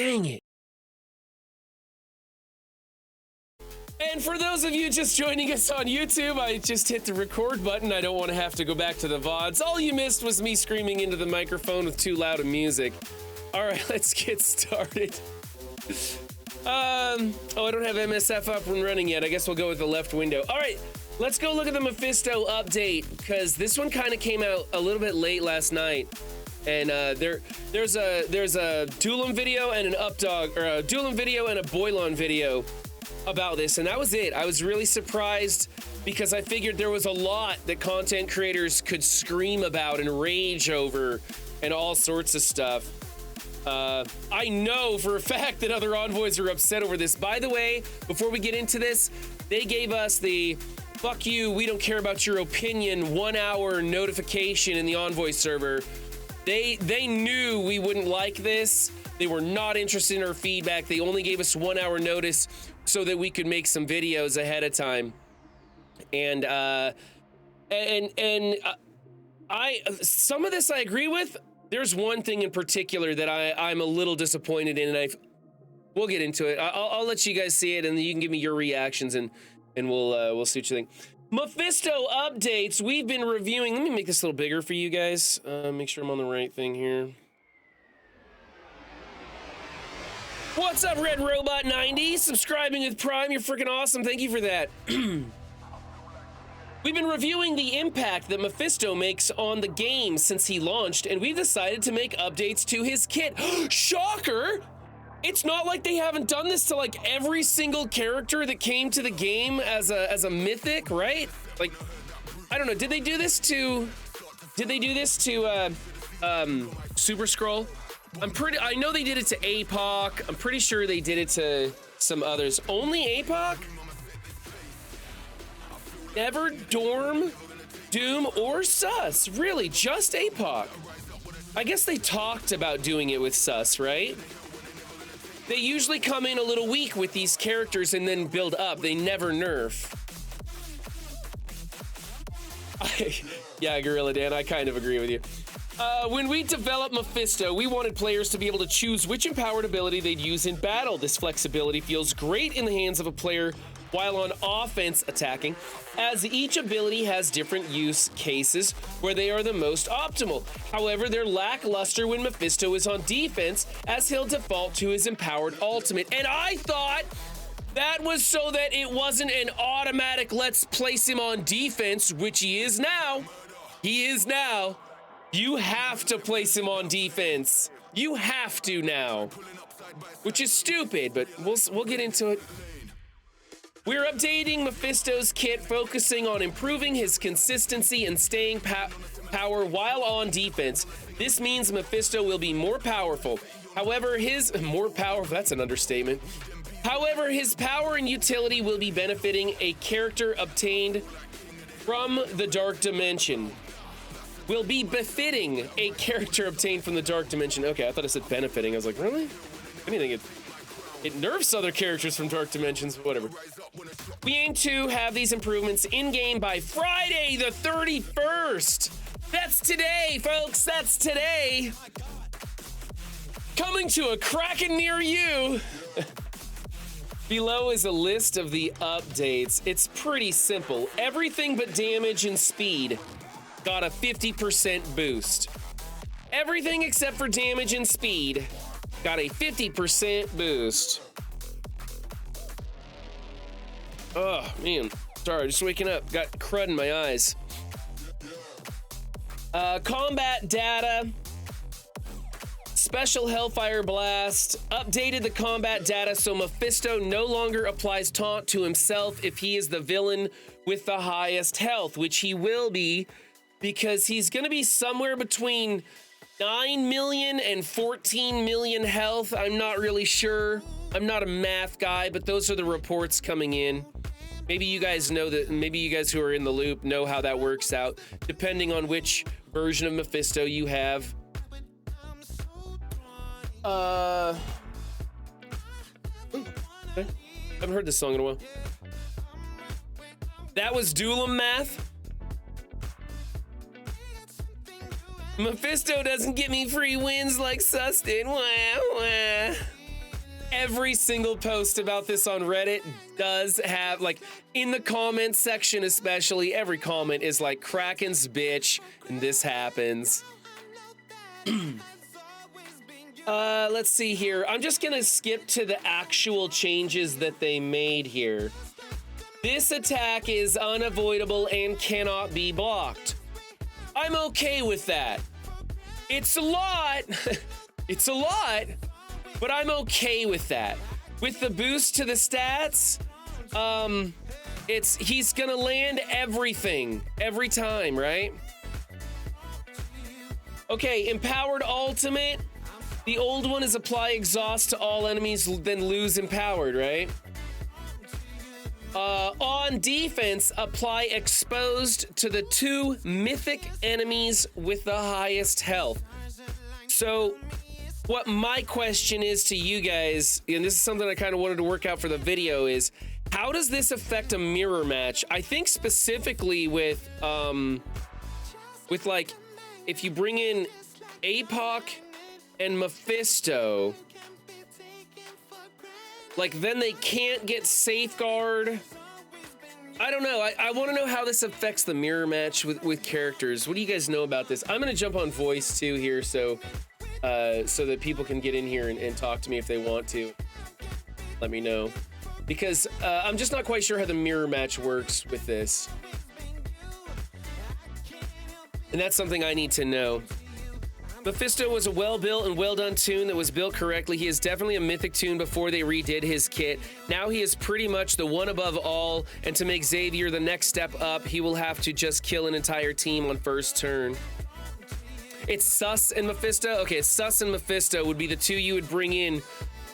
Dang it. And for those of you just joining us on YouTube, I just hit the record button. I don't want to have to go back to the VODs. All you missed was me screaming into the microphone with too loud of music. All right, let's get started. Oh, I don't have MSF up and running yet. I guess we'll go with the left window. All right, let's go look at the Mephisto update, because this one kind of came out a little bit late last night. And there's a Duelim video and an Updog, or a Duelim video and a Boilon video about this, and that was it. I was really surprised because I figured there was a lot that content creators could scream about and rage over and all sorts of stuff. I know for a fact that other envoys are upset over this. By the way, before we get into this, they gave us the "fuck you, we don't care about your opinion" 1 hour notification in the envoy server. They knew we wouldn't like this. They were not interested in our feedback. They only gave us 1 hour notice so that we could make some videos ahead of time. And some of this I agree with. There's one thing in particular that I'm a little disappointed in, and we'll get into it. I'll let you guys see it, and then you can give me your reactions, and we'll see what you think. Mephisto updates. We've been reviewing. Let me make this a little bigger for you guys. Make sure I'm on the right thing here. What's up, Red Robot 90? Subscribing with Prime. You're freaking awesome. Thank you for that. We've been reviewing the impact that Mephisto makes on the game since he launched, and we've decided to make updates to his kit. Shocker! It's not like they haven't done this to like every single character that came to the game as a mythic, right? Like, I don't know. Did they do this to Super Skrull? I know they did it to APOC. I'm pretty sure they did it to some others. Only APOC? Never Dorm, Doom, or Sus. Really, just APOC. I guess they talked about doing it with Sus, right? They usually come in a little weak with these characters and then build up. They never nerf. Yeah, Gorilla Dan, I kind of agree with you. When we developed Mephisto, we wanted players to be able to choose which empowered ability they'd use in battle. This flexibility feels great in the hands of a player while on offense attacking, as each ability has different use cases where they are the most optimal. However, they're lackluster when Mephisto is on defense, as he'll default to his empowered ultimate. And I thought that was so that it wasn't an automatic let's place him on defense, which he is now. He is now. You have to place him on defense. You have to now, which is stupid, but we'll get into it. We're updating Mephisto's kit, focusing on improving his consistency and staying power while on defense. This means Mephisto will be more powerful. However, that's an understatement. However, his power and utility will be benefiting a character obtained from the Dark Dimension. Will be befitting a character obtained from the Dark Dimension. Okay, I thought it said benefiting. I was like, really? Anything, it nerfs other characters from Dark Dimensions, whatever. We aim to have these improvements in-game by Friday the 31st. That's today, folks, that's today. Coming to a Kraken near you. Below is a list of the updates. It's pretty simple. Everything but damage and speed got a 50% boost. Everything except for damage and speed got a 50% boost. Oh, man. Sorry, just waking up. Got crud in my eyes. Combat data. Special Hellfire Blast. Updated the combat data so Mephisto no longer applies taunt to himself if he is the villain with the highest health, which he will be, because he's going to be somewhere between 9 million and 14 million health. I'm not really sure. I'm not a math guy, but those are the reports coming in. Maybe you guys know that, maybe you guys who are in the loop know how that works out, depending on which version of Mephisto you have. Okay. Haven't heard this song in a while. That was Duelim math. Mephisto doesn't get me free wins like Sus did. Wah, wah. every single post about this on Reddit does have, like, in the comments section especially, every comment is like, Kraken's bitch, and this happens. Let's see here. I'm just gonna skip to the actual changes that they made here. This attack is unavoidable and cannot be blocked. I'm okay with that. It's a lot. It's a lot, but I'm okay with that. With the boost to the stats, he's gonna land everything every time, right? Okay, empowered ultimate. The old one is apply exhaust to all enemies, then lose empowered, right? On defense, apply exposed to the 2 mythic enemies with the highest health. So, what my question is to you guys, and this is something I kind of wanted to work out for the video, is how does this affect a mirror match? I think specifically with like, if you bring in APOC and Mephisto, like, then they can't get safeguard. I don't know. I want to know how this affects the mirror match with characters. What do you guys know about this? I'm gonna jump on voice too here, so that people can get in here and talk to me if they want to. Let me know, because I'm just not quite sure how the mirror match works with this, and that's something I need to know. Mephisto was a well-built and well-done toon that was built correctly. He is definitely a mythic toon before they redid his kit. Now he is pretty much the one above all, and to make Xavier the next step up, he will have to just kill an entire team on first turn. It's Sus and Mephisto. Okay, Sus and Mephisto would be the 2 you would bring in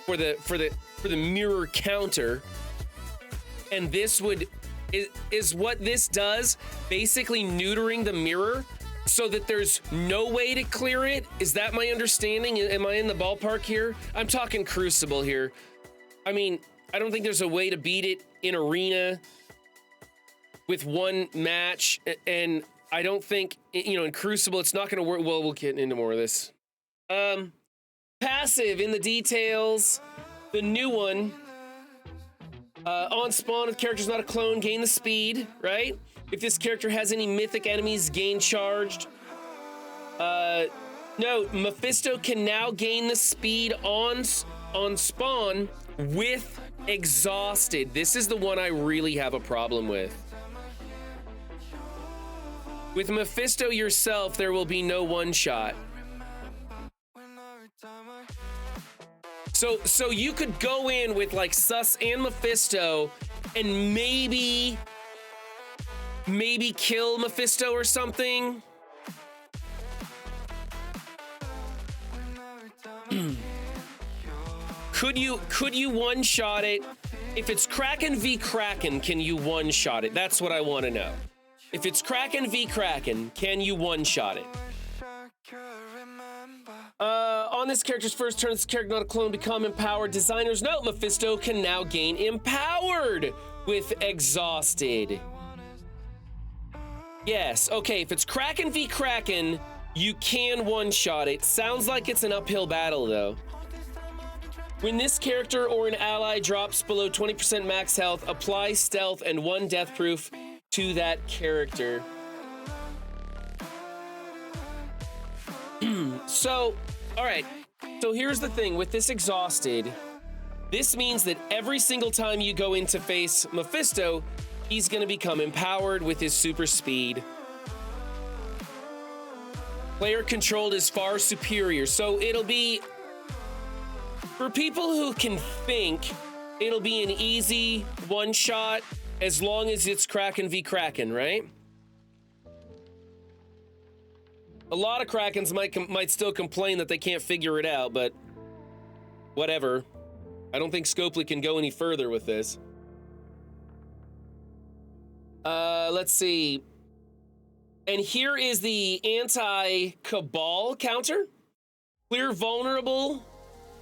for the mirror counter. And this is what this does, basically neutering the mirror so that there's no way to clear it. Is that my understanding? Am I in the ballpark here? I'm talking Crucible here. I mean, I don't think there's a way to beat it in Arena with one match, and I don't think, you know, in Crucible it's not going to work. Well, we'll get into more of this. Passive in the details. The new one. On spawn, if the character's not a clone, gain the speed, right? If this character has any mythic enemies, gain charged. No, Mephisto can now gain the speed on spawn with exhausted. This is the one I really have a problem with. With Mephisto yourself, there will be no one shot. So you could go in with like Sus and Mephisto and maybe kill Mephisto or something. Could you one-shot it? If it's Kraken v Kraken, can you one-shot it? That's what I want to know. If it's Kraken v Kraken, can you one-shot it? On this character's first turn, this character not a clone become empowered. Designers note, Mephisto can now gain empowered with exhausted. Yes, okay, if it's Kraken v Kraken, you can one-shot it. Sounds like it's an uphill battle, though. When this character or an ally drops below 20% max health, apply stealth and 1 death proof to that character. So, all right. So here's the thing with this exhausted. This means that every single time you go in to face Mephisto, he's going to become empowered with his super speed. Player controlled is far superior. So it'll be, for people who can think, it'll be an easy one shot as long as it's Kraken v Kraken, right? A lot of Krakens might still complain that they can't figure it out, but whatever. I don't think Scopely can go any further with this. Let's see. And here is the anti-Cabal counter. Clear vulnerable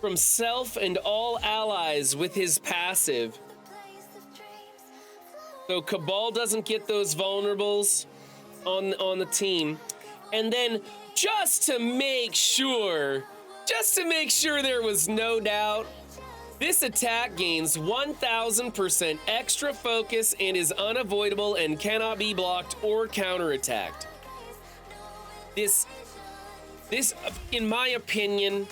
from self and all allies with his passive. So Cabal doesn't get those vulnerables on the team. And then just to make sure there was no doubt, This attack gains 1000% extra focus and is unavoidable and cannot be blocked or counterattacked. This, in my opinion,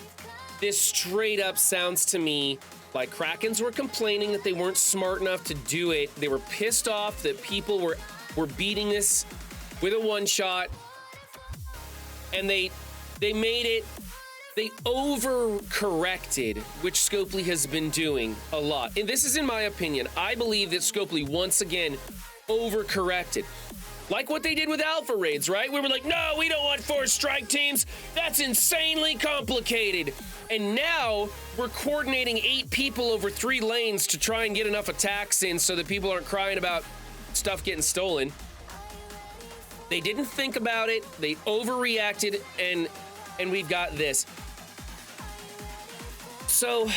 this straight up sounds to me like Krakens were complaining that they weren't smart enough to do it. They were pissed off that people were beating this with a one-shot, and they made it. They overcorrected, which Scopely has been doing a lot. And this is in my opinion. I believe that Scopely once again overcorrected. Like what they did with Alpha Raids, right? We were like, no, we don't want 4 strike teams. That's insanely complicated. And now we're coordinating 8 people over 3 lanes to try and get enough attacks in so that people aren't crying about stuff getting stolen. They didn't think about it. They overreacted, and we've got this. So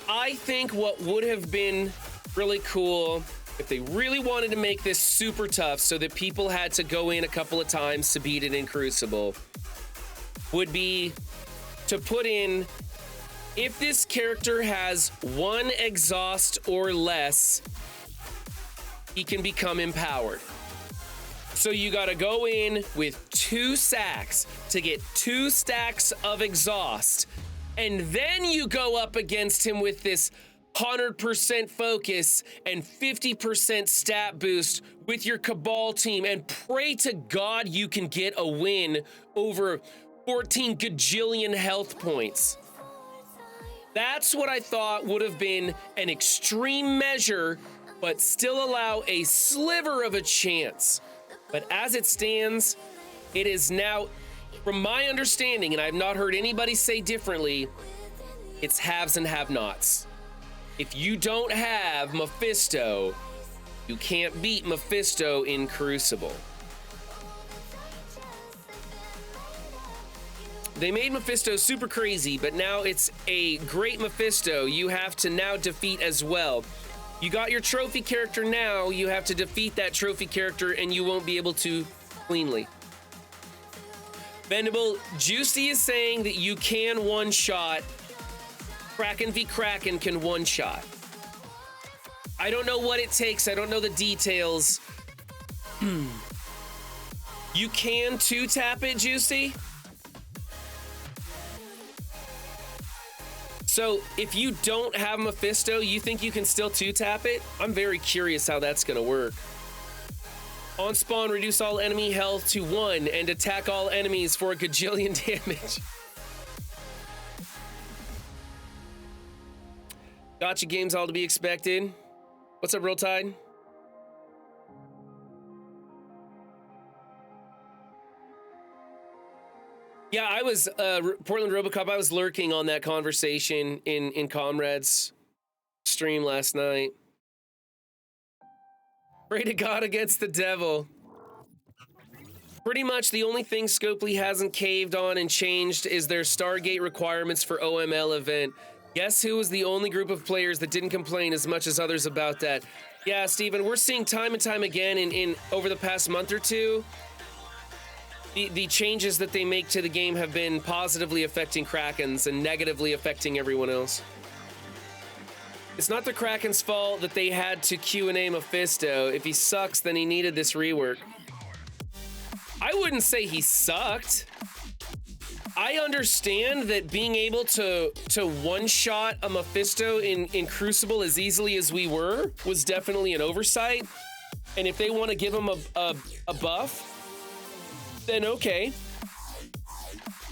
I think what would have been really cool if they really wanted to make this super tough so that people had to go in a couple of times to beat it in Crucible would be to put in, if this character has 1 exhaust or less, he can become empowered. So you gotta go in with 2 sacks to get 2 stacks of exhaust, and then you go up against him with this 100% focus and 50% stat boost with your Cabal team, and pray to God you can get a win over 14 gajillion health points. That's what I thought would have been an extreme measure, but still allow a sliver of a chance. But as it stands, it is now, from my understanding, and I've not heard anybody say differently, it's haves and have-nots. If you don't have Mephisto, you can't beat Mephisto in Crucible. They made Mephisto super crazy, but now it's a great Mephisto you have to now defeat as well. You got your trophy character now, you have to defeat that trophy character, and you won't be able to cleanly. Bendable, Juicy is saying that you can one-shot. Kraken v Kraken can one-shot. I don't know what it takes, I don't know the details. You can 2-tap it, Juicy? So if you don't have Mephisto, you think you can still 2-tap it? I'm very curious how that's gonna work. On spawn, reduce all enemy health to 1 and attack all enemies for a gajillion damage. Gotcha games all to be expected. What's up, Roll Tide? Yeah, I was, Portland Robocop, I was lurking on that conversation in Comrade's stream last night. Pray to God against the devil. Pretty much the only thing Scopely hasn't caved on and changed is their Stargate requirements for OML event. Guess who was the only group of players that didn't complain as much as others about that? Yeah, Steven, we're seeing time and time again in over the past month or two, the changes that they make to the game have been positively affecting Krakens and negatively affecting everyone else. It's not the Kraken's fault that they had to Q&A Mephisto. If he sucks, then he needed this rework. I wouldn't say he sucked. I understand that being able to one-shot a Mephisto in Crucible as easily as we were was definitely an oversight. And if they want to give him a buff, then okay.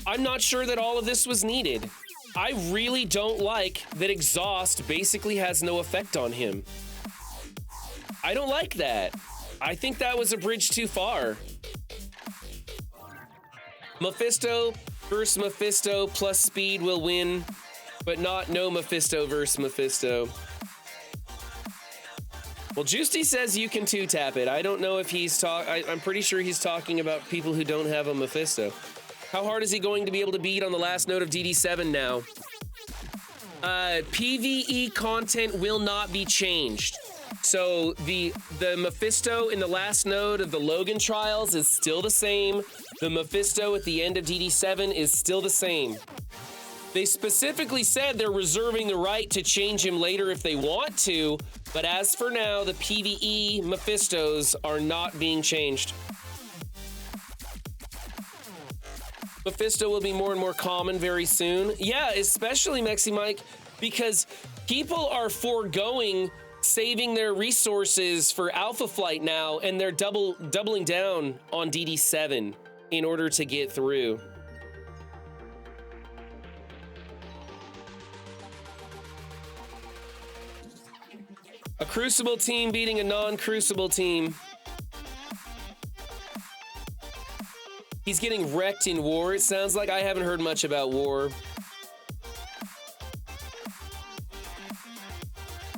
I'm not sure that all of this was needed. I really don't like that exhaust basically has no effect on him. I don't like that. I think that was a bridge too far. Mephisto versus Mephisto plus speed will win, but not no Mephisto versus Mephisto. Well, Juicy says you can 2-tap it. I don't know if he's I'm pretty sure he's talking about people who don't have a Mephisto. How hard is he going to be able to beat on the last node of DD7 now? PvE content will not be changed. So the Mephisto in the last node of the Logan trials is still the same. The Mephisto at the end of DD7 is still the same. They specifically said they're reserving the right to change him later if they want to, but as for now, the PvE Mephistos are not being changed. Mephisto will be more and more common very soon. Yeah, especially Mexi Mike, because people are foregoing saving their resources for Alpha Flight now, and they're doubling down on DD7 in order to get through. A Crucible team beating a non-Crucible team. He's getting wrecked in War, it sounds like. I haven't heard much about War.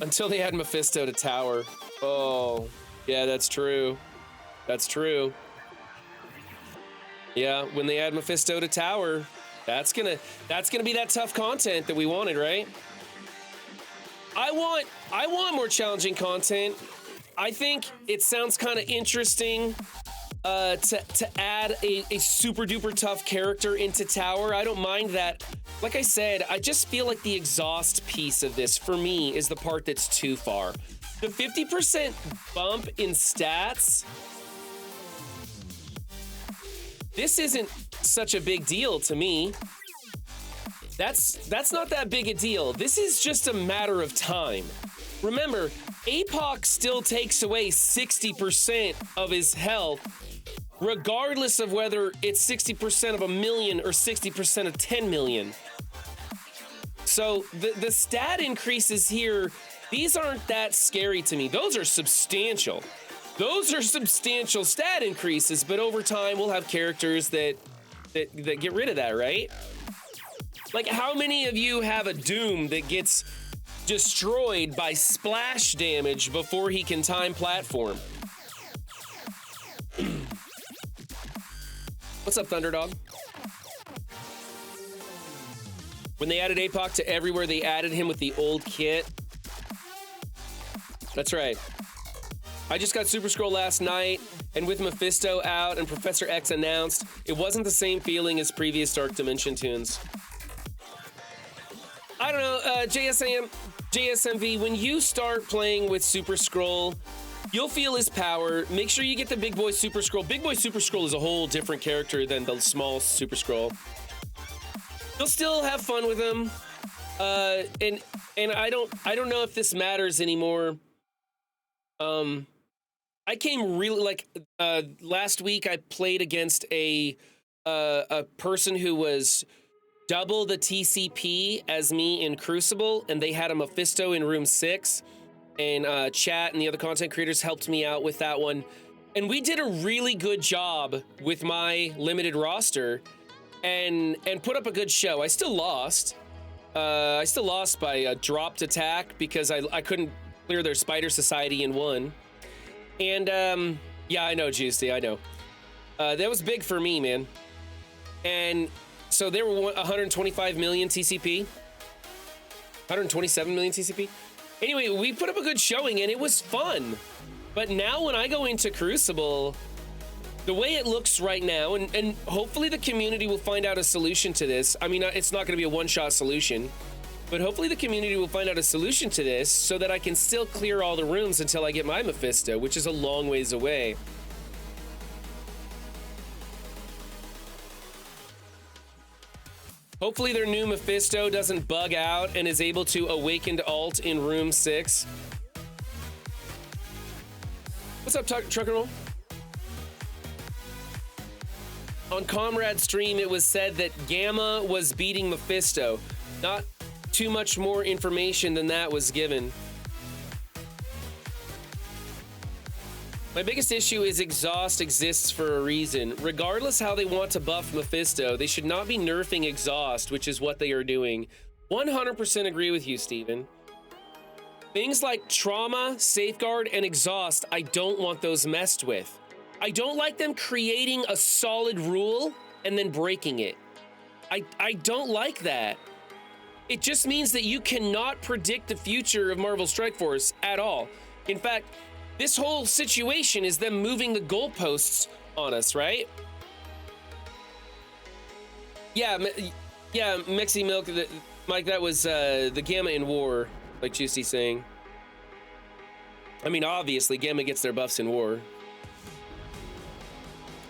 Until they add Mephisto to Tower. Oh, yeah, that's true. That's true. Yeah, when they add Mephisto to Tower, that's gonna be that tough content that we wanted, right? I want more challenging content. I think it sounds kind of interesting to add a super duper tough character into Tower. I don't mind that. Like I said, I just feel like the exhaust piece of this for me is the part that's too far. The 50% bump in stats, this isn't such a big deal to me. That's not that big a deal. This is just a matter of time. Remember, APOC still takes away 60% of his health, regardless of whether it's 60% of 1,000,000 or 60% of 10 million. So the stat increases here, these aren't that scary to me. Those are substantial. Those are substantial stat increases, but over time we'll have characters that get rid of that, right? Like, how many of you have a Doom that gets destroyed by splash damage before he can time platform? What's up, Thunderdog? When they added APOC to everywhere, they added him with the old kit. That's right. I just got Super Scroll last night, and with Mephisto out and Professor X announced, it wasn't the same feeling as previous Dark Dimension tunes. I don't know, JSMV, when you start playing with Super Scroll, you'll feel his power. Make sure you get the Big Boy Super Scroll. Big Boy Super Scroll is a whole different character than the small Super Scroll. You'll still have fun with him. And I don't know if this matters anymore. I came really, like, last week I played against a person who was double the TCP as me in Crucible, and they had a Mephisto in room 6, and chat and the other content creators helped me out with that one, and we did a really good job with my limited roster and put up a good show. I still lost. I still lost by a dropped attack because I couldn't clear their Spider Society in one. And yeah, I know, Juicy, I know. That was big for me, man. And so there were 125 million TCP, 127 million TCP. Anyway, we put up a good showing and it was fun. But now when I go into Crucible, the way it looks right now, and hopefully the community will find out a solution to this. I mean, it's not gonna be a one-shot solution, but hopefully the community will find out a solution to this so that I can still clear all the rooms until I get my Mephisto, which is a long ways away. Hopefully their new Mephisto doesn't bug out and is able to awaken to alt in room 6. What's up, Truck and Roll? On Comrade stream, it was said that Gamma was beating Mephisto. Not too much more information than that was given. My biggest issue is exhaust exists for a reason. Regardless how they want to buff Mephisto, they should not be nerfing exhaust, which is what they are doing. 100% agree with you, Steven. Things like trauma, safeguard, and exhaust, I don't want those messed with. I don't like them creating a solid rule and then breaking it. I don't like that. It just means that you cannot predict the future of Marvel Strike Force at all. In fact, this whole situation is them moving the goalposts on us, right? Yeah, Yeah, Mexi Milk, Mike, that was the Gamma in War, like Juicy's saying. I mean, obviously, Gamma gets their buffs in War.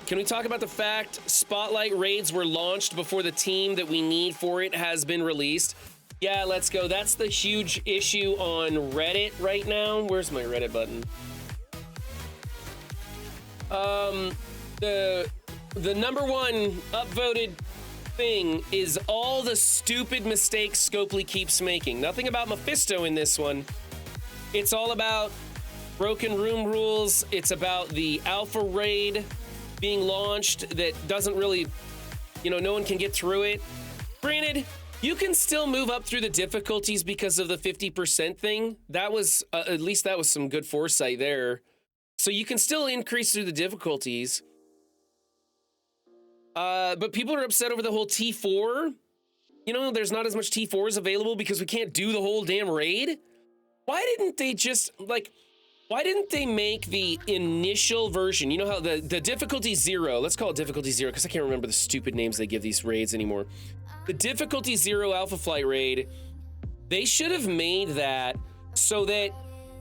Can we talk about the fact Spotlight raids were launched before the team that we need for it has been released? Yeah, let's go. That's the huge issue on Reddit right now. Where's my Reddit button? The number one upvoted thing is all the stupid mistakes Scopely keeps making. Nothing about Mephisto in this one. It's all about broken room rules. It's about the alpha raid being launched that doesn't really, no one can get through it. Granted, you can still move up through the difficulties because of the 50% thing. That was, at least that was some good foresight there. So you can still increase through the difficulties. But people are upset over the whole T4. There's not as much T4s available because we can't do the whole damn raid. Why didn't they just, why didn't they make the initial version? You know how the difficulty 0, let's call it difficulty 0 because I can't remember the stupid names they give these raids anymore. The difficulty 0 Alpha Flight raid, they should have made that so that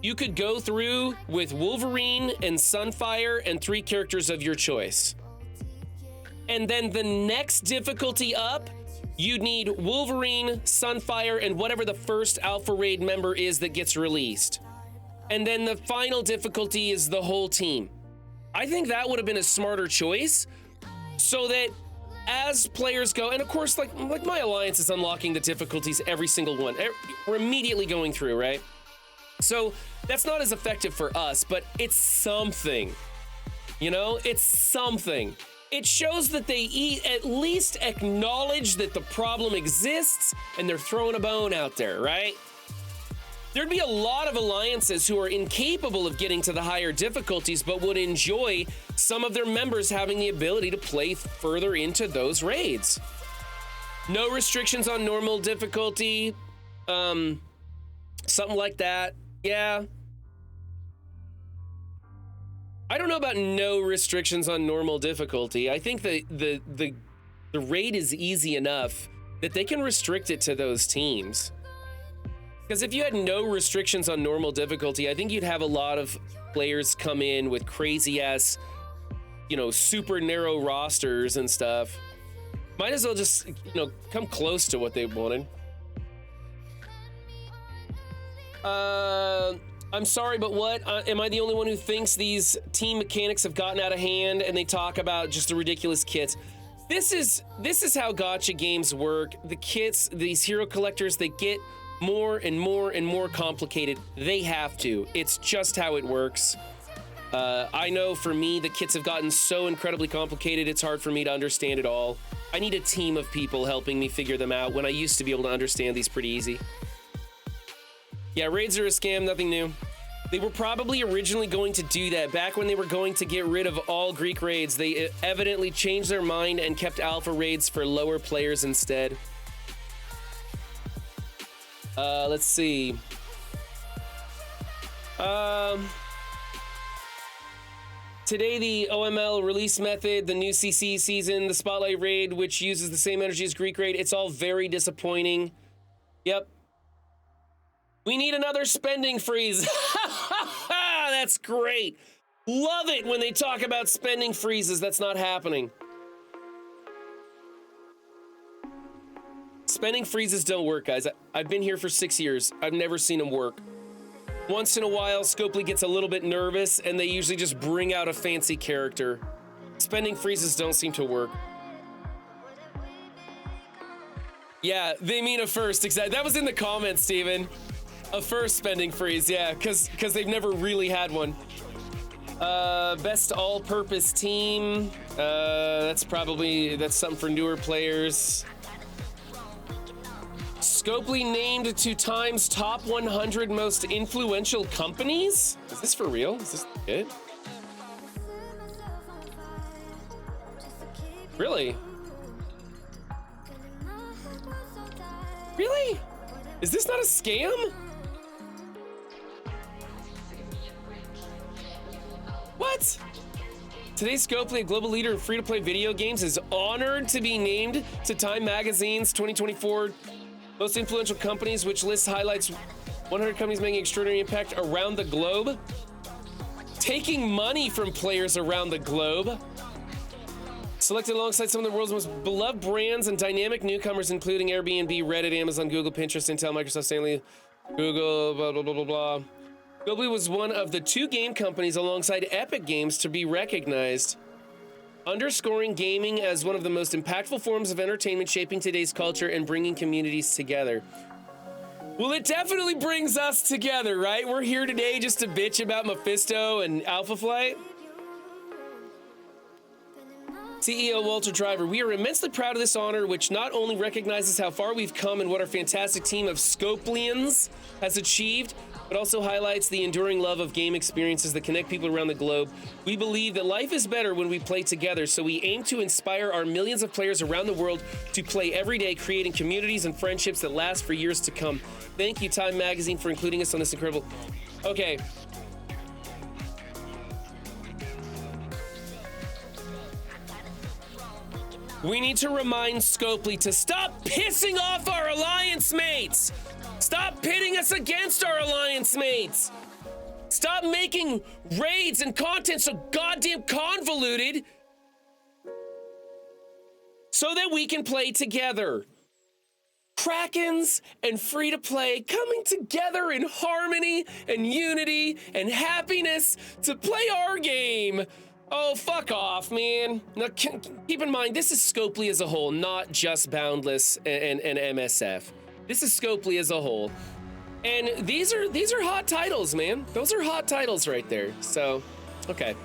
you could go through with Wolverine and Sunfire and 3 characters of your choice. And then the next difficulty up, you'd need Wolverine, Sunfire, and whatever the first Alpha Raid member is that gets released. And then the final difficulty is the whole team. I think that would have been a smarter choice so that as players go, and of course, like my alliance is unlocking the difficulties every single one. We're immediately going through, right? So that's not as effective for us, but it's something. It's something. It shows that they at least acknowledge that the problem exists and they're throwing a bone out there, right? There'd be a lot of alliances who are incapable of getting to the higher difficulties, but would enjoy some of their members having the ability to play further into those raids. No restrictions on normal difficulty, something like that. Yeah. I don't know about no restrictions on normal difficulty. I think the raid is easy enough that they can restrict it to those teams. Because if you had no restrictions on normal difficulty, I think you'd have a lot of players come in with crazy ass, super narrow rosters and stuff. Might as well just, come close to what they wanted. I'm sorry, but what? Am I the only one who thinks these team mechanics have gotten out of hand and they talk about just the ridiculous kits? This is how gacha games work. The kits, these hero collectors, they get more and more and more complicated. They have to. It's just how it works. I know for me, the kits have gotten so incredibly complicated, it's hard for me to understand it all. I need a team of people helping me figure them out when I used to be able to understand these pretty easy. Yeah, raids are a scam, nothing new. They were probably originally going to do that back when they were going to get rid of all Greek raids. They evidently changed their mind and kept alpha raids for lower players instead. Let's see. Today, the OML release method, the new CC season, the Spotlight raid, which uses the same energy as Greek raid, it's all very disappointing. Yep. We need another spending freeze. That's great. Love it when they talk about spending freezes. That's not happening. Spending freezes don't work, guys. I've been here for 6 years. I've never seen them work. Once in a while, Scopely gets a little bit nervous, and they usually just bring out a fancy character. Spending freezes don't seem to work. Yeah, they mean a first. Exactly. That was in the comments, Steven. A first spending freeze, yeah, because they've never really had one. Best all-purpose team. That's something for newer players. Scopely named to Time's top 100 most influential companies? Is this for real? Is this good? Really? Really? Is this not a scam? What? Today's Scopely, a global leader in free-to-play video games, is honored to be named to Time Magazine's 2024 Most Influential Companies, which list highlights 100 companies making extraordinary impact around the globe. Taking money from players around the globe. Selected alongside some of the world's most beloved brands and dynamic newcomers, including Airbnb, Reddit, Amazon, Google, Pinterest, Intel, Microsoft, Stanley, Google, blah, blah, blah, blah, blah. Scopely was one of the 2 game companies alongside Epic Games to be recognized, underscoring gaming as one of the most impactful forms of entertainment, shaping today's culture and bringing communities together. Well, it definitely brings us together, right? We're here today just to bitch about Mephisto and Alpha Flight. CEO Walter Driver, we are immensely proud of this honor, which not only recognizes how far we've come and what our fantastic team of Scopelians has achieved, but also highlights the enduring love of game experiences that connect people around the globe. We believe that life is better when we play together, so we aim to inspire our millions of players around the world to play every day, creating communities and friendships that last for years to come. Thank you, Time Magazine, for including us on this incredible... Okay. We need to remind Scopely to stop pissing off our alliance mates. Stop pitting us against our alliance mates. Stop making raids and content so goddamn convoluted so that we can play together. Krakens and free-to-play coming together in harmony and unity and happiness to play our game. Oh, fuck off, man. Now, keep in mind, this is Scopely as a whole, not just Boundless and MSF. This is Scopely as a whole. And these are hot titles, man. Those are hot titles right there. So, okay.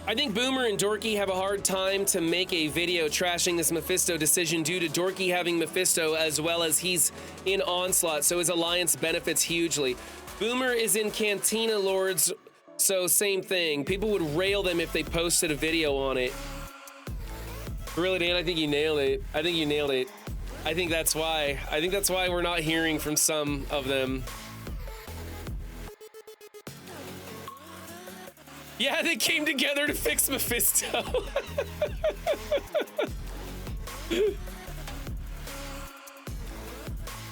I think Boomer and Dorky have a hard time to make a video trashing this Mephisto decision due to Dorky having Mephisto as well as he's in Onslaught, so his alliance benefits hugely. Boomer is in Cantina Lords, so same thing. People would rail them if they posted a video on it. Really, Dan, I think you nailed it. I think you nailed it. I think that's why. I think that's why we're not hearing from some of them. Yeah, they came together to fix Mephisto.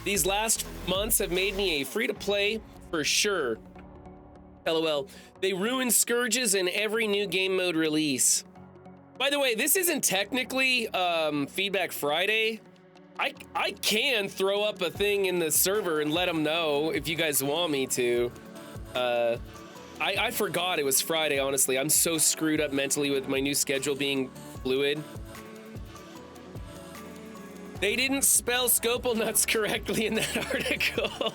These last months have made me a free-to-play for sure. LOL. They ruin Scourges in every new game mode release. By the way, this isn't technically Feedback Friday. I can throw up a thing in the server and let them know if you guys want me to. I forgot it was Friday, honestly. I'm so screwed up mentally with my new schedule being fluid. They didn't spell Scopel nuts correctly in that article.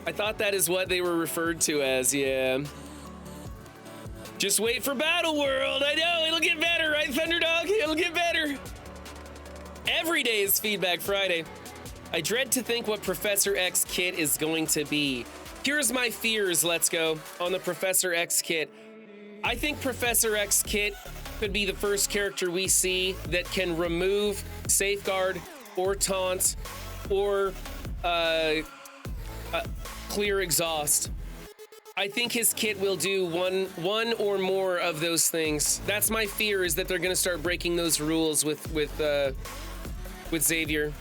I thought that is what they were referred to as, yeah. Just wait for Battle World. I know, it'll get better, right, Thunderdog? It'll get better. Every day is Feedback Friday. I dread to think what Professor X kit is going to be. Here's my fears, let's go, on the Professor X kit. I think Professor X kit could be the first character we see that can remove Safeguard or Taunt or Clear Exhaust. I think his kit will do one or more of those things. That's my fear, is that they're gonna start breaking those rules with Xavier.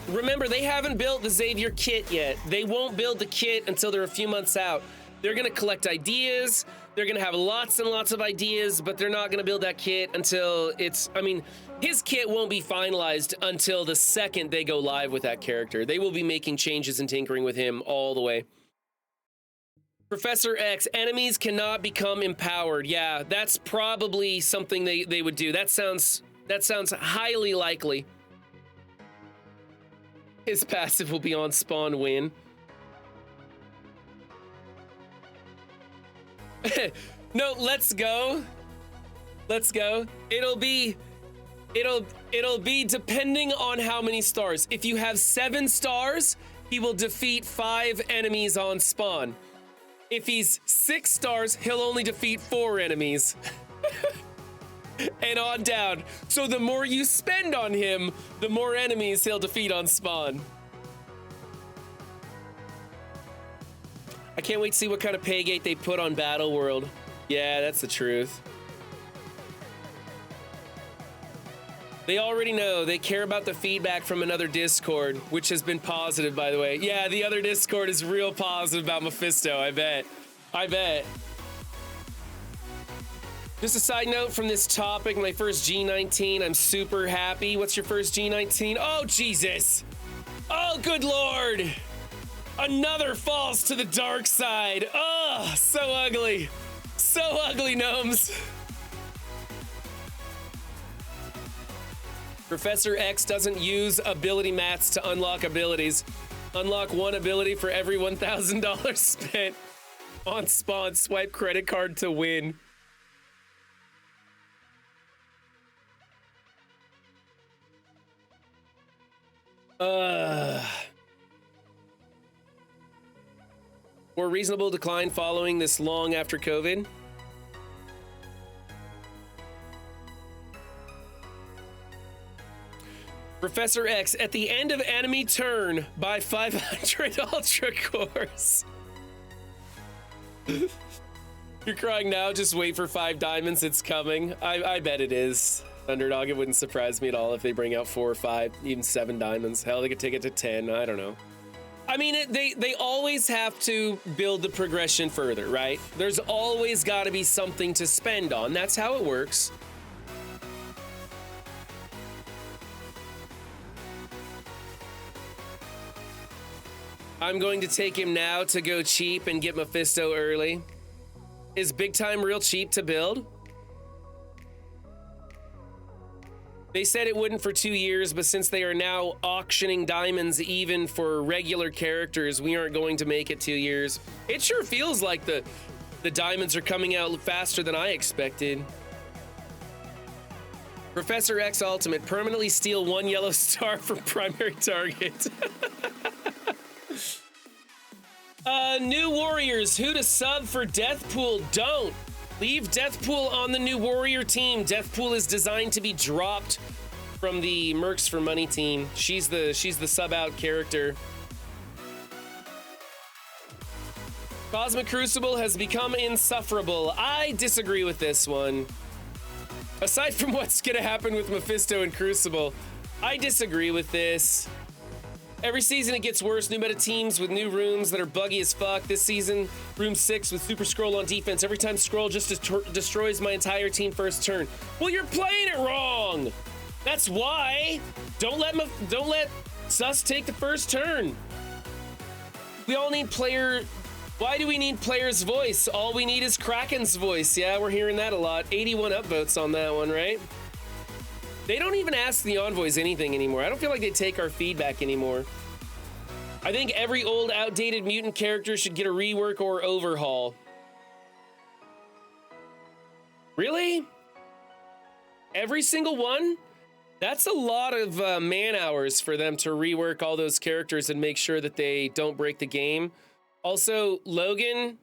Remember, they haven't built the Xavier kit yet. They won't build the kit until they're a few months out. They're gonna collect ideas. They're gonna have lots and lots of ideas, but they're not gonna build that kit until it's, I mean, his kit won't be finalized until the second they go live with that character. They will be making changes and tinkering with him all the way. Professor X, enemies cannot become empowered. Yeah, that's probably something they would do. That sounds highly likely. His passive will be on spawn win. No, let's go. Let's go. It'll be depending on how many stars. If you have 7 stars, he will defeat 5 enemies on spawn. If he's 6 stars, he'll only defeat 4 enemies. And on down. So the more you spend on him, the more enemies he'll defeat on spawn. I can't wait to see what kind of paygate they put on Battle World. Yeah, that's the truth. They already know. They care about the feedback from another Discord, which has been positive, by the way. Yeah, the other Discord is real positive about Mephisto, I bet. I bet. Just a side note from this topic, my first G19, I'm super happy. What's your first G19? Oh, Jesus. Oh, good Lord. Another falls to the dark side. Oh, so ugly. So ugly, gnomes. Professor X doesn't use ability mats to unlock abilities. Unlock one ability for every $1,000 spent on spawn. Swipe credit card to win. More reasonable decline following this long after COVID. Professor X, at the end of enemy turn, buy 500 Ultra Cores. You're crying now, just wait for 5 diamonds, it's coming. I bet it is. Underdog, it wouldn't surprise me at all if they bring out 4 or 5, even 7 diamonds. Hell, they could take it to 10, I don't know. I mean, they always have to build the progression further, right? There's always gotta be something to spend on, that's how it works. I'm going to take him now to go cheap and get Mephisto early. Is big time real cheap to build? They said it wouldn't for 2 years, but since they are now auctioning diamonds even for regular characters, we aren't going to make it 2 years. It sure feels like the diamonds are coming out faster than I expected. Professor X Ultimate, permanently steal 1 yellow star from primary target. New warriors, who to sub for Deathpool? Don't leave Deathpool on the new warrior team. Deathpool is designed to be dropped from the Mercs for Money team. She's the sub out character. Cosmic Crucible has become insufferable. I disagree with this one. Aside from what's gonna happen with Mephisto and Crucible, I disagree with this. Every season it gets worse. New meta teams with new rooms that are buggy as fuck. This season, room 6 with Super Scroll on defense. Every time Scroll just destroys my entire team first turn. Well, you're playing it wrong. That's why. Don't let Sus take the first turn. We all need player. Why do we need player's voice? All we need is Kraken's voice. Yeah, we're hearing that a lot. 81 upvotes on that one, right? They don't even ask the envoys anything anymore. I don't feel like they take our feedback anymore. I think every old, outdated mutant character should get a rework or overhaul. Really? Every single one? That's a lot of man hours for them to rework all those characters and make sure that they don't break the game. Also, Logan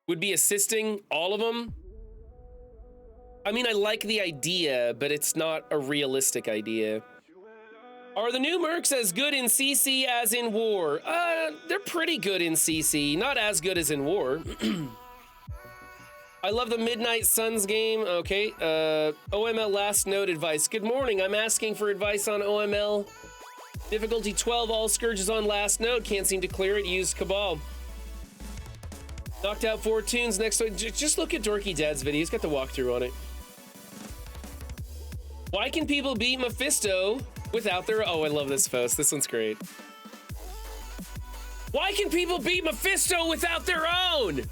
would be assisting all of them. I mean, I like the idea, but it's not a realistic idea. Are the new Mercs as good in CC as in War? They're pretty good in CC, not as good as in War. I love the Midnight Suns game. Okay, OML last note advice. Good morning, I'm asking for advice on OML. Difficulty 12, all Scourges on last note. Can't seem to clear it, use Cabal. Knocked out 4 tunes next week. Just look at Dorky Dad's video, he's got the walkthrough on it. Why can people beat Mephisto without their... Oh, I love this post. This one's great. Why can people beat Mephisto without their own?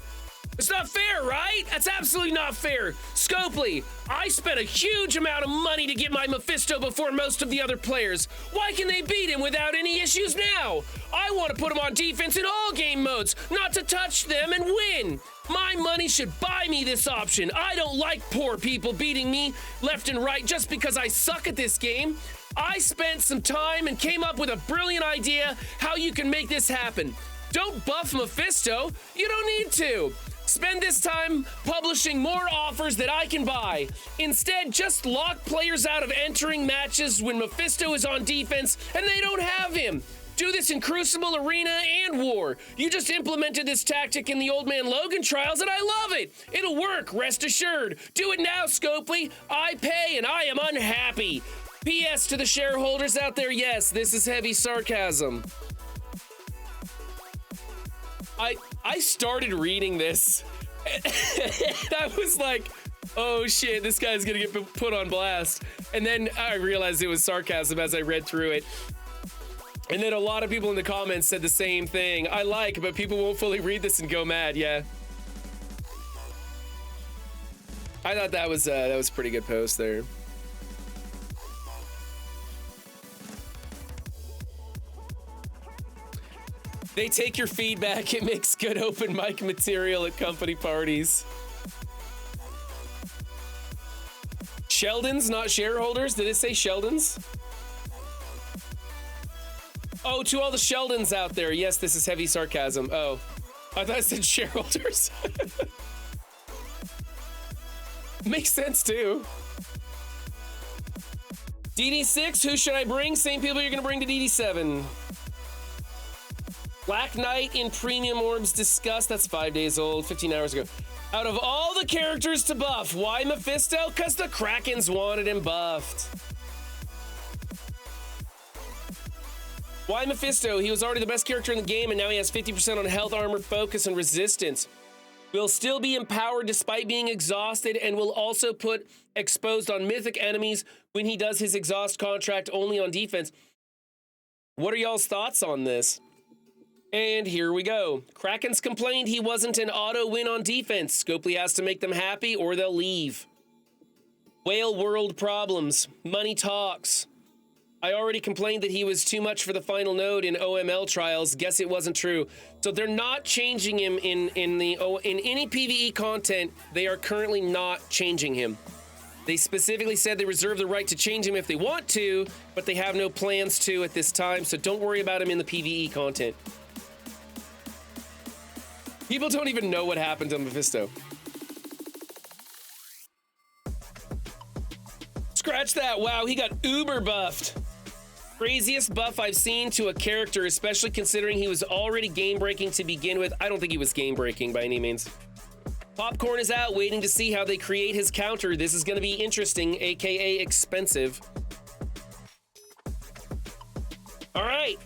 It's not fair, right? That's absolutely not fair. Scopely, I spent a huge amount of money to get my Mephisto before most of the other players. Why can they beat him without any issues now? I want to put him on defense in all game modes, not to touch them and win. My money should buy me this option. I don't like poor people beating me left and right just because I suck at this game. I spent some time and came up with a brilliant idea how you can make this happen. Don't buff Mephisto. You don't need to. Spend this time publishing more offers that I can buy. Instead, just lock players out of entering matches when Mephisto is on defense and they don't have him. Do this in Crucible, Arena, and War. You just implemented this tactic in the Old Man Logan trials, and I love it. It'll work, rest assured. Do it now, Scopely. I pay, and I am unhappy. P.S. to the shareholders out there, yes, this is heavy sarcasm. I started reading this, and I was like, oh shit, this guy's gonna get put on blast. And then I realized it was sarcasm as I read through it. And then a lot of people in the comments said the same thing. I like, but people won't fully read this and go mad, yeah. I thought that was a pretty good post there. They take your feedback. It makes good open mic material at company parties. Sheldons, not shareholders? Did it say Sheldons? Oh, to all the Sheldons out there. Yes, this is heavy sarcasm. Oh, I thought it said shareholders. Makes sense too. DD6, who should I bring? Same people you're gonna bring to DD7. Black Knight in Premium Orbs discussed. That's 5 days old, 15 hours ago. Out of all the characters to buff, why Mephisto? Because the Krakens wanted him buffed. Why Mephisto? He was already the best character in the game, and now he has 50% on health, armor, focus, and resistance. Will still be empowered despite being exhausted, and will also put exposed on mythic enemies when he does his exhaust contract only on defense. What are y'all's thoughts on this? And here we go. Krakens complained he wasn't an auto win on defense. Scopely has to make them happy or they'll leave. Whale world problems. Money talks. I already complained that he was too much for the final node in OML trials. Guess it wasn't true. So they're not changing him in any PvE content. They are currently not changing him. They specifically said they reserve the right to change him if they want to, but they have no plans to at this time. So don't worry about him in the PvE content. People don't even know what happened to Mephisto. Scratch that. Wow, he got uber buffed. Craziest buff I've seen to a character, especially considering he was already game-breaking to begin with. I don't think he was game-breaking by any means. Popcorn is out, waiting to see how they create his counter. This is going to be interesting, aka expensive. All right.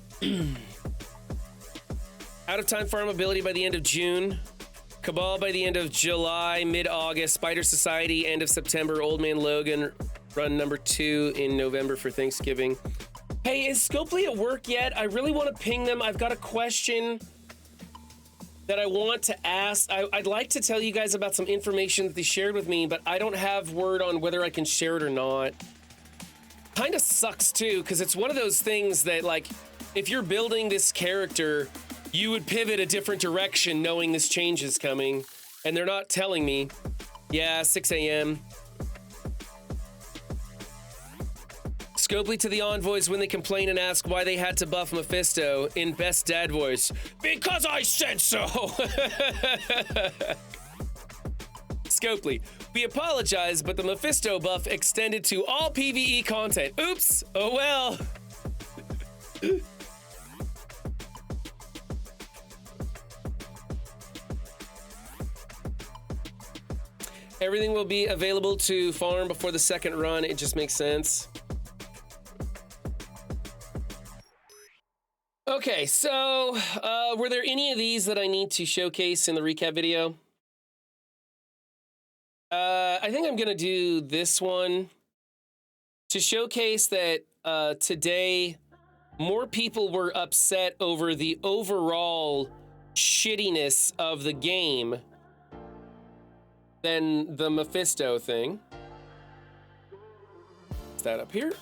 Out of time farm ability by the end of June. Cabal by the end of July, mid-August. Spider Society, end of September. Old Man Logan, run number 2 in November for Thanksgiving. Hey, is Scopely at work yet? I really want to ping them. I've got a question that I want to ask. I'd like to tell you guys about some information that they shared with me, but I don't have word on whether I can share it or not. Kind of sucks too, because it's one of those things that, like, if you're building this character, you would pivot a different direction knowing this change is coming, and they're not telling me. Yeah, 6 a.m. Scopely to the envoys when they complain and ask why they had to buff Mephisto in best dad voice. Because I said so! Scopely, we apologize, but the Mephisto buff extended to all PvE content. Oops! Oh well. Everything will be available to farm before the second run. It just makes sense. Okay, so were there any of these that I need to showcase in the recap video? I think I'm gonna do this one to showcase that today more people were upset over the overall shittiness of the game than the Mephisto thing. Is that up here?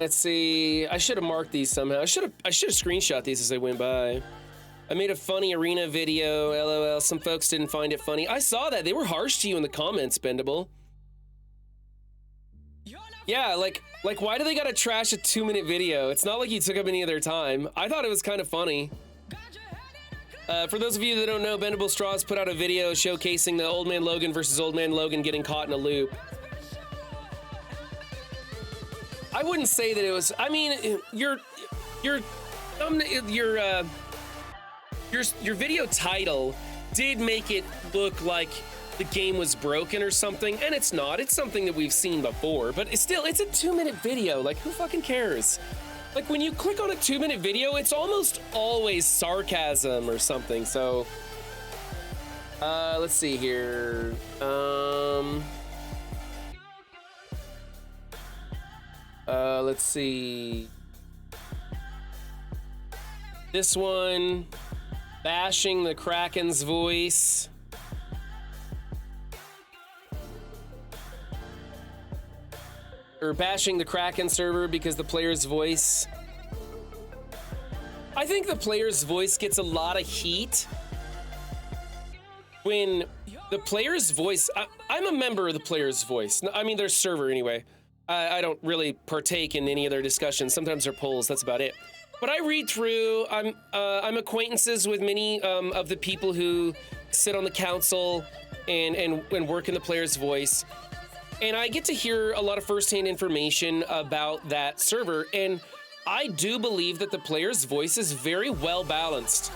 Let's see. I should have marked these somehow. I should have screenshot these as I went by. I made a funny arena video. LOL. Some folks didn't find it funny. I saw that. They were harsh to you in the comments, Bendable. Yeah, like why do they gotta trash a 2-minute video? It's not like you took up any of their time. I thought it was kind of funny. For those of you that don't know, Bendable Straws put out a video showcasing the Old Man Logan versus Old Man Logan getting caught in a loop. I wouldn't say that it was. I mean, your video title did make it look like the game was broken or something, and it's not. It's something that we've seen before, but it's a 2-minute video. Like, who fucking cares? Like, when you click on a 2-minute video, it's almost always sarcasm or something. So, let's see here. Let's see. This one, bashing the Kraken's voice. Or bashing the Kraken server because the player's voice. I think the player's voice gets a lot of heat when the player's voice. I'm a member of the player's voice. I mean, their server anyway. I don't really partake in any of their discussions. Sometimes they're polls. That's about it. But I read through. I'm acquaintances with many of the people who sit on the council and work in the player's voice. And I get to hear a lot of firsthand information about that server, and I do believe that the player's voice is very well balanced.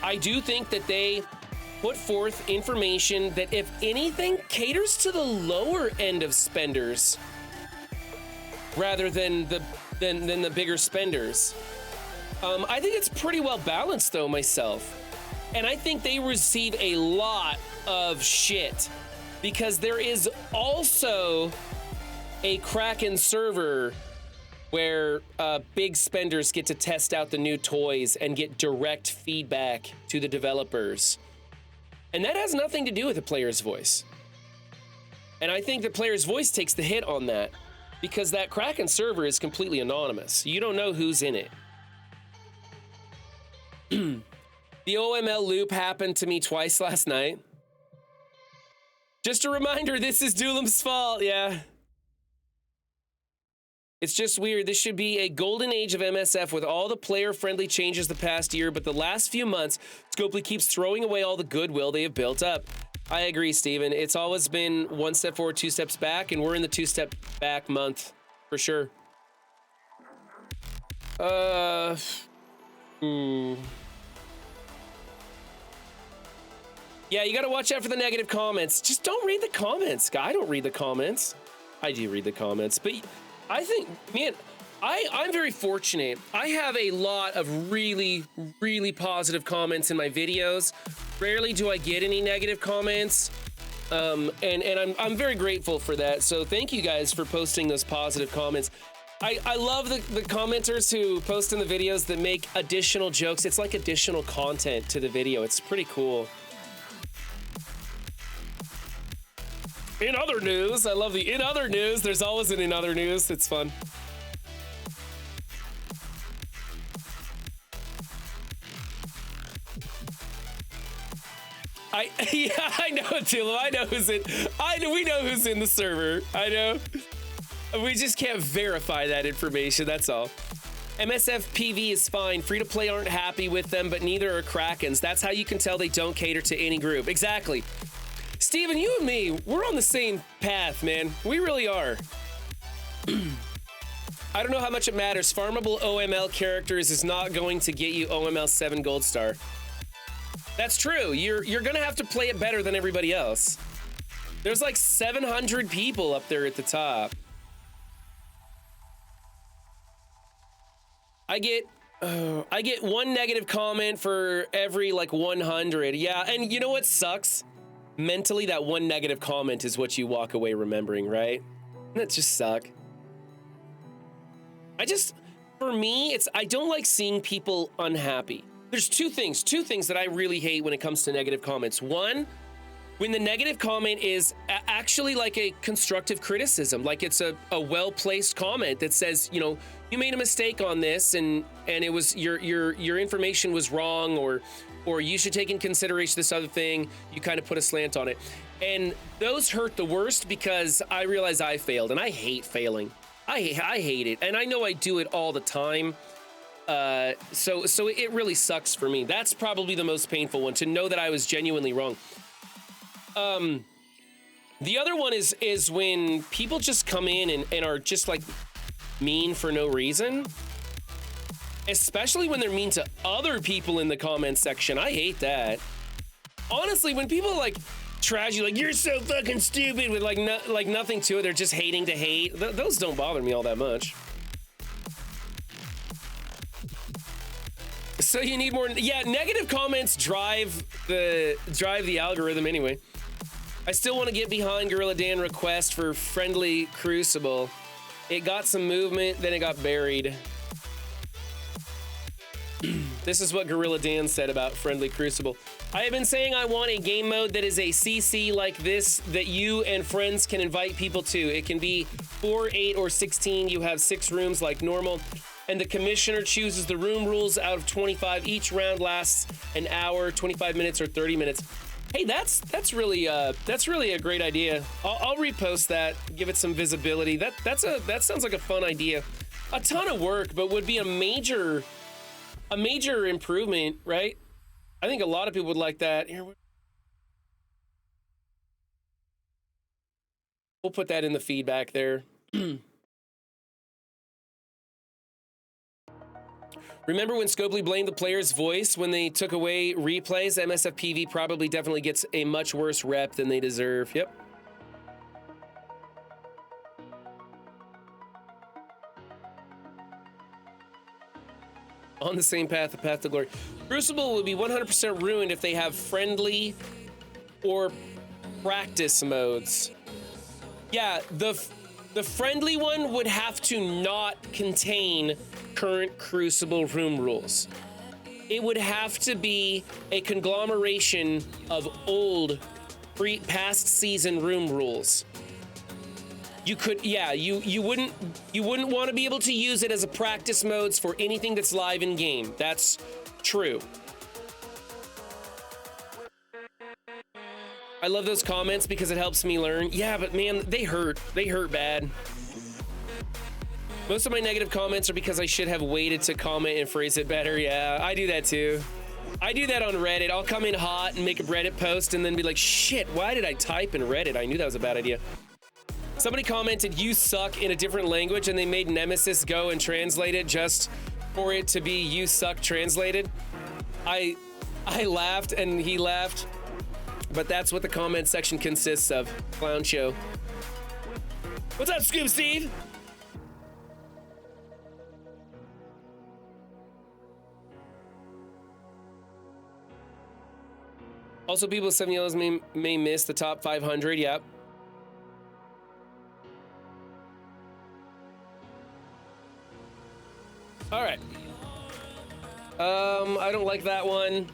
I do think that they put forth information that, if anything, caters to the lower end of spenders rather than the bigger spenders. I think it's pretty well balanced, though, myself. And I think they receive a lot of shit, because there is also a Kraken server where big spenders get to test out the new toys and get direct feedback to the developers. And that has nothing to do with the player's voice. And I think the player's voice takes the hit on that, because that Kraken server is completely anonymous. You don't know who's in it. The OML loop happened to me twice last night. Just a reminder, this is Doolim's fault, yeah. It's just weird. This should be a golden age of MSF with all the player-friendly changes the past year, but the last few months, Scopely keeps throwing away all the goodwill they have built up. I agree, Steven. It's always been one step forward, two steps back, and we're in the two-step back month, for sure. Yeah, you gotta watch out for the negative comments. Just don't read the comments. I don't read the comments. I do read the comments, but I think, man, I'm very fortunate. I have a lot of really, really positive comments in my videos. Rarely do I get any negative comments. And I'm very grateful for that. So thank you guys for posting those positive comments. I love the commenters who post in the videos that make additional jokes. It's like additional content to the video. It's pretty cool. In other news, I love the in other news. There's always an in other news. It's fun. Yeah, I know, Tilo. I know who's in. We know who's in the server. I know. We just can't verify that information. That's all. MSF PV is fine. Free to play aren't happy with them, but neither are Krakens. That's how you can tell they don't cater to any group. Exactly. Steven, you and me, we're on the same path, man. We really are. I don't know how much it matters. Farmable OML characters is not going to get you OML 7 Gold Star. That's true. You're gonna have to play it better than everybody else. There's like 700 people up there at the top. I get one negative comment for every like 100. Yeah, and you know what sucks? Mentally, that one negative comment is what you walk away remembering, right? That just suck. For me, I don't like seeing people unhappy. There's two things that I really hate when it comes to negative comments. One, when the negative comment is actually like a constructive criticism, like it's a well-placed comment that says, you know, you made a mistake on this and it was your information was wrong, or you should take in consideration this other thing. You kind of put a slant on it. And those hurt the worst because I realize I failed, and I hate failing. I hate it, and I know I do it all the time. So it really sucks for me. That's probably the most painful one, to know that I was genuinely wrong. The other one is when people just come in and are just like mean for no reason. Especially when they're mean to other people in the comments section. I hate that. Honestly, when people like trash you, like, you're so fucking stupid with like nothing to it, they're just hating to hate. Those don't bother me all that much. So you need more. Yeah, negative comments drive the algorithm anyway. I still want to get behind Gorilla Dan request for friendly Crucible. It got some movement, then it got buried. This is what Gorilla Dan said about friendly Crucible. I have been saying I want a game mode that is a CC like this that you and friends can invite people to. It can be 4, 8, or 16. You have 6 rooms like normal, and the commissioner chooses the room rules out of 25. Each round lasts an hour, 25 minutes, or 30 minutes. Hey, that's really a great idea. I'll repost that, give it some visibility. That sounds like a fun idea. A ton of work, but would be a major improvement, right? I think a lot of people would like that. Here, we'll put that in the feedback there. Remember when Scopely blamed the player's voice when they took away replays? MSFPV probably definitely gets a much worse rep than they deserve. Yep. On the same path, the path to glory. Crucible will be 100% ruined if they have friendly or practice modes. Yeah, the friendly one would have to not contain current Crucible room rules. It would have to be a conglomeration of old past season room rules. You could, yeah, you wouldn't want to be able to use it as a practice modes for anything that's live in game. That's true. I love those comments because it helps me learn. Yeah, but man, they hurt. They hurt bad. Most of my negative comments are because I should have waited to comment and phrase it better. Yeah, I do that too. I do that on Reddit. I'll come in hot and make a Reddit post and then be like, shit, why did I type in Reddit? I knew that was a bad idea. Somebody commented, you suck, in a different language, and they made Nemesis go and translate it just for it to be you suck translated. I laughed and he laughed, but that's what the comment section consists of. Clown show. What's up, Scoop Steve? Also, people with 7 yellows may miss the top 500. Yep. All right. I don't like that one.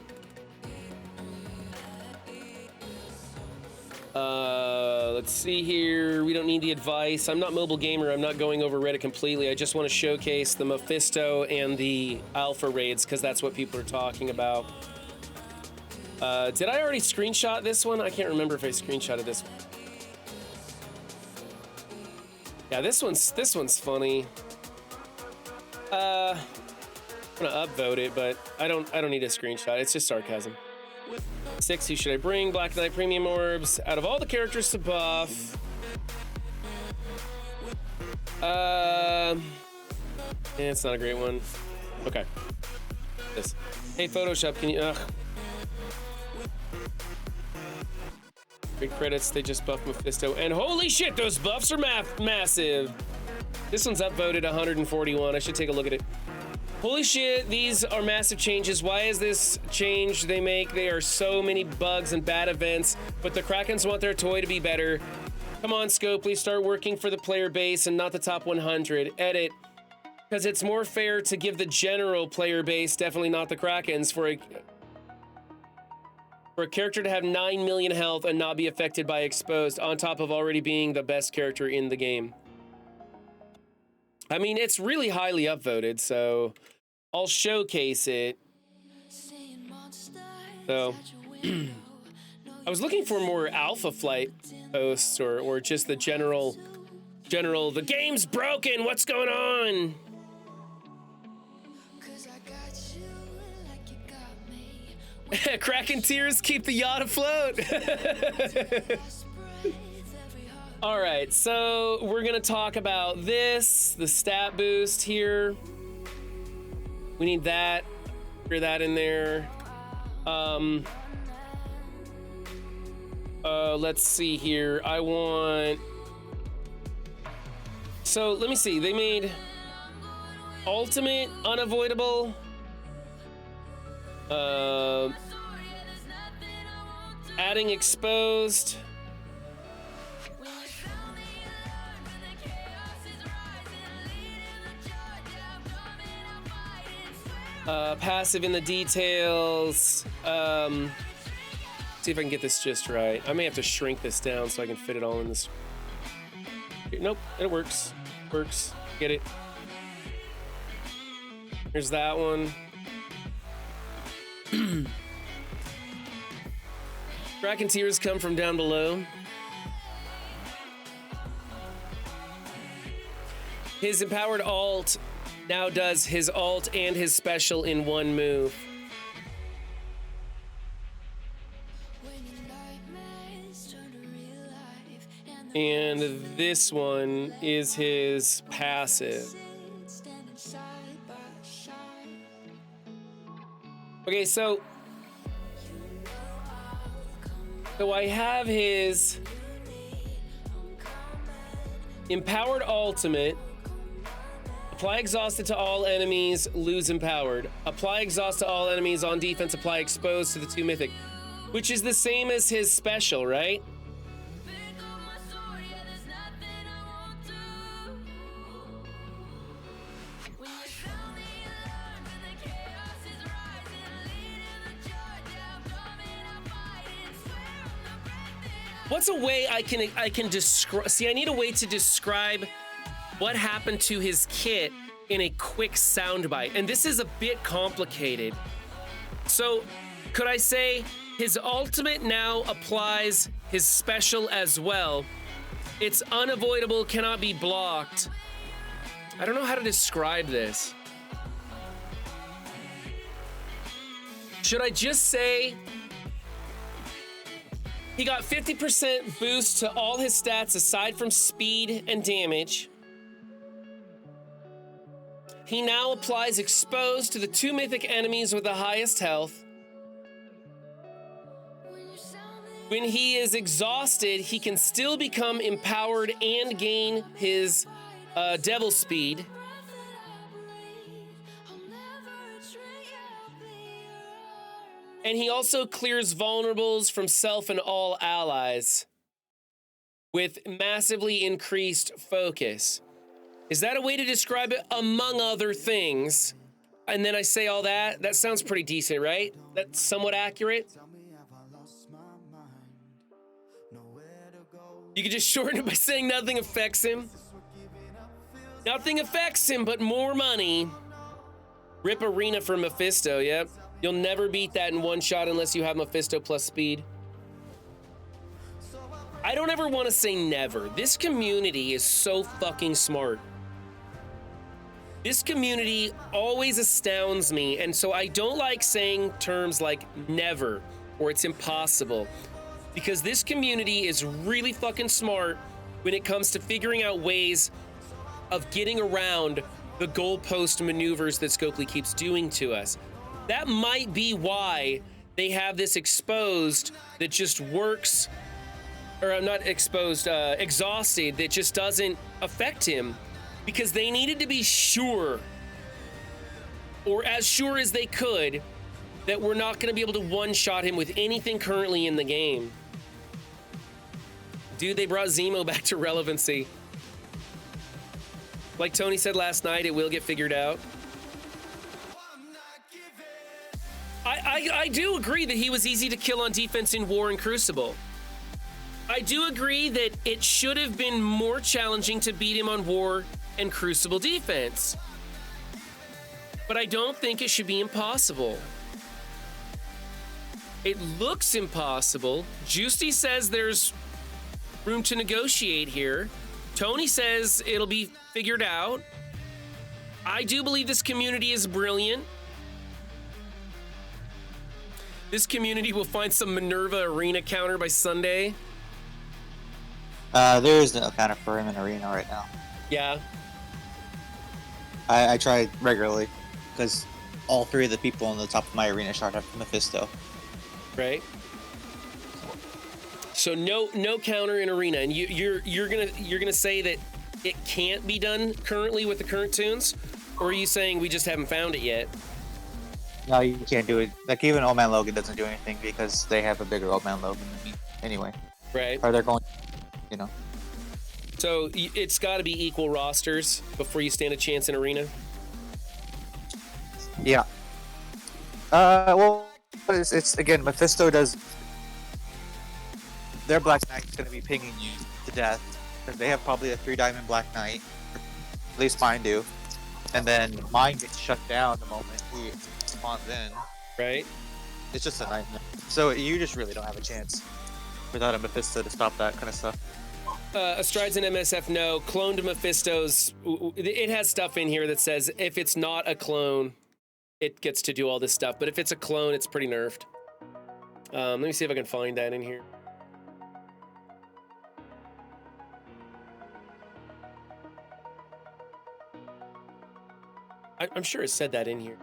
Let's see here. We don't need the advice. I'm not mobile gamer. I'm not going over Reddit completely. I just want to showcase the Mephisto and the alpha raids because that's what people are talking about. Did I already screenshot this one? I can't remember if I screenshotted this one. Yeah, this one's funny. I'm gonna upvote it, but I don't need a screenshot. It's just sarcasm. 6, who should I bring? Black Knight Premium Orbs. Out of all the characters to buff, yeah, it's not a great one. Okay. This. Hey, Photoshop, can you? Ugh. Big credits. They just buffed Mephisto, and holy shit, those buffs are massive. This one's upvoted 141. I should take a look at it. Holy shit, these are massive changes. Why is this change they make? There are so many bugs and bad events, but the Krakens want their toy to be better. Come on, Scope, please start working for the player base and not the top 100. Edit, because it's more fair to give the general player base, definitely not the Krakens, for a character to have 9 million health and not be affected by exposed, on top of already being the best character in the game. I mean, it's really highly upvoted, so I'll showcase it. So, I was looking for more Alpha Flight posts or just the general, the game's broken, what's going on? Kraken tears keep the yacht afloat. All right, so we're gonna talk about this, the stat boost here. We need that, figure that in there. Let's see here. I want, so let me see. They made ultimate unavoidable. Adding exposed. Passive in the details. See if I can get this just right. I may have to shrink this down so I can fit it all in this. Nope, it works. Works. Get it. Here's that one. Crack and tears come from down below. His empowered alt now does his alt and his special in one move. And this one is his passive. Okay, so I have his empowered ultimate. Apply exhausted to all enemies, lose empowered. Apply exhaust to all enemies on defense, apply exposed to the 2 mythic, which is the same as his special, right? What's a way I can describe? See, I need a way to describe what happened to his kit in a quick soundbite, and this is a bit complicated. So, could I say his ultimate now applies his special as well? It's unavoidable, cannot be blocked. I don't know how to describe this. Should I just say he got 50% boost to all his stats aside from speed and damage. He now applies exposed to the 2 mythic enemies with the highest health. When he is exhausted, he can still become empowered and gain his devil speed. And he also clears vulnerables from self and all allies with massively increased focus. Is that a way to describe it? Among other things. And then I say all that? That sounds pretty decent, right? That's somewhat accurate. You could just shorten it by saying nothing affects him. Nothing affects him but more money. Rip Arena for Mephisto, yep. You'll never beat that in one shot unless you have Mephisto plus speed. I don't ever want to say never. This community is so fucking smart. This community always astounds me, and so I don't like saying terms like never or it's impossible, because this community is really fucking smart when it comes to figuring out ways of getting around the goalpost maneuvers that Scopely keeps doing to us. That might be why they have this exposed that just works, or I'm not exposed, exhausted, that just doesn't affect him, because they needed to be sure, or as sure as they could, that we're not gonna be able to one-shot him with anything currently in the game. Dude, they brought Zemo back to relevancy. Like Tony said last night, it will get figured out. I do agree that he was easy to kill on defense in War and Crucible. I do agree that it should have been more challenging to beat him on War and Crucible defense. But I don't think it should be impossible. It looks impossible. Juicy says there's room to negotiate here. Tony says it'll be figured out. I do believe this community is brilliant. This community will find some Minerva Arena counter by Sunday. There is no counter for him in Arena right now. Yeah. I tried regularly because all three of the people on the top of my arena shard have Mephisto. Right. So no counter in Arena, and you're gonna say that it can't be done currently with the current tunes, or are you saying we just haven't found it yet? No, you can't do it. Like even Old Man Logan doesn't do anything because they have a bigger Old Man Logan than me. Anyway. Right. Or they're going, you know. So it's got to be equal rosters before you stand a chance in Arena. Yeah. Well, it's again, Mephisto does. Their Black Knight's gonna be pinging you to death because they have probably a 3-diamond Black Knight. At least mine do. And then mine gets shut down the moment he spawns in. Right. It's just a nightmare. So you just really don't have a chance without a Mephisto to stop that kind of stuff. Astrides and MSF, no. Cloned Mephistos, it has stuff in here that says if it's not a clone, it gets to do all this stuff. But if it's a clone, it's pretty nerfed. Let me see if I can find that in here. I'm sure it said that in here.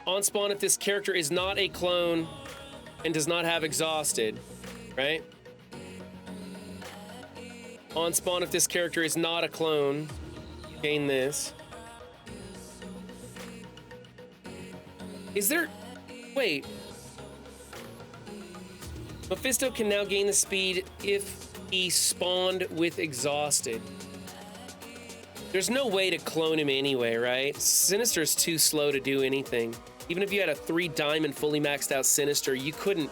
On spawn, if this character is not a clone and does not have exhausted, right? On spawn, if this character is not a clone, gain this. Is there... Wait. Mephisto can now gain the speed if he spawned with exhausted. There's no way to clone him anyway, right? Sinister is too slow to do anything. Even if you had a 3-diamond fully maxed out Sinister, you couldn't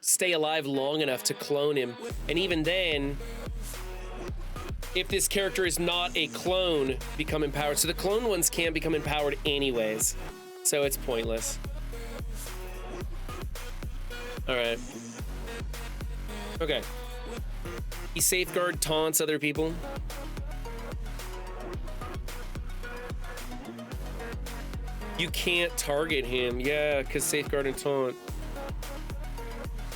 stay alive long enough to clone him. And even then, if this character is not a clone, become empowered. So the clone ones can't become empowered anyways. So it's pointless. All right. Okay. He safeguard taunts other people. You can't target him. Yeah, because safeguard and taunt.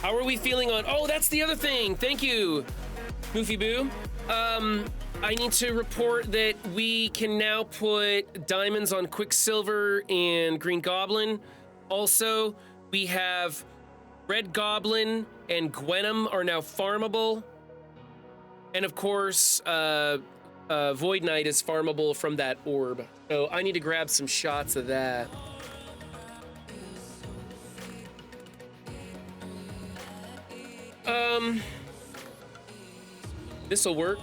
How are we feeling on... Oh, that's the other thing. Thank you, Goofy Boo. I need to report that we can now put diamonds on Quicksilver and Green Goblin. Also, we have Red Goblin and Gwenum are now farmable. And of course, Void Knight is farmable from that orb. So I need to grab some shots of that. This'll work.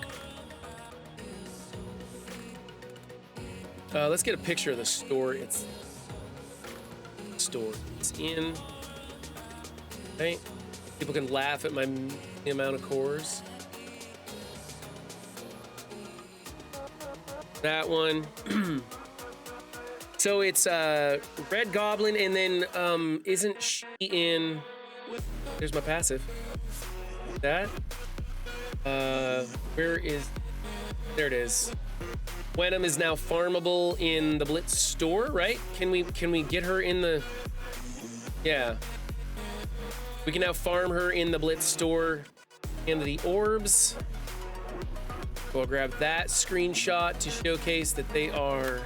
Let's get a picture of the store. It's in. Right? People can laugh at my amount of cores. That one. So it's Red Goblin, and then isn't she in... There's my passive. That? Where is... There it is. Gwenum is now farmable in the Blitz store, right? Can we get her in the... Yeah. We can now farm her in the Blitz store and the orbs. We'll grab that screenshot to showcase that they are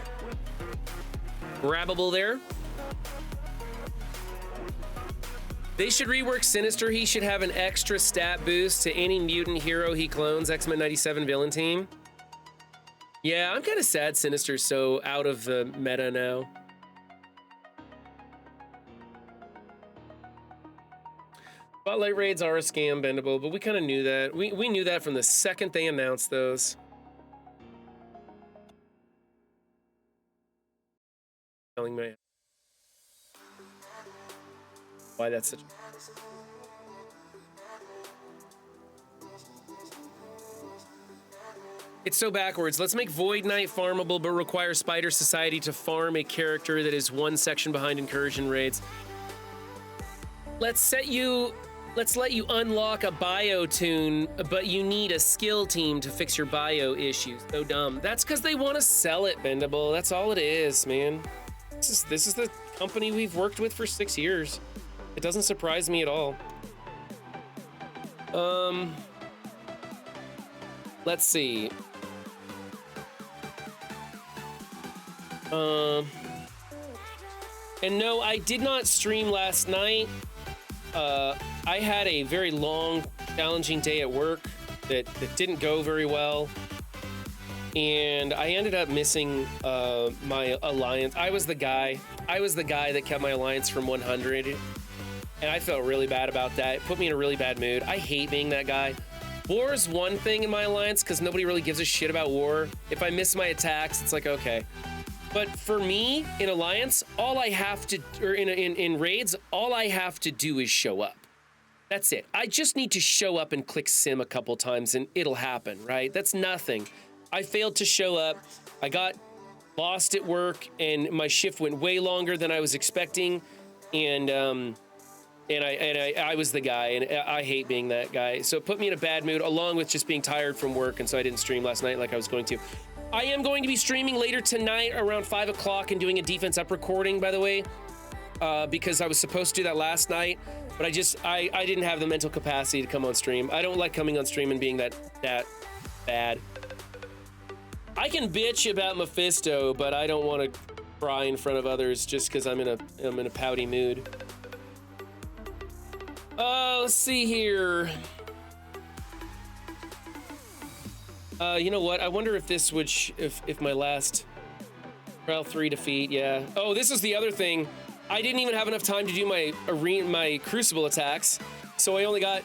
grabbable there. They should rework Sinister. He should have an extra stat boost to any mutant hero he clones, X-Men 97 villain team. Yeah, I'm kind of sad Sinister's so out of the meta now. Spotlight raids are a scam, Bendable, but we kind of knew that. We knew that from the second they announced those. Telling me why that's such... It's so backwards. Let's make Void Knight farmable, but require Spider Society to farm a character that is one section behind incursion raids. Let's let you unlock a bio tune, but you need a skill team to fix your bio issues. So dumb. That's because they want to sell it, Bendable. That's all it is, man. This is the company we've worked with for 6 years. It doesn't surprise me at all. Let's see. And no, I did not stream last night. I had a very long, challenging day at work that didn't go very well. And I ended up missing my alliance. I was the guy that kept my alliance from 100. And I felt really bad about that. It put me in a really bad mood. I hate being that guy. War is one thing in my alliance because nobody really gives a shit about war. If I miss my attacks, it's like, okay. But for me, in alliance, all I have to, or in raids, all I have to do is show up. That's it. I just need to show up and click sim a couple times and it'll happen, right? That's nothing. I failed to show up. I got lost at work and my shift went way longer than I was expecting. And I was the guy, and I hate being that guy. So it put me in a bad mood, along with just being tired from work, and so I didn't stream last night like I was going to. I am going to be streaming later tonight around 5 o'clock and doing a defense up recording, by the way, because I was supposed to do that last night, but I didn't have the mental capacity to come on stream. I don't like coming on stream and being that bad. I can bitch about Mephisto, but I don't want to cry in front of others just because I'm in a pouty mood. Let's see here. You know what? I wonder if this would, if my last Trial 3 defeat, yeah. Oh, this is the other thing. I didn't even have enough time to do my Crucible attacks, so I only got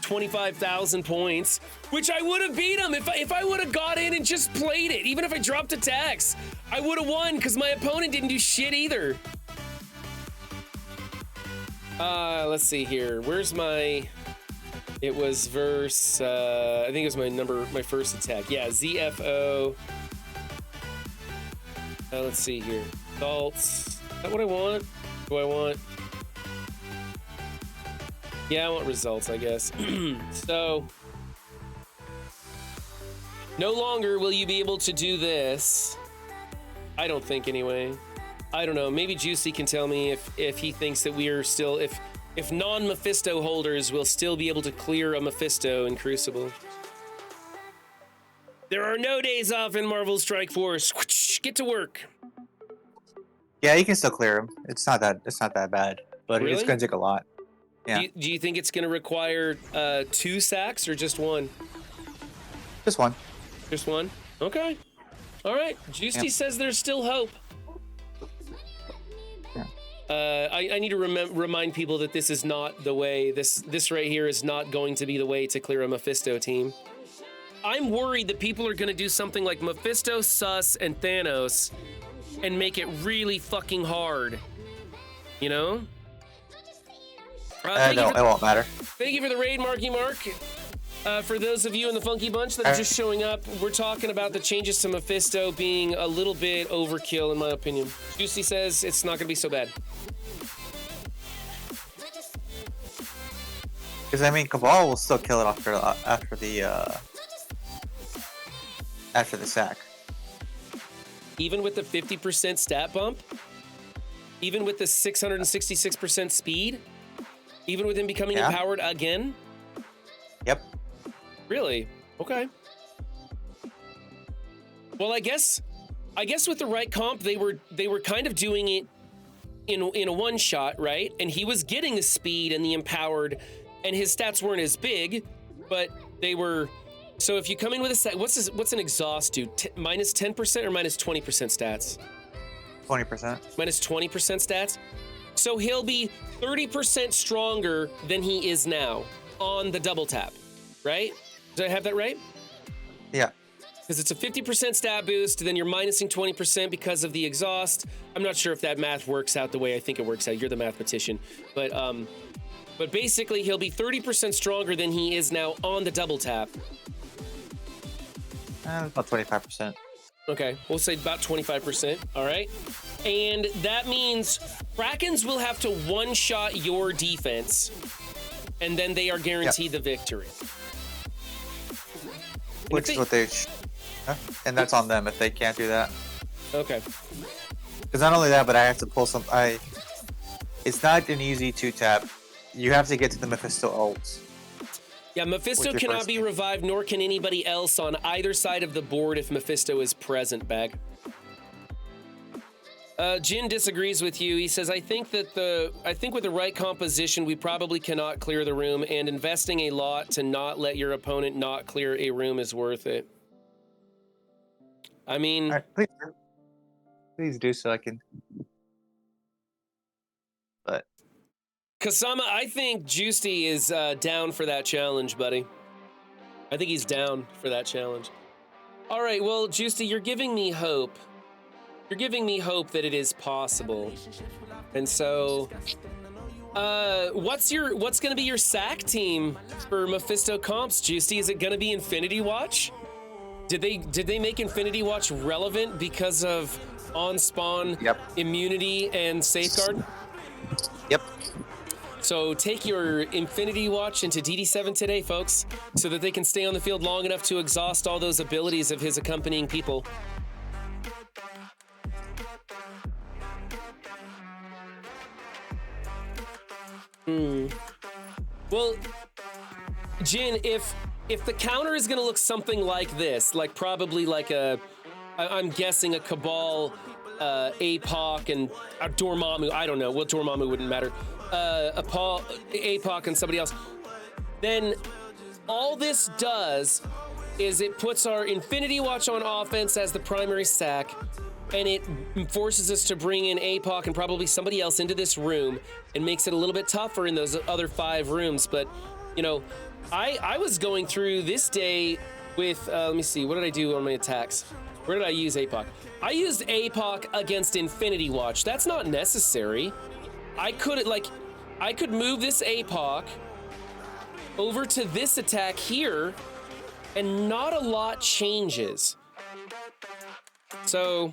25,000 points, which I would have beat him if I would have got in and just played it. Even if I dropped attacks, I would have won because my opponent didn't do shit either. Let's see here. Where's my... It was verse... I think it was my first attack. Yeah, ZFO. Let's see here. Results. Is that what I want? Do I want... Yeah, I want results, I guess. So... No longer will you be able to do this. I don't think, anyway. I don't know. Maybe Juicy can tell me if he thinks that we are still... If non-Mephisto holders will still be able to clear a Mephisto in Crucible. There are no days off in Marvel Strike Force. Get to work. Yeah, you can still clear him. It's not that bad, but Really? it's going to take a lot. Yeah. Do you think it's going to require 2 sacks or just 1? Just 1. Just 1? Okay. All right. Juicy says there's still hope. I need to remind people that this is not the way. This right here is not going to be the way to clear a Mephisto team. I'm worried that people are going to do something like Mephisto, Sus, and Thanos and make it really fucking hard. You know? No, it won't matter. Thank you for the raid, Marky Mark. For those of you in the Funky Bunch that are just showing up, we're talking about the changes to Mephisto being a little bit overkill, in my opinion. Juicy says it's not going to be so bad. Because I mean, Cabal will still kill it after the sack. Even with the 50% stat bump, even with the 666% speed, even with him becoming empowered again. Yep. Really? Okay. Well, I guess with the right comp, they were kind of doing it in a one shot, right? And he was getting the speed and the empowered, and his stats weren't as big, but they were. So if you come in with a set, what's an exhaust do? Minus 10% or minus 20% stats? 20%. Minus 20% stats. So he'll be 30% stronger than he is now on the double tap, right? Did I have that right? Yeah. Because it's a 50% stat boost, then you're minusing 20% because of the exhaust. I'm not sure if that math works out the way I think it works out. You're the mathematician. But basically, he'll be 30% stronger than he is now on the double tap. About 25%. Okay, we'll say about 25%, all right? And that means Krakens will have to one-shot your defense, and then they are guaranteed the victory. Which is what they... And that's on them if they can't do that. Okay. Because not only that, but I have to pull some... It's not an easy 2-tap. You have to get to the Mephisto ults. Yeah, Mephisto cannot be revived, nor can anybody else on either side of the board if Mephisto is present, Bag. Jin disagrees with you. He says, I think with the right composition, we probably cannot clear the room, and investing a lot to not let your opponent not clear a room is worth it. I mean... All right, please do so I can... But... Kasama, I think Juicy is down for that challenge, buddy. I think he's down for that challenge. All right, well, Juicy, you're giving me hope. You're giving me hope that it is possible. And so, what's gonna be your SAC team for Mephisto comps, Juicy? Is it gonna be Infinity Watch? Did they make Infinity Watch relevant because of on-spawn immunity and safeguard? Yep. So take your Infinity Watch into DD7 today, folks, so that they can stay on the field long enough to exhaust all those abilities of his accompanying people. Well, Jin, if the counter is going to look something like this, like probably like I'm guessing a Cabal, APOC, and Dormammu, I don't know, well, Dormammu wouldn't matter, APOC and somebody else, then all this does is it puts our Infinity Watch on offense as the primary SAC, and it forces us to bring in APOC and probably somebody else into this room and makes it a little bit tougher in those other 5 rooms. But, you know, I was going through this day with, let me see, what did I do on my attacks? Where did I use APOC? I used APOC against Infinity Watch. That's not necessary. I could move this APOC over to this attack here, and not a lot changes. So,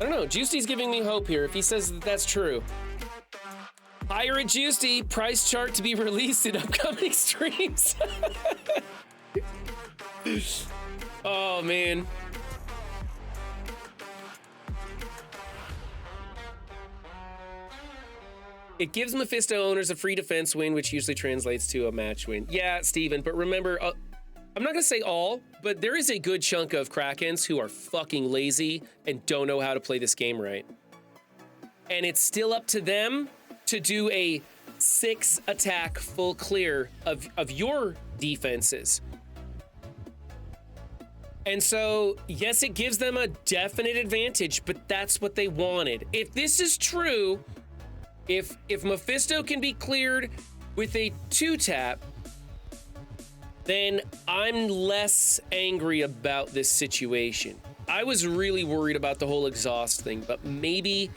I don't know. Juicy's giving me hope here if he says that that's true. Hire a Juicy, price chart to be released in upcoming streams. Oh, man. It gives Mephisto owners a free defense win, which usually translates to a match win. Yeah, Steven, but remember, I'm not gonna say all, but there is a good chunk of Krakens who are fucking lazy and don't know how to play this game right. And it's still up to them to do a 6 attack full clear of your defenses. And so, yes, it gives them a definite advantage, but that's what they wanted. If this is true, if Mephisto can be cleared with a 2-tap, then I'm less angry about this situation. I was really worried about the whole exhaust thing, but maybe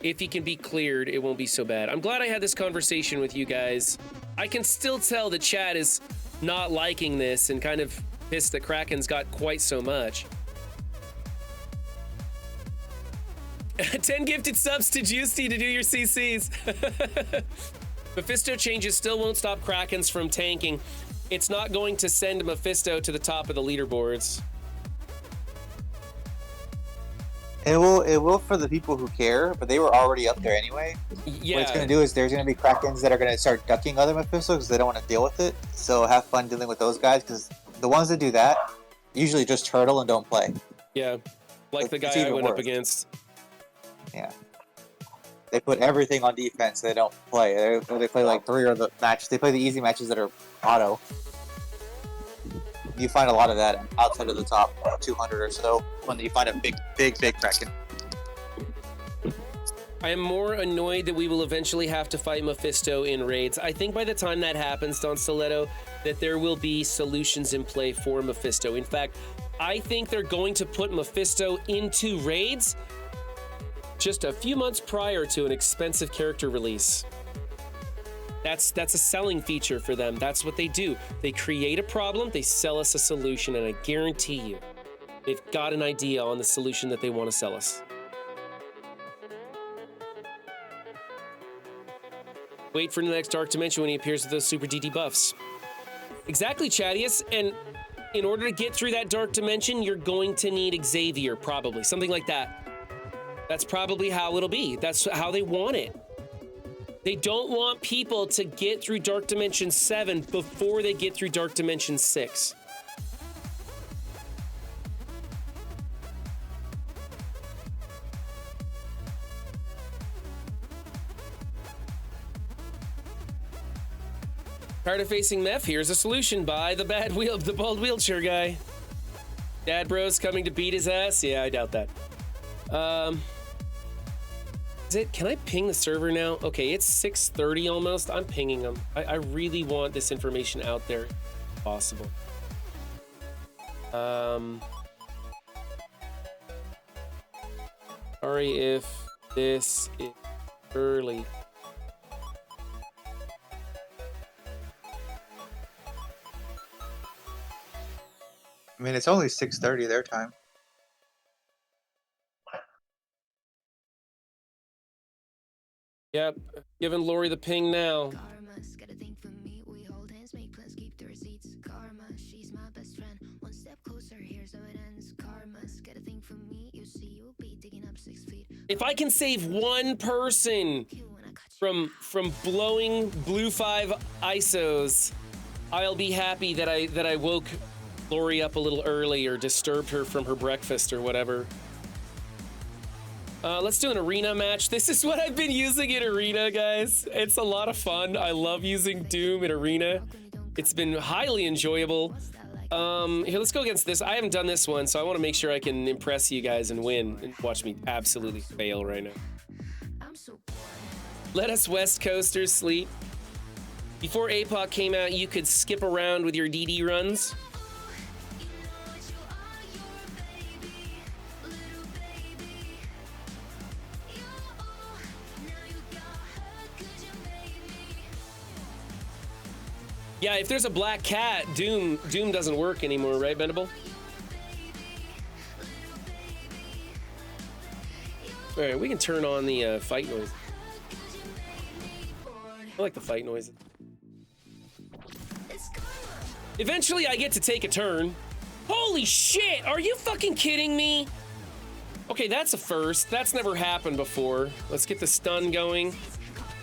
if he can be cleared, it won't be so bad. I'm glad I had this conversation with you guys. I can still tell the chat is not liking this and kind of pissed that Kraken's got quite so much. 10 gifted subs to Juicy to do your CCs. Mephisto changes still won't stop Krakens from tanking. It's not going to send Mephisto to the top of the leaderboards. It will for the people who care, but they were already up there anyway. Yeah. What it's going to do is there's going to be Krakens that are going to start ducking other Mephistos because they don't want to deal with it. So have fun dealing with those guys, because the ones that do that usually just turtle and don't play. Yeah, like the guy I went up against. Yeah. They put everything on defense. They don't play. They play like 3 of the matches. They play the easy matches that are auto. You find a lot of that outside of the top 200 or so when you find a big Kraken. I am more annoyed that we will eventually have to fight Mephisto in raids. I think by the time that happens, Don Stiletto, that there will be solutions in play for Mephisto. In fact, I think they're going to put Mephisto into raids just a few months prior to an expensive character release. That's a selling feature for them. That's what they do. They create a problem, they sell us a solution, and I guarantee you, they've got an idea on the solution that they want to sell us. Wait for the next Dark Dimension when he appears with those Super DD buffs. Exactly, Chadius, and in order to get through that Dark Dimension, you're going to need Xavier, probably. Something like that. That's probably how it'll be. That's how they want it. They don't want people to get through Dark Dimension 7 before they get through Dark Dimension 6. Tired of facing Meph? Here's a solution. Buy the bald wheelchair guy. Dad bro's coming to beat his ass? Yeah, I doubt that. Can I ping the server now? Okay, it's 6:30 almost. I'm pinging them. I really want this information out there if possible. Sorry if this is early. I mean, it's only 6:30 their time. Yep, giving Lori the ping now. Karma's got a thing for me. We hold hands, make plans, keep the receipts. Karma, she's my best friend. One step closer, here's how it ends. Karma's got a thing for me. You see, you'll be digging up 6 feet. If I can save one person from blowing blue 5 ISOs, I'll be happy that I woke Lori up a little early or disturbed her from her breakfast or whatever. Let's do an arena match. This is what I've been using in arena, guys. It's a lot of fun. I love using Doom in arena. It's been highly enjoyable. Here, let's go against this. I haven't done this one, so I want to make sure I can impress you guys and win. And watch me absolutely fail right now. Let us West Coasters sleep. Before APOC came out, you could skip around with your DD runs. Yeah, if there's a black cat, Doom doesn't work anymore, right, Bendable? All right, we can turn on the fight noise. I like the fight noises. Eventually, I get to take a turn. Holy shit, are you fucking kidding me? Okay, that's a first. That's never happened before. Let's get the stun going.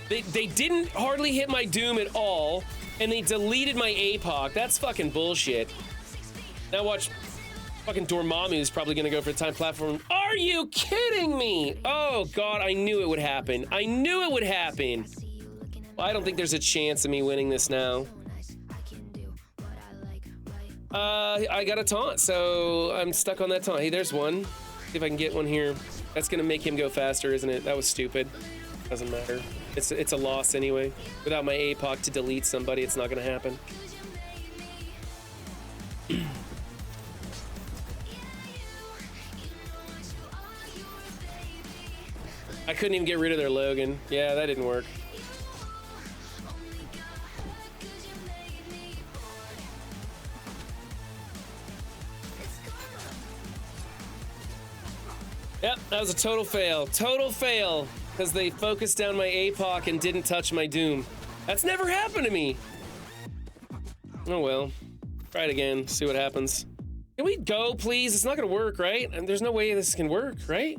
They didn't hardly hit my Doom at all. And they deleted my APOC. That's fucking bullshit. Now watch, fucking Dormammu's probably gonna go for the time platform. Are you kidding me? Oh God, I knew it would happen. I knew it would happen. Well, I don't think there's a chance of me winning this now. I got a taunt, so I'm stuck on that taunt. Hey, there's one. See if I can get one here. That's gonna make him go faster, isn't it? That was stupid. Doesn't matter. It's a loss anyway. Without my APOC to delete somebody, it's not gonna happen. I couldn't even get rid of their Logan. Yeah, that didn't work. Yep, that was a total fail. Total fail. Because they focused down my APOC and didn't touch my Doom. That's never happened to me. Oh well. Try it again, see what happens. Can we go, please? It's not gonna work, right? And there's no way this can work, right?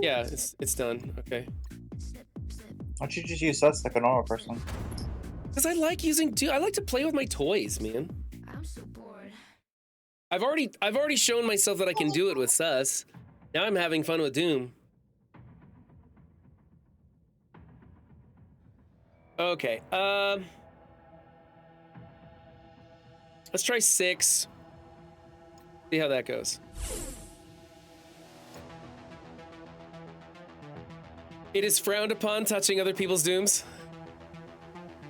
Yeah, it's done. Okay. Why don't you just use us like a normal person? Because I like using I like to play with my toys, man. I'm so bored. I've already shown myself that I can do it with Sus. Now I'm having fun with Doom. Okay, let's try 6. See how that goes. It is frowned upon touching other people's Dooms.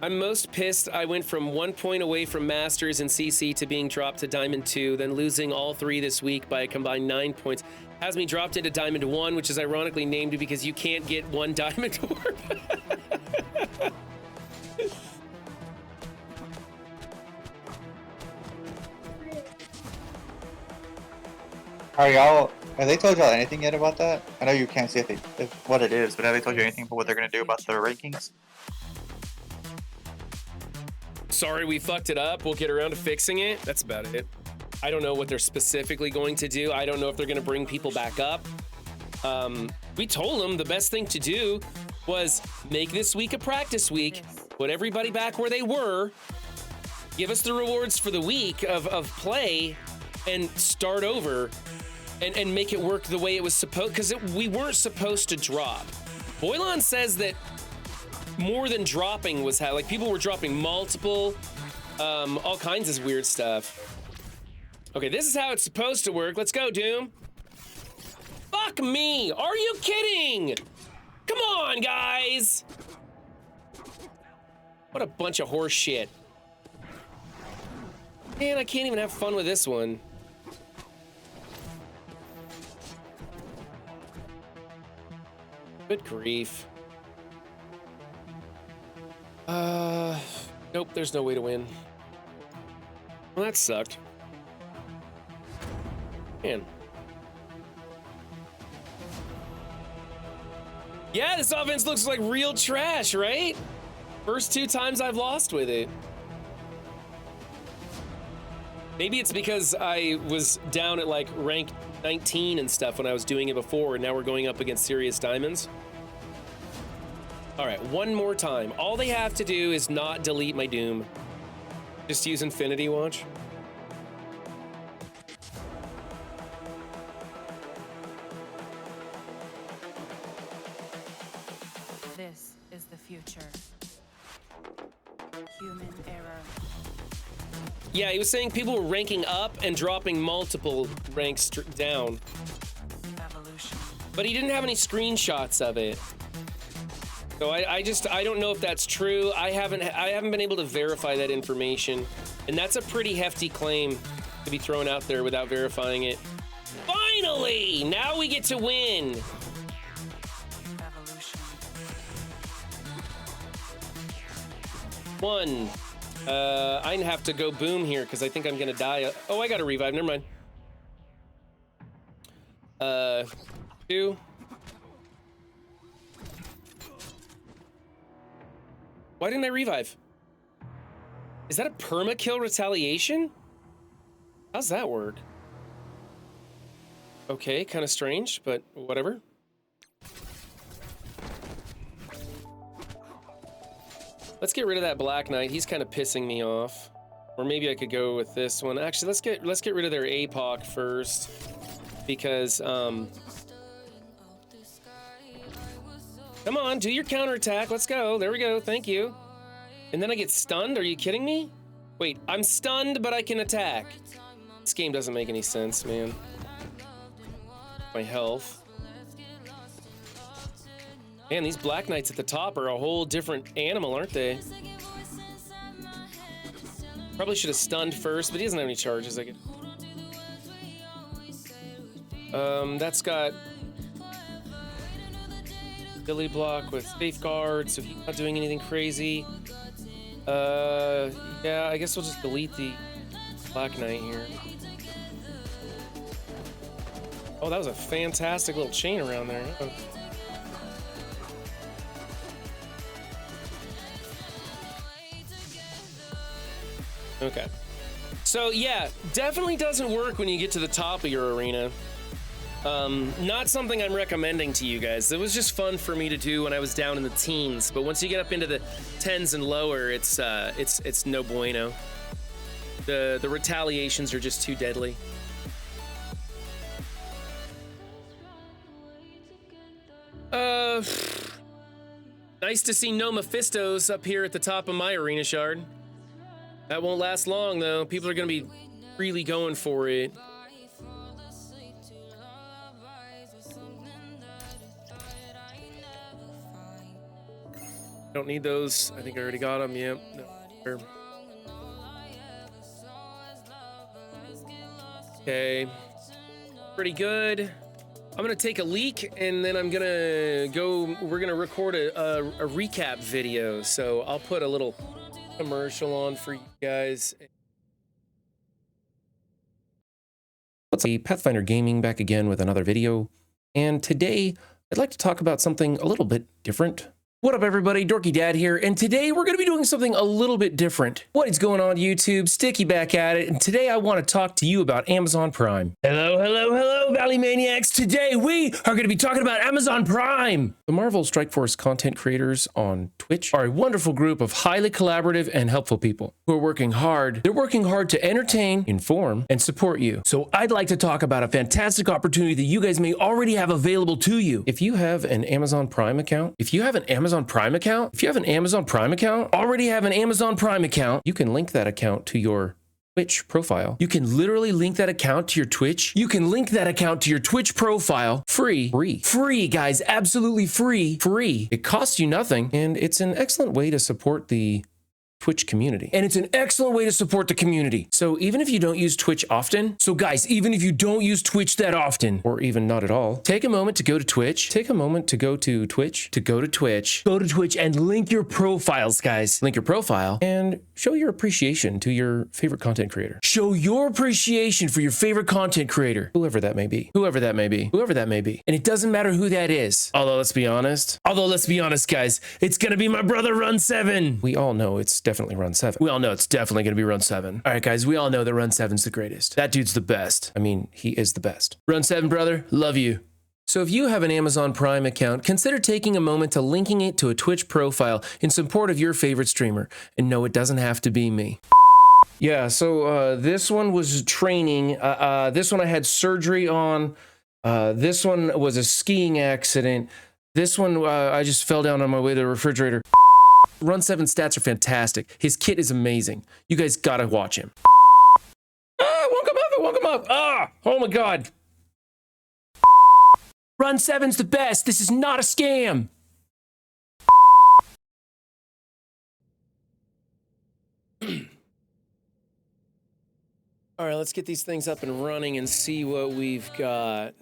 I'm most pissed I went from 1 point away from Masters in CC to being dropped to Diamond 2, then losing all 3 this week by a combined 9 points. Has me dropped into Diamond 1, which is ironically named because you can't get 1 Diamond Orb. Have they told y'all anything yet about that? I know you can't see what it is, but have they told you anything about what they're gonna do about the rankings? Sorry, we fucked it up. We'll get around to fixing it. That's about it. I don't know what they're specifically going to do. I don't know if they're going to bring people back up. We told them the best thing to do was make this week a practice week, put everybody back where they were, give us the rewards for the week of play, and start over and make it work the way it was supposed, because we weren't supposed to drop. Boylon says that more than dropping was how, like, people were dropping multiple, all kinds of weird stuff. Okay, this is how it's supposed to work. Let's go, Doom. Fuck me! Are you kidding? Come on, guys! What a bunch of horse shit. Man, I can't even have fun with this one. Good grief. Nope, there's no way to win. Well, that sucked. Man. Yeah, this offense looks like real trash, right? First 2 times I've lost with it. Maybe it's because I was down at like rank 19 and stuff when I was doing it before, and now we're going up against serious diamonds. All right, one more time. All they have to do is not delete my Doom. Just use Infinity Watch. This is the future. Human error. Yeah, he was saying people were ranking up and dropping multiple ranks down. Evolution. But he didn't have any screenshots of it. So I don't know if that's true. I haven't been able to verify that information. And that's a pretty hefty claim to be thrown out there without verifying it. Finally! Now we get to win. Evolution. 1. I have to go boom here because I think I'm gonna die. Oh, I got a revive. Never mind. 2. Why didn't I revive? Is that a perma kill retaliation? How's that work? Okay, kind of strange, but whatever. Let's get rid of that Black Knight. He's kind of pissing me off. Or maybe I could go with this one. Actually, let's get rid of their APOC first, because come on, do your counterattack. Let's go. There we go. Thank you. And then I get stunned. Are you kidding me? Wait, I'm stunned, but I can attack. This game doesn't make any sense, man. My health. Man, these Black Knights at the top are a whole different animal, aren't they? Probably should have stunned first, but he doesn't have any charges. I get. That's got ability block with safeguard, so he's not doing anything crazy. Yeah, I guess we'll just delete the Black Knight here. Oh, that was a fantastic little chain around there. Okay. So yeah, definitely doesn't work when you get to the top of your arena. Not something I'm recommending to you guys. It was just fun for me to do when I was down in the teens, but once you get up into the 10s and lower, it's no bueno. The retaliations are just too deadly. Nice to see no Mephistos up here at the top of my arena shard. That won't last long, though. People are going to be really going for it. Don't need those. I think I already got them. Yep. No. Okay. Pretty good. I'm going to take a leak, and then I'm going to go... We're going to record a recap video, so I'll put a little commercial on for you guys. What's up, Pathfinder Gaming back again with another video, and today I'd like to talk about something a little bit different. What up, everybody? Dorky Dad here, and today we're going to be doing something a little bit different. What is going on, YouTube? Sticky back at it, and today I want to talk to you about Amazon Prime. Hello, hello, hello, Valley Maniacs! Today we are going to be talking about Amazon Prime! The Marvel Strike Force content creators on Twitch are a wonderful group of highly collaborative and helpful people who are working hard. They're working hard to entertain, inform, and support you. So I'd like to talk about a fantastic opportunity that you guys may already have available to you. If you have an Amazon Prime account, already have an Amazon Prime account, you can link that account to your Twitch profile. You can literally link that account to your Twitch. You can link that account to your Twitch profile free, guys, absolutely free. It costs you nothing, and it's an excellent way to support the Twitch community. And it's an excellent way to support the community. So even if you don't use Twitch often, even if you don't use Twitch that often, or even not at all, take a moment to go to Twitch, go to Twitch and link your profiles, guys. Link your profile and show your appreciation to your favorite content creator. Show your appreciation for your favorite content creator, whoever that may be. And it doesn't matter who that is. Although let's be honest, guys, it's gonna be my brother Run 7. We all know it's definitely Run 7. We all know it's definitely going to be Run 7. All right, guys, we all know that Run 7's the greatest. That dude's the best. I mean, he is the best. Run 7, brother, love you. So if you have an Amazon Prime account, consider taking a moment to linking it to a Twitch profile in support of your favorite streamer. And no, it doesn't have to be me. Yeah, so this one was training. This one I had surgery on. This one was a skiing accident. This one, I just fell down on my way to the refrigerator. Run 7 stats are fantastic. His kit is amazing. You guys gotta watch him. Ah, woke him up. Ah, oh my God. Run 7's the best. This is not a scam. All right, let's get these things up and running and see what we've got.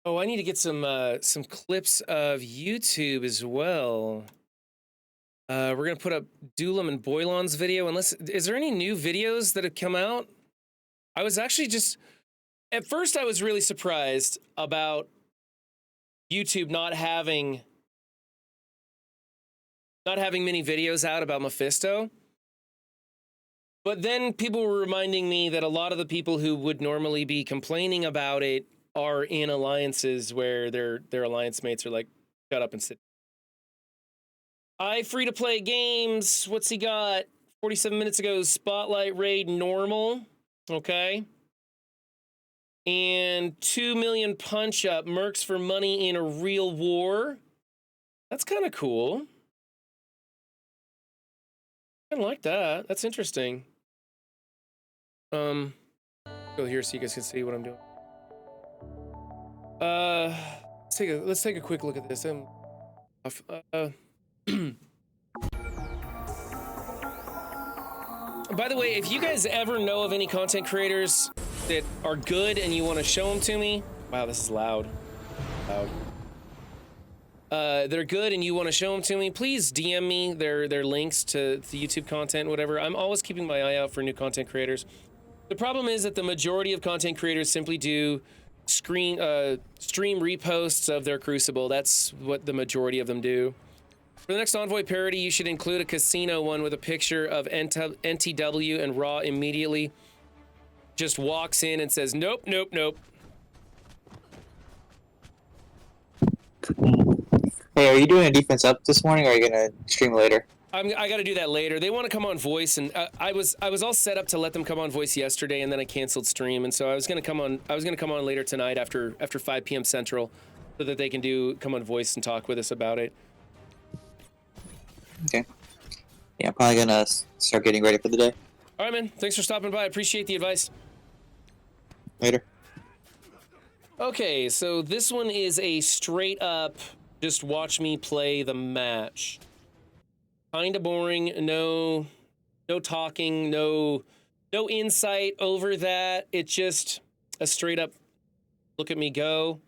Oh, I need to get some clips of YouTube as well. We're gonna put up Doolam and Boylon's video. Is there any new videos that have come out? I was actually at first I was really surprised about YouTube not having many videos out about Mephisto. But then people were reminding me that a lot of the people who would normally be complaining about it are in alliances where their alliance mates are like, shut up and sit. Free to play games. What's he got? 47 minutes ago, Spotlight Raid normal. Okay. And 2 million punch up, mercs for money in a real war. That's kind of cool. I like that. That's interesting. Go here so you guys can see what I'm doing. Let's take a quick look at this. By the way, if you guys ever know of any content creators that are good and you want to show them to me, wow, this is loud. They're good and you want to show them to me, please DM me their links to the YouTube content, whatever. I'm always keeping my eye out for new content creators. The problem is that the majority of content creators simply do stream reposts of their Crucible. That's what the majority of them do. For the next Envoy parody, you should include a casino one with a picture of NTW, and Raw immediately just walks in and says, nope, nope, nope. Hey, are you doing a defense up this morning, or are you gonna stream later? I got to do that later. They want to come on voice, and I was all set up to let them come on voice yesterday, and then I canceled stream, and so I was gonna come on later tonight after 5 p.m. Central, so that they can come on voice and talk with us about it. Okay. Yeah, I'm probably gonna start getting ready for the day. All right, man. Thanks for stopping by. I appreciate the advice. Later. Okay, so this one is a straight up, just watch me play the match. Kinda boring, no talking, no insight over that. It's just a straight up look at me go.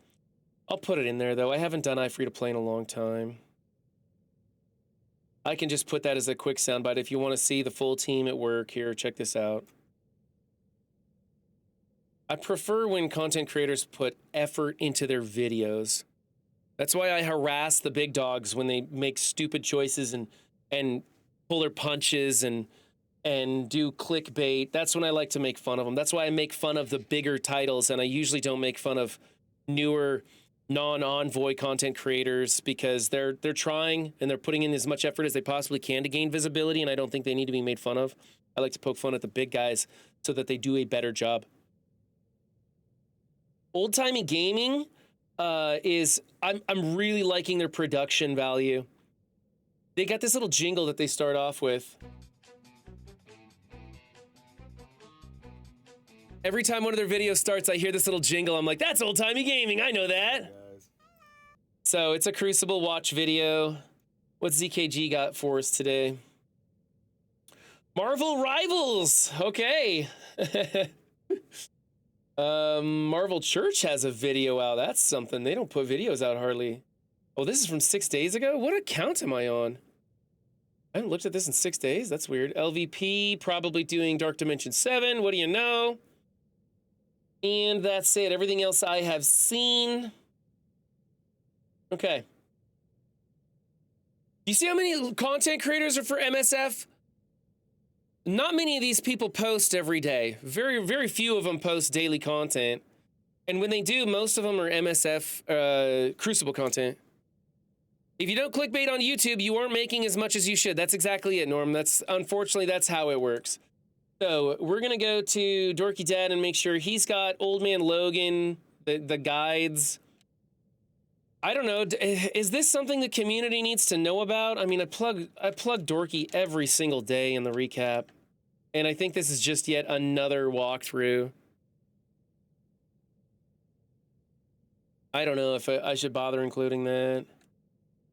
I'll put it in there though. I haven't done iFree to play in a long time. I can just put that as a quick soundbite. If you want to see the full team at work, here, check this out. I prefer when content creators put effort into their videos. That's why I harass the big dogs when they make stupid choices and pull their punches and do clickbait. That's when I like to make fun of them. That's why I make fun of the bigger titles, and I usually don't make fun of newer non-envoy content creators, because they're trying and they're putting in as much effort as they possibly can to gain visibility, and I don't think they need to be made fun of. I like to poke fun at the big guys so that they do a better job. Old Timey Gaming I'm really liking their production value. They got this little jingle that they start off with. Every time one of their videos starts, I hear this little jingle. I'm like, that's Old Timey Gaming. I know that. So it's a Crucible watch video. What's ZKG got for us today? Marvel Rivals. Okay. Marvel Church has a video out. That's something. They don't put videos out hardly. Oh, this is from 6 days ago? What account am I on? I haven't looked at this in 6 days. That's weird. LVP probably doing Dark Dimension 7. What do you know? And that's it. Everything else I have seen. Okay. You see how many content creators are for MSF? Not many of these people post every day. Very, very few of them post daily content. And when they do, most of them are MSF Crucible content. If you don't clickbait on YouTube, you aren't making as much as you should. That's exactly it, Norm. Unfortunately, that's how it works. So we're going to go to Dorky Dad and make sure he's got Old Man Logan, the guides. I don't know. Is this something the community needs to know about? I mean, I plug Dorky every single day in the recap. And I think this is just yet another walkthrough. I don't know if I should bother including that.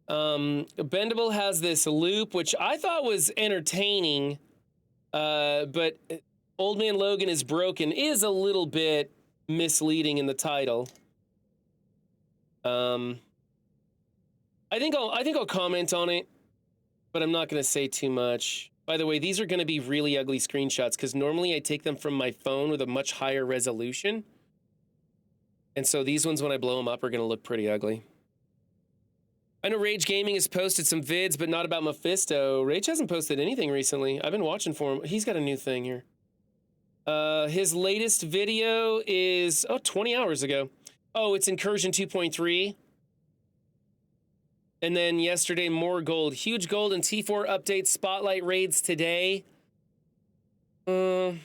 Bendable has this loop, which I thought was entertaining. But Old Man Logan is Broken is a little bit misleading in the title. I think I'll comment on it, but I'm not going to say too much. By the way, these are going to be really ugly screenshots because normally I take them from my phone with a much higher resolution. And so these ones, when I blow them up, are going to look pretty ugly. I know Rage Gaming has posted some vids, but not about Mephisto. Rage hasn't posted anything recently. I've been watching for him. He's got a new thing here. His latest video is, 20 hours ago. Oh, it's Incursion 2.3. And then yesterday, more gold. Huge gold and T4 updates, spotlight raids today. What's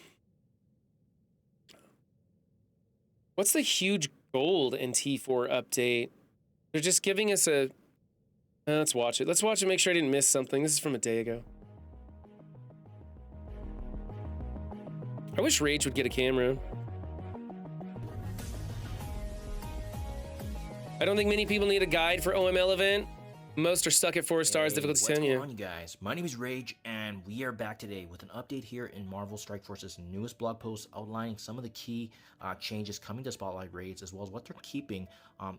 the huge gold and T4 update? They're just giving us a... let's watch it. Let's watch it, make sure I didn't miss something. This is from a day ago. I wish Rage would get a camera. I don't think many people need a guide for OML event. Most are stuck at 4 stars, difficulty 10. What's going on, you guys? My name is Rage, and we are back today with an update here in Marvel Strike Force's newest blog post outlining some of the key changes coming to Spotlight raids, as well as what they're keeping,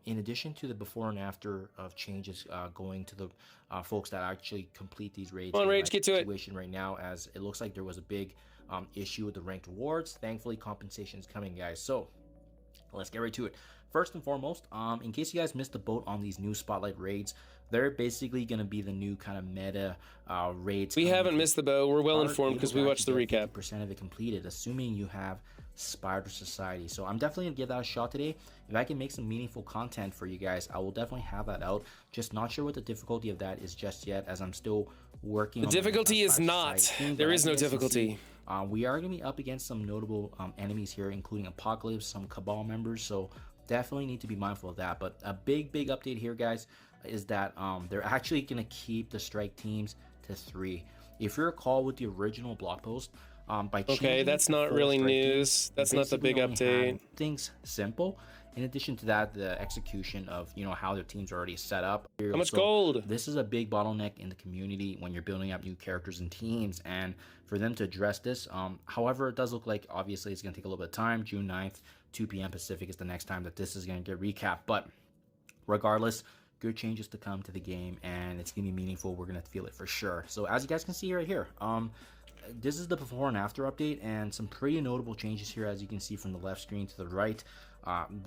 in addition to the before and after of changes going to the folks that actually complete these raids. Come on, Rage, get to it. Right now, as it looks like there was a big issue with the ranked rewards. Thankfully, compensation is coming, guys. So let's get right to it. First and foremost, in case you guys missed the boat on these new Spotlight raids, they're basically going to be the new kind of meta raids. We haven't missed the boat. We're well informed because we watched the recap. 50% of it completed, assuming you have Spider Society. So I'm definitely going to give that a shot today. If I can make some meaningful content for you guys, I will definitely have that out. Just not sure what the difficulty of that is just yet, as I'm still working on the difficulty is not. There is no difficulty. We are going to be up against some notable enemies here, including Apocalypse, some Cabal members. So definitely need to be mindful of that. But a big update here, guys, is that they're actually going to keep the strike teams to 3. If you recall with the original blog post, okay, that's not really news. That's not the big update. Things simple. In addition to that, the execution of how their teams are already set up. How much gold? This is a big bottleneck in the community when you're building up new characters and teams, and for them to address this, however, it does look like obviously it's going to take a little bit of time. June 9th, 2 p.m. Pacific is the next time that this is going to get recapped. But regardless, good changes to come to the game, and it's going to be meaningful. We're going to feel it for sure. So as you guys can see right here, this is the before and after update, and some pretty notable changes here, as you can see from the left screen to the right.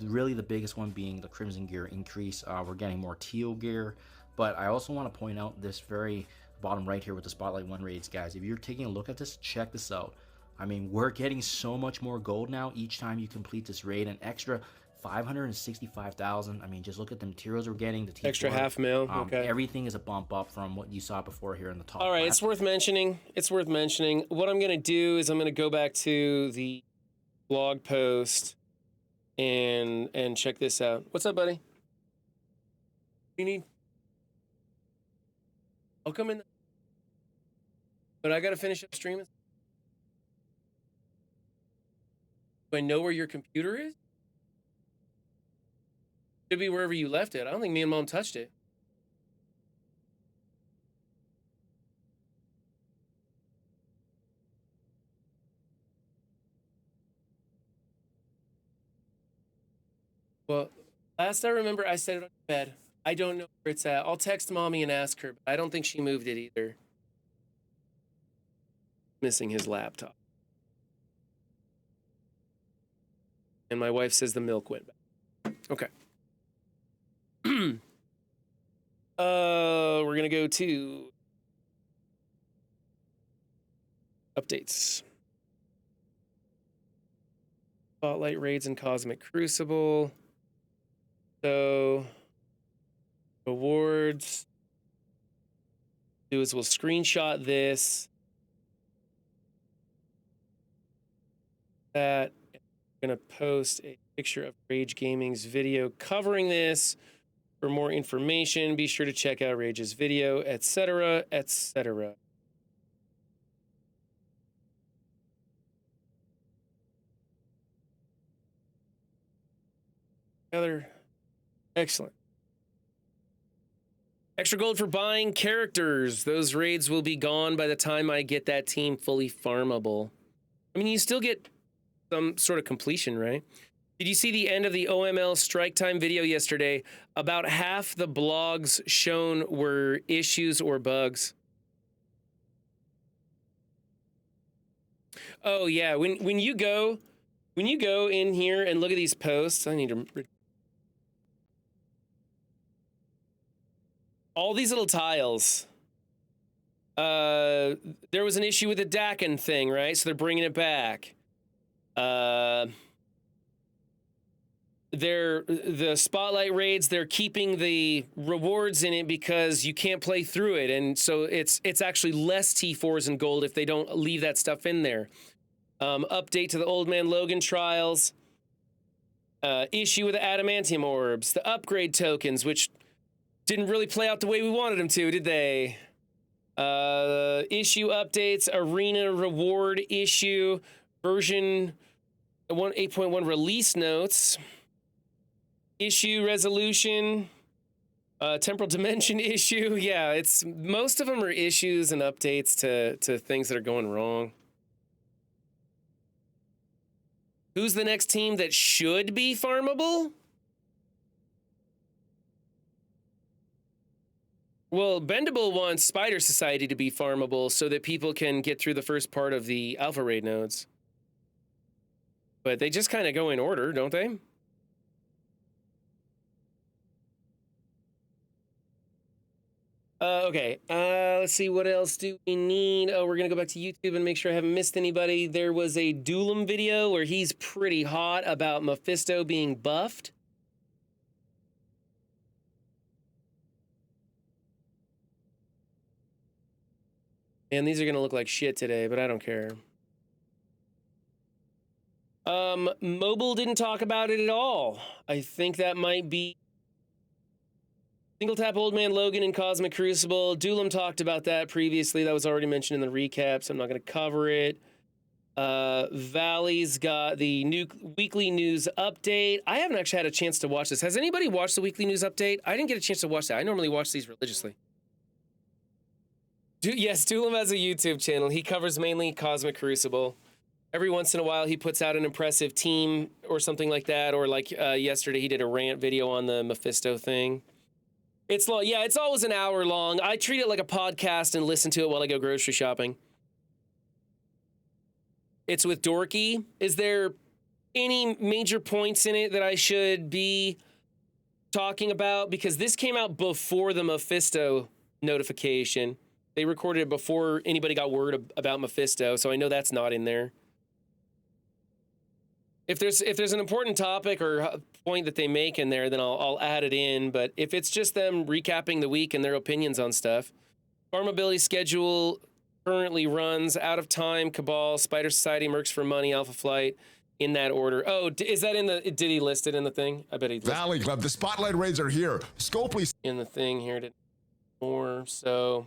Really the biggest one being the Crimson gear increase. We're getting more teal gear, but I also want to point out this very bottom right here with the Spotlight 1 raids, guys. If you're taking a look at this, check this out. I mean, we're getting so much more gold now each time you complete this raid, an extra 565,000. I mean, just look at the materials we're getting, the Extra $500,000. Okay. Everything is a bump up from what you saw before here in the top. All right, it's worth mentioning. It's worth mentioning. What I'm going to do is I'm going to go back to the blog post and check this out. What's up, buddy? You need? I'll come in. But I got to finish up streaming. Do I know where your computer is? Should be wherever you left it. I don't think me and Mom touched it. Well, last I remember, I set it on bed. I don't know where it's at. I'll text Mommy and ask her, but I don't think she moved it either. Missing his laptop. And my wife says the milk went back. Okay. We're gonna go to updates. Spotlight raids and Cosmic Crucible. So rewards. Do is we'll screenshot this. That. I'm gonna post a picture of Rage Gaming's video covering this. For more information, be sure to check out Rage's video, etc., etc. Excellent. Extra gold for buying characters. Those raids will be gone by the time I get that team fully farmable. I mean, you still get some sort of completion, right? Did you see the end of the OML strike time video yesterday? About half the blogs shown were issues or bugs. Oh yeah, when you go in here and look at these posts, I need to all these little tiles. There was an issue with the Dakin thing, right? So they're bringing it back. The spotlight raids, they're keeping the rewards in it because you can't play through it, and so it's actually less T4s and gold if they don't leave that stuff in there. Update to the Old Man Logan trials. Issue with the adamantium orbs, the upgrade tokens, which didn't really play out the way we wanted them to, did they? Issue updates, arena reward issue, version 8.1 release notes. Issue resolution, temporal dimension issue. Yeah, it's most of them are issues and updates to things that are going wrong. Who's the next team that should be farmable? Well, Bendable wants Spider Society to be farmable so that people can get through the first part of the Alpha Raid nodes. But they just kind of go in order, don't they? Okay, let's see, what else do we need? Oh, we're gonna go back to YouTube and make sure I haven't missed anybody. There was a Doolum video where he's pretty hot about Mephisto being buffed. And these are gonna look like shit today, but I don't care. Mobile didn't talk about it at all. I think that might be Single Tap Old Man Logan and Cosmic Crucible. Doolum talked about that previously. That was already mentioned in the recap, so I'm not going to cover it. Valley's got the new weekly news update. I haven't actually had a chance to watch this. Has anybody watched the weekly news update? I didn't get a chance to watch that. I normally watch these religiously. Yes, Doolum has a YouTube channel. He covers mainly Cosmic Crucible. Every once in a while, he puts out an impressive team or something like that. Or like yesterday, he did a rant video on the Mephisto thing. It's long. Yeah, it's always an hour long. I treat it like a podcast and listen to it while I go grocery shopping. It's with Dorky. Is there any major points in it that I should be talking about? Because this came out before the Mephisto notification. They recorded it before anybody got word about Mephisto, so I know that's not in there. If there's an important topic or point that they make in there, then I'll add it in. But if it's just them recapping the week and their opinions on stuff, Farmability schedule currently runs Out of Time, Cabal, Spider Society, Mercs for Money, Alpha Flight, in that order. Oh, is that in the? Did he list it in the thing? I bet he listed Valley Club. The spotlight raids are here. Scopely in the thing here to more. So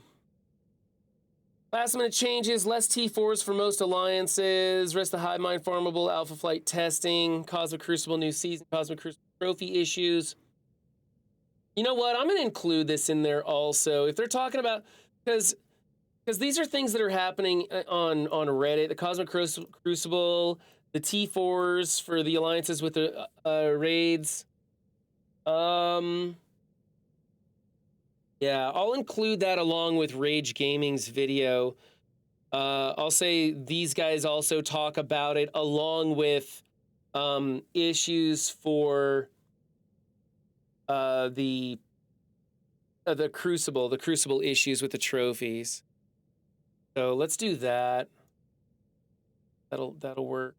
last minute changes, less T4s for most alliances, rest of the Hive Mind farmable, Alpha Flight testing, Cosmic Crucible new season, Cosmic Crucible trophy issues. You know what? I'm going to include this in there also. If they're talking about, because these are things that are happening on Reddit, the Cosmic Crucible, the T4s for the alliances with the raids. Yeah, I'll include that along with Rage Gaming's video. I'll say these guys also talk about it along with issues for the Crucible issues with the trophies. So let's do that. That'll work.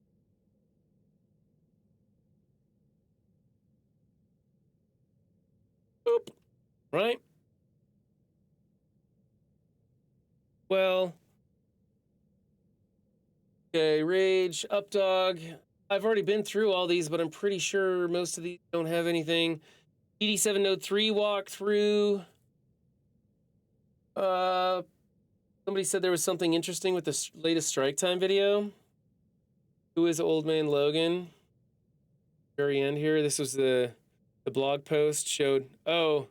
Boop. Right? Well, okay, Rage, Updog. I've already been through all these, but I'm pretty sure most of these don't have anything. ED7 Node 3 walkthrough. Somebody said there was something interesting with the latest Strike Time video. Who is Old Man Logan? Very end here. This was the blog post showed. Oh.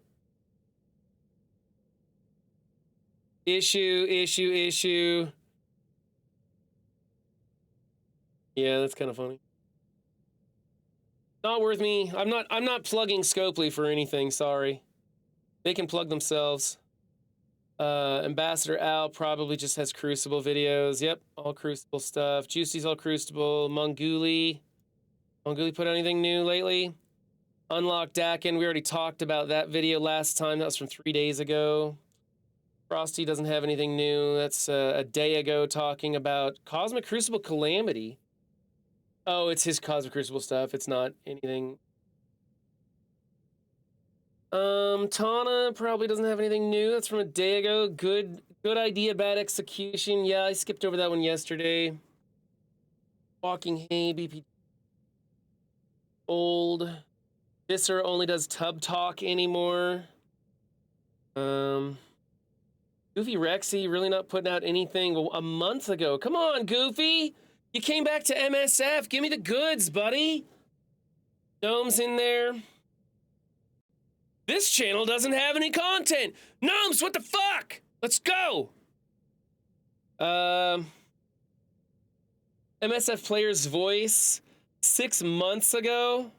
Issue. Yeah, that's kind of funny. Not worth me. I'm not plugging Scopely for anything, sorry. They can plug themselves. Ambassador Al probably just has Crucible videos. Yep, all Crucible stuff. Juicy's all Crucible. Monguli put out anything new lately? Unlock Dakin, we already talked about that video last time. That was from 3 days ago. Frosty doesn't have anything new. That's a day ago talking about Cosmic Crucible Calamity. Oh, it's his Cosmic Crucible stuff. It's not anything. Tana probably doesn't have anything new. That's from a day ago. Good idea, bad execution. Yeah, I skipped over that one yesterday. Walking Hay, BP. Old. Visser only does Tub Talk anymore. Goofy Rexy really not putting out anything a month ago. Come on, Goofy. You came back to MSF. Give me the goods, buddy. Gnome's in there. This channel doesn't have any content. Gnomes, what the fuck? Let's go. MSF Player's Voice 6 months ago.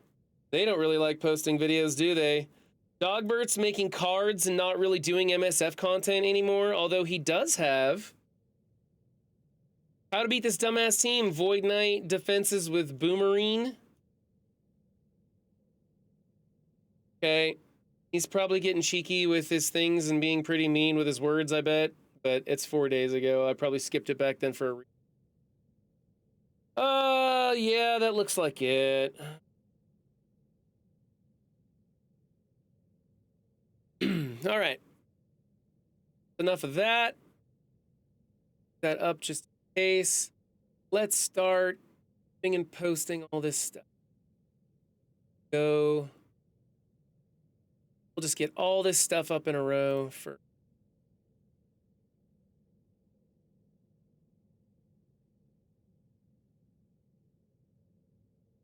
They don't really like posting videos, do they? Dogbert's making cards and not really doing MSF content anymore, although he does have How to Beat This Dumbass Team, Void Knight defenses with Boomerine. Okay. He's probably getting cheeky with his things and being pretty mean with his words, I bet. But it's 4 days ago. I probably skipped it back then for a reason. Yeah, that looks like it. All right. Enough of that. That up just in case. Let's start and posting all this stuff. Go. We'll just get all this stuff up in a row for.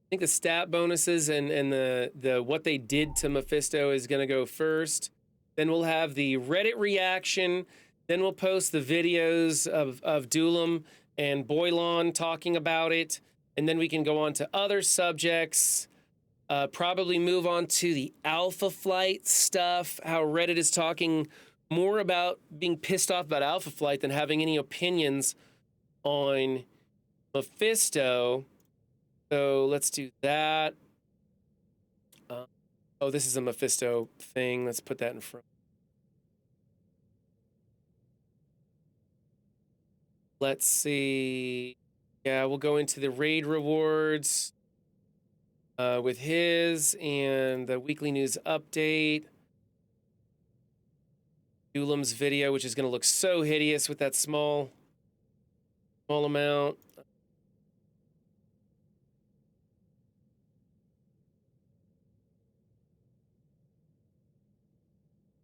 I think the stat bonuses and the what they did to Mephisto is going to go first. Then we'll have the Reddit reaction. Then we'll post the videos of Duelam and Boylon talking about it. And then we can go on to other subjects. Probably move on to the Alpha Flight stuff. How Reddit is talking more about being pissed off about Alpha Flight than having any opinions on Mephisto. So let's do that. Oh, this is a Mephisto thing. Let's put that in front. Let's see. Yeah, we'll go into the raid rewards with his and the weekly news update. Dulam's video, which is going to look so hideous with that small amount.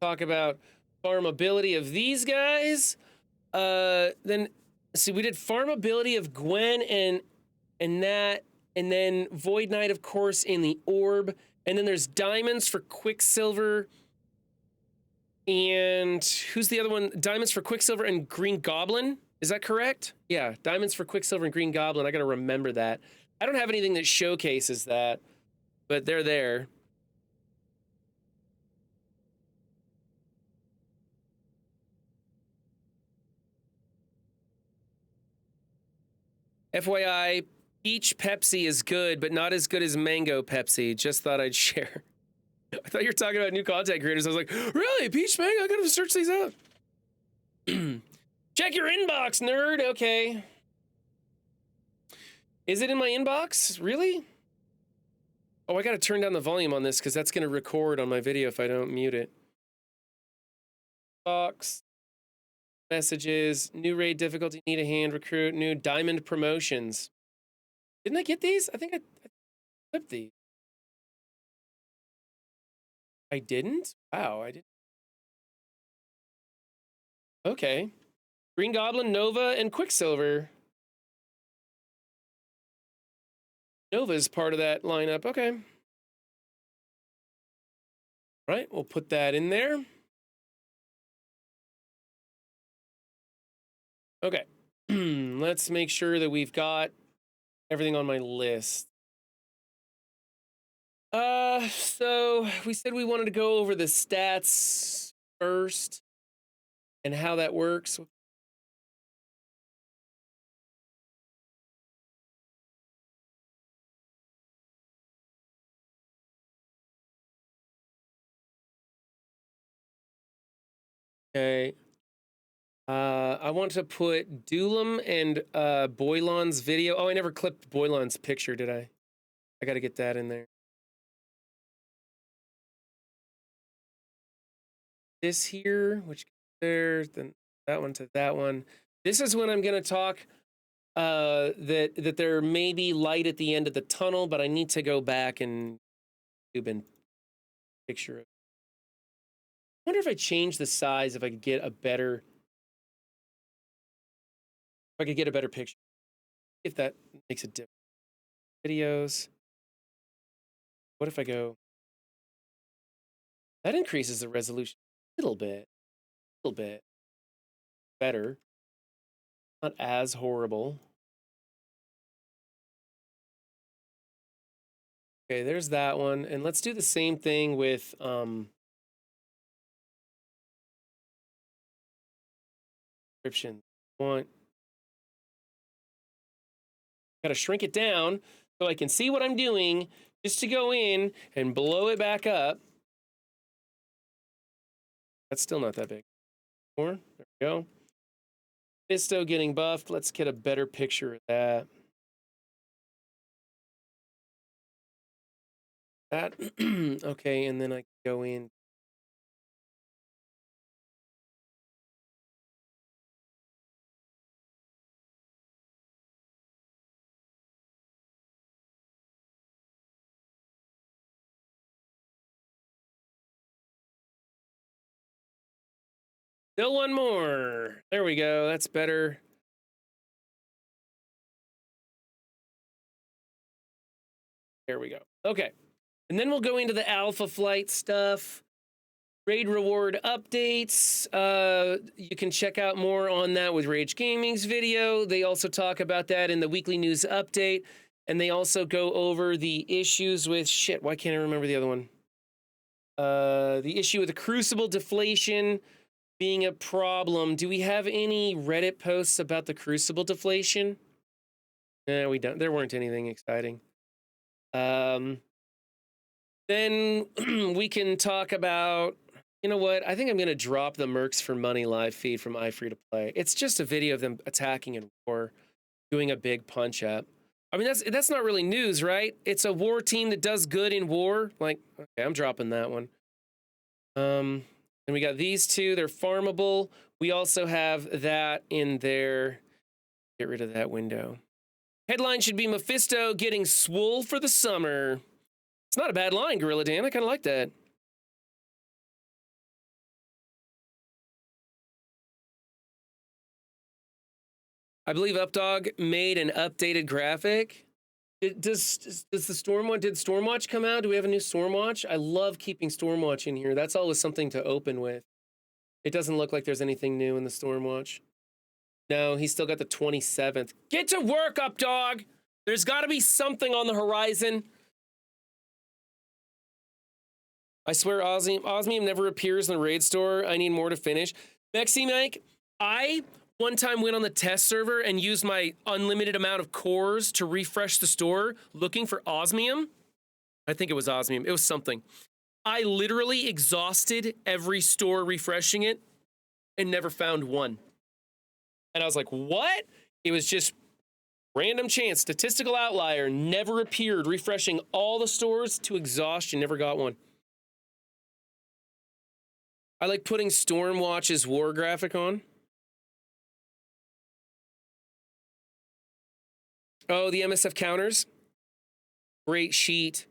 Talk about farmability of these guys. Then see, we did farmability of Gwen and Nat, and then Void Knight, of course, in the orb. And then there's diamonds for Quicksilver. And who's the other one? Diamonds for Quicksilver and Green Goblin. Is that correct? Yeah, diamonds for Quicksilver and Green Goblin. I got to remember that. I don't have anything that showcases that, but they're there. FYI, peach Pepsi is good, but not as good as mango Pepsi. Just thought I'd share. I thought you were talking about new content creators. I was like, really? Peach mango? I gotta search these out. Check your inbox, nerd. Okay. Is it in my inbox? Really? Oh, I gotta turn down the volume on this because that's gonna record on my video if I don't mute it. Box. Messages. New raid difficulty. Need a hand. Recruit. New diamond promotions. Didn't I get these? I think I flipped these. I didn't? Wow, I didn't. Okay. Green Goblin, Nova, and Quicksilver. Nova's part of that lineup. Okay. All right, we'll put that in there. Okay. Let's make sure that we've got everything on my list. So we said we wanted to go over the stats first and how that works. Okay. I want to put Dulam and Boylan's video. Oh, I never clipped Boylan's picture, did I? I got to get that in there. This here, which there, then that one to that one. This is when I'm going to talk that there may be light at the end of the tunnel, but I need to go back and YouTube and picture it. I wonder if I change the size, if I could get a better, picture. If that makes a difference. Videos. What if I go? That increases the resolution a little bit better. Not as horrible. Okay, there's that one. And let's do the same thing with description. Gotta shrink it down so I can see what I'm doing, just to go in and blow it back up. That's still not that big. More. There we go. Mephisto getting buffed. Let's get a better picture of that. Okay, and then I go in. Still one more. There we go. That's better. There we go. Okay. And then we'll go into the Alpha Flight stuff. Raid reward updates. You can check out more on that with Rage Gaming's video. They also talk about that in the weekly news update. And they also go over the issues with shit. Why can't I remember the other one? The issue with the Crucible deflation being a problem. Do we have any Reddit posts about the Crucible deflation? Yeah, we don't. There weren't anything exciting. Then we can talk about. You know what? I think I'm gonna drop the Mercs for Money live feed from iFree2Play. It's just a video of them attacking in war, doing a big punch up. I mean, that's not really news, right? It's a war team that does good in war. Like, okay, I'm dropping that one. And we got these two. They're farmable. We also have that in there. Get rid of that window. Headline should be Mephisto getting swole for the summer. It's not a bad line, Gorilla Dan. I kind of like that. I believe Updog made an updated graphic. Does the Stormwatch, did Stormwatch come out? Do we have a new Stormwatch? I love keeping Stormwatch in here. That's always something to open with. It doesn't look like there's anything new in the Stormwatch. No, he's still got the 27th. Get to work, Updog! There's got to be something on the horizon. I swear Osmium never appears in the raid store. I need more to finish. Mexi Mike, I one time went on the test server and used my unlimited amount of cores to refresh the store looking for Osmium. I think it was Osmium. It was something. I literally exhausted every store refreshing it and never found one. And I was like, what? It was just random chance, statistical outlier, never appeared, refreshing all the stores to exhaustion, never got one. I like putting Stormwatch's war graphic on. Oh, the MSF counters. Great sheet.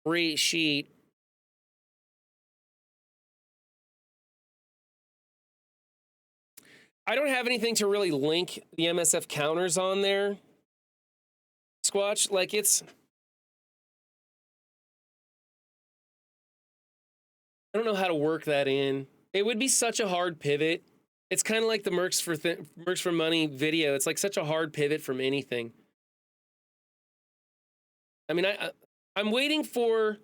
Great sheet. I don't have anything to really link the MSF counters on there. Squatch, like it's... I don't know how to work that in. It would be such a hard pivot. It's kind of like the Mercs for Money video. It's like such a hard pivot from anything. I mean, I'm waiting for...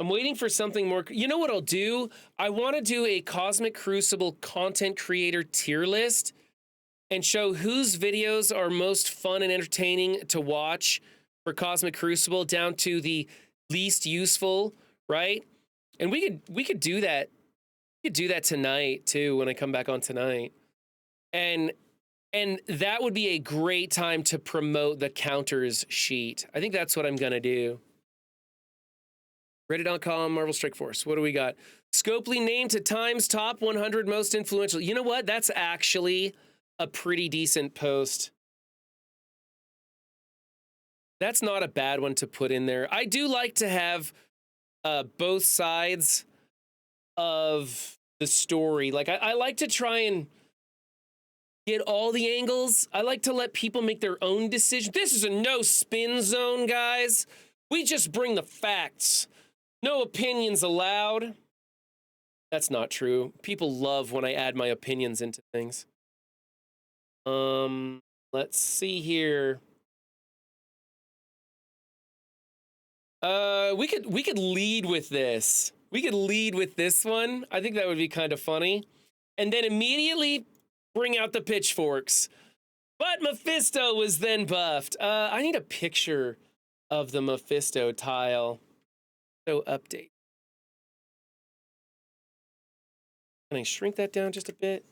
I'm waiting for something more. You know what I'll do? I want to do a Cosmic Crucible content creator tier list and show whose videos are most fun and entertaining to watch for Cosmic Crucible down to the least useful, right? And we could do that. We could do that tonight too when I come back on tonight. And that would be a great time to promote the counters sheet. I think that's what I'm going to do. Reddit.com, Marvel Strike Force. What do we got? Scopely named to Time's top 100 most influential. You know what? That's actually a pretty decent post. That's not a bad one to put in there. I do like to have both sides of the story. Like, I like to try and get all the angles. I like to let people make their own decision. This is a no spin zone, guys. We just bring the facts. No opinions allowed. That's not true. People love when I add my opinions into things. Let's see here. We could lead with this. We could lead with this one. I think that would be kind of funny. And then immediately bring out the pitchforks. But Mephisto was then buffed. I need a picture of the Mephisto tile. So update. Can I shrink that down just a bit?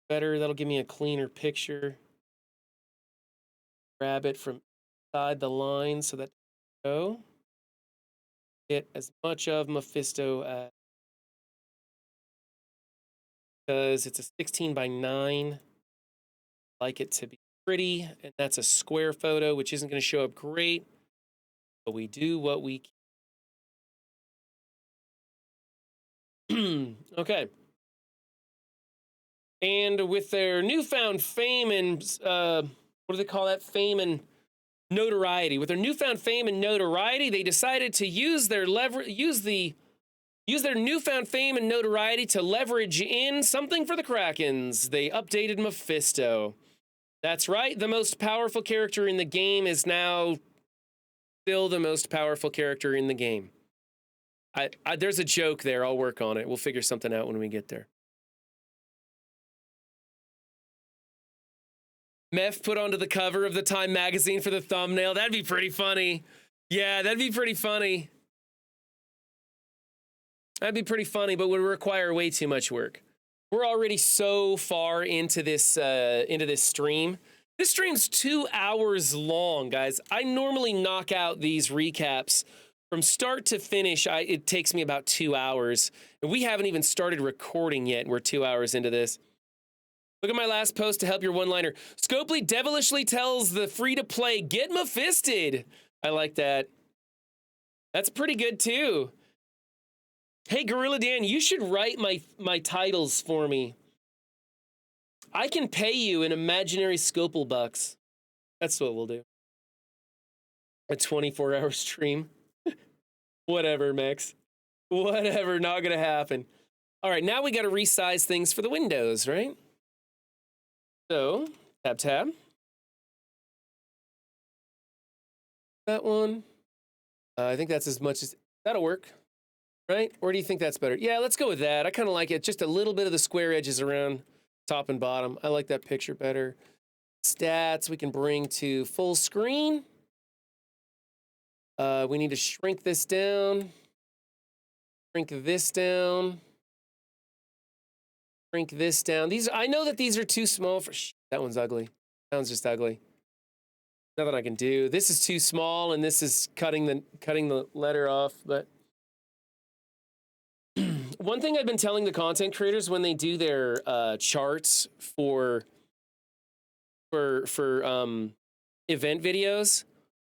Better, that'll give me a cleaner picture. Grab it from inside the line so that go. Get as much of Mephisto as, because it's a 16 by 9. I like it to be pretty, and that's a square photo, which isn't going to show up great, but we do what we can. Okay. And with their newfound fame and what do they call that? Fame and notoriety. With their newfound fame and notoriety, they decided to use their newfound fame and notoriety to leverage in something for the Krakens. They updated Mephisto. That's right. The most powerful character in the game is now still the most powerful character in the game. There's a joke there. I'll work on it. We'll figure something out when we get there. Meph put onto the cover of the Time magazine for the thumbnail. That'd be pretty funny. Yeah, that'd be pretty funny. That'd be pretty funny, but would require way too much work. We're already so far into this stream. This stream's 2 hours long, guys. I normally knock out these recaps from start to finish. It takes me about 2 hours, and we haven't even started recording yet. We're 2 hours into this. Look at my last post to help your one-liner. Scopely devilishly tells the free-to-play, get Mephisted. I like that. That's pretty good, too. Hey, Gorilla Dan, you should write my titles for me. I can pay you in imaginary Scopel bucks. That's what we'll do. A 24-hour stream. Whatever, Max. Whatever, not gonna happen. All right, now we gotta resize things for the windows, right? So, tab. That one. I think that's as much as, that'll work. Right? Or do you think that's better? Yeah, let's go with that. I kind of like it. Just a little bit of the square edges around top and bottom. I like that picture better. Stats we can bring to full screen. We need to shrink this down. Shrink this down. Shrink this down. I know that these are too small for, that one's ugly. That one's just ugly. Nothing I can do. This is too small and this is cutting the letter off, but one thing I've been telling the content creators when they do their charts for event videos,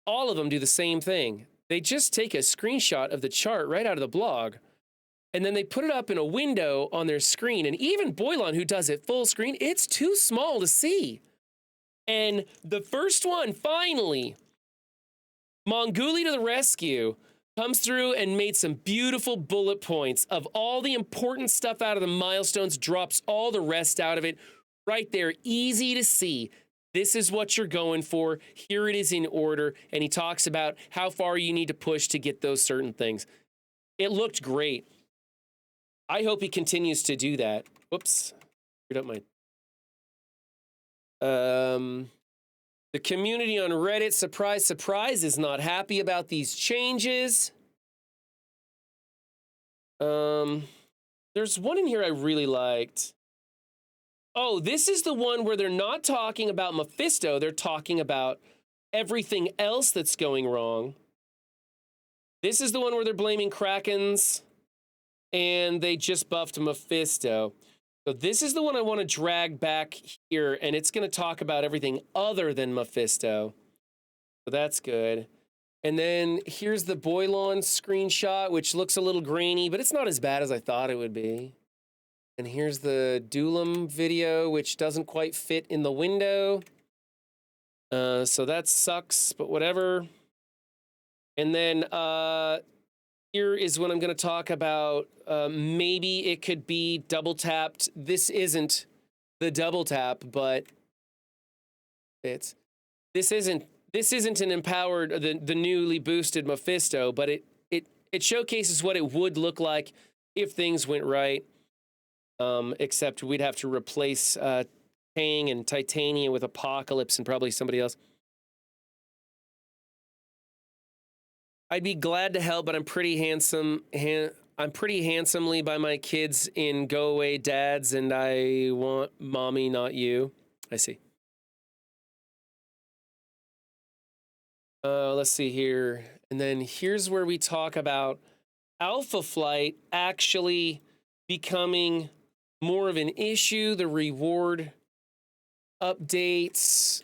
all of them do the same thing. They just take a screenshot of the chart right out of the blog, and then they put it up in a window on their screen. And even Boylon, who does it full screen, it's too small to see. And the first one, finally, Monguli to the rescue, comes through and made some beautiful bullet points of all the important stuff out of the milestones, drops all the rest out of it. Right there, easy to see. This is what you're going for. Here it is in order. And he talks about how far you need to push to get those certain things. It looked great. I hope he continues to do that. Whoops. Screwed up my... The community on Reddit, surprise, surprise, is not happy about these changes. There's one in here I really liked. Oh, this is the one where they're not talking about Mephisto. They're talking about everything else that's going wrong. This is the one where they're blaming Krakens, and they just buffed Mephisto. So this is the one I want to drag back here, and it's going to talk about everything other than Mephisto. So that's good. And then here's the Boylon screenshot, which looks a little grainy, but it's not as bad as I thought it would be. And here's the Dulam video, which doesn't quite fit in the window. So that sucks, but whatever. And then here is what I'm going to talk about. Maybe it could be double tapped. This isn't the double tap, but this isn't an empowered, the newly boosted Mephisto, but it showcases what it would look like if things went right. Except we'd have to replace Tang and Titania with Apocalypse and probably somebody else. I'd be glad to help, but I'm pretty handsomely by my kids in Go Away Dads, and I want mommy, not you. I see. Let's see here. And then here's where we talk about Alpha Flight actually becoming more of an issue. The reward updates.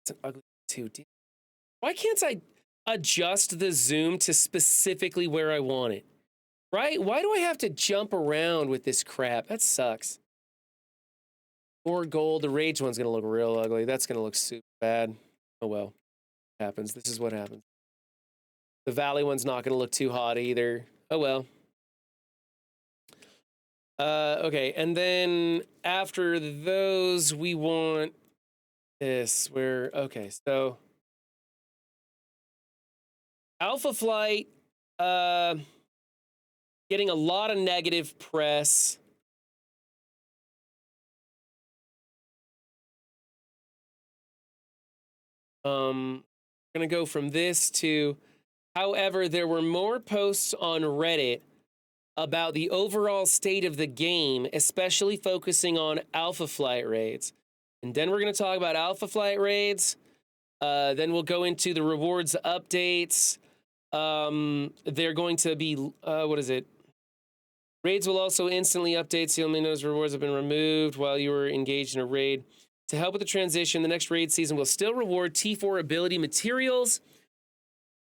It's an ugly too. Why can't I adjust the zoom to specifically where I want it? Right? Why do I have to jump around with this crap? That sucks. More gold. The Rage one's gonna look real ugly. That's gonna look super bad. Oh well. Happens. This is what happens. The Valley one's not gonna look too hot either. Oh well. Okay, and then after those, we want this, where, okay, so Alpha Flight, getting a lot of negative press. Gonna go from this to, however, there were more posts on Reddit about the overall state of the game, especially focusing on Alpha Flight raids. And then we're gonna talk about Alpha Flight raids. Then we'll go into the rewards updates. They're going to be, what is it? Raids will also instantly update, so you'll may notice rewards have been removed while you were engaged in a raid. To help with the transition, the next raid season will still reward T4 ability materials.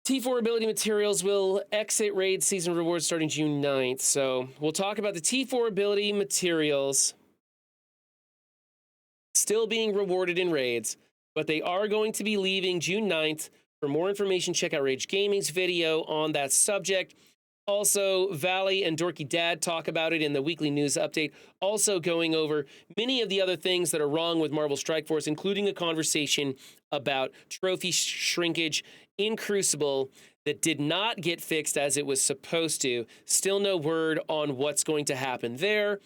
T4 ability materials will exit raid season rewards starting June 9th. So we'll talk about the T4 ability materials still being rewarded in raids, but they are going to be leaving June 9th. For more information, check out Rage Gaming's video on that subject. Also, Valley and Dorky Dad talk about it in the weekly news update, also going over many of the other things that are wrong with Marvel Strike Force, including a conversation about trophy shrinkage in Crucible that did not get fixed as it was supposed to. Still no word on what's going to happen there.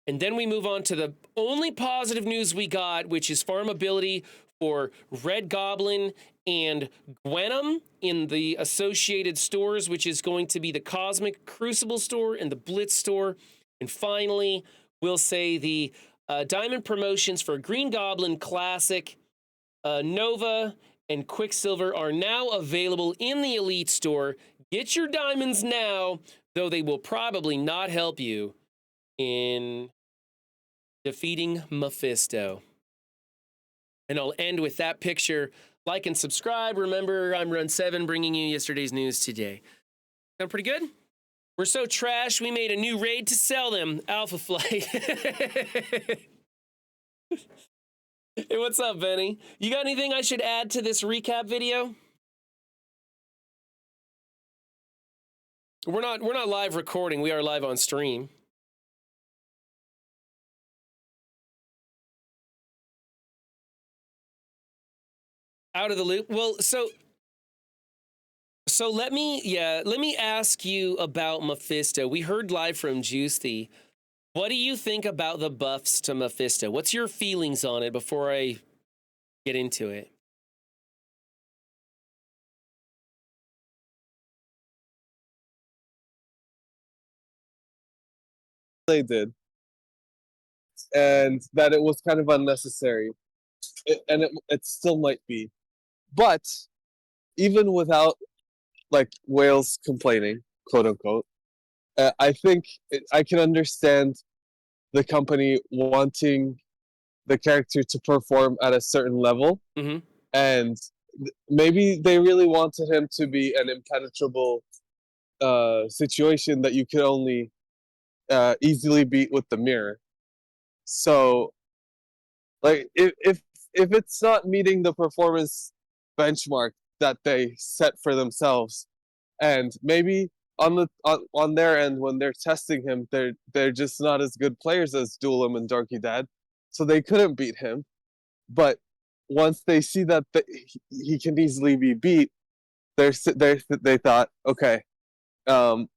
And then we move on to the only positive news we got, which is farmability for Red Goblin and Gwenum in the associated stores, which is going to be the Cosmic Crucible store and the Blitz store. And finally, we'll say the diamond promotions for Green Goblin Classic, Nova, and Quicksilver are now available in the Elite store. Get your diamonds now, though they will probably not help you in defeating Mephisto. And I'll end with that picture. Like and subscribe. Remember, I'm Run7, bringing you yesterday's news today. Sound pretty good? We're so trash, we made a new raid to sell them. Alpha Flight. Hey, what's up, Benny? You got anything I should add to this recap video? We're not live recording. We are live on stream. Out of the loop. Well, so let me ask you about Mephisto. We heard live from Juicy. What do you think about the buffs to Mephisto? What's your feelings on it before I get into it? They did, and that it was kind of unnecessary, it still might be. But even without like whales complaining, quote unquote, I think I can understand the company wanting the character to perform at a certain level, and maybe they really wanted him to be an impenetrable situation that you could only easily beat with the mirror. So, like, if it's not meeting the performance benchmark that they set for themselves, and maybe on their end when they're testing him, they're just not as good players as Duelim and Darky Dad, so they couldn't beat him. But once they see that he can easily be beat, they thought, okay,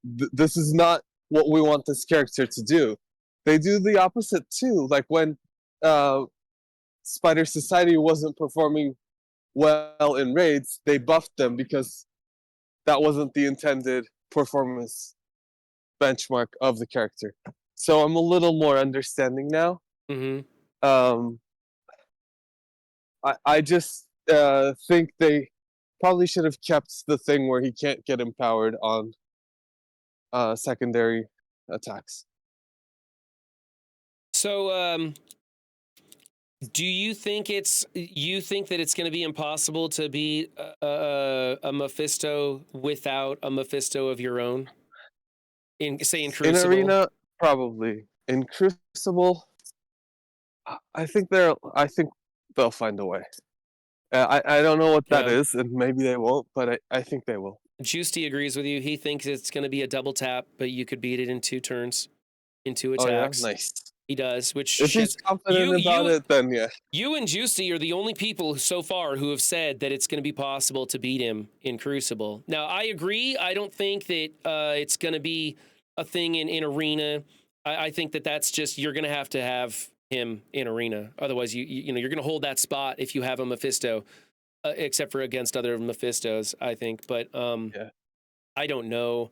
this is not what we want this character to do. They do the opposite too. Like when Spider Society wasn't performing well in raids, they buffed them because that wasn't the intended performance benchmark of the character. So I'm a little more understanding now. I just think they probably should have kept the thing where he can't get empowered on secondary attacks. So, do you think that it's going to be impossible to beat a Mephisto without a Mephisto of your own? In Crucible? In Arena, probably. In Crucible, I think they'll find a way. I don't know what that is, and maybe they won't, but I think they will. Juicy agrees with you. He thinks it's going to be a double tap, but you could beat it in 2 turns, in 2 attacks. Oh, yeah? Nice. He does, which if he's confident about it, then yeah. You and Juicy are the only people so far who have said that it's going to be possible to beat him in Crucible. Now, I agree. I don't think that it's going to be a thing in Arena. I think that's just, you're going to have him in Arena. Otherwise, you're going to hold that spot if you have a Mephisto except for against other Mephistos, I think. But Yeah. I don't know.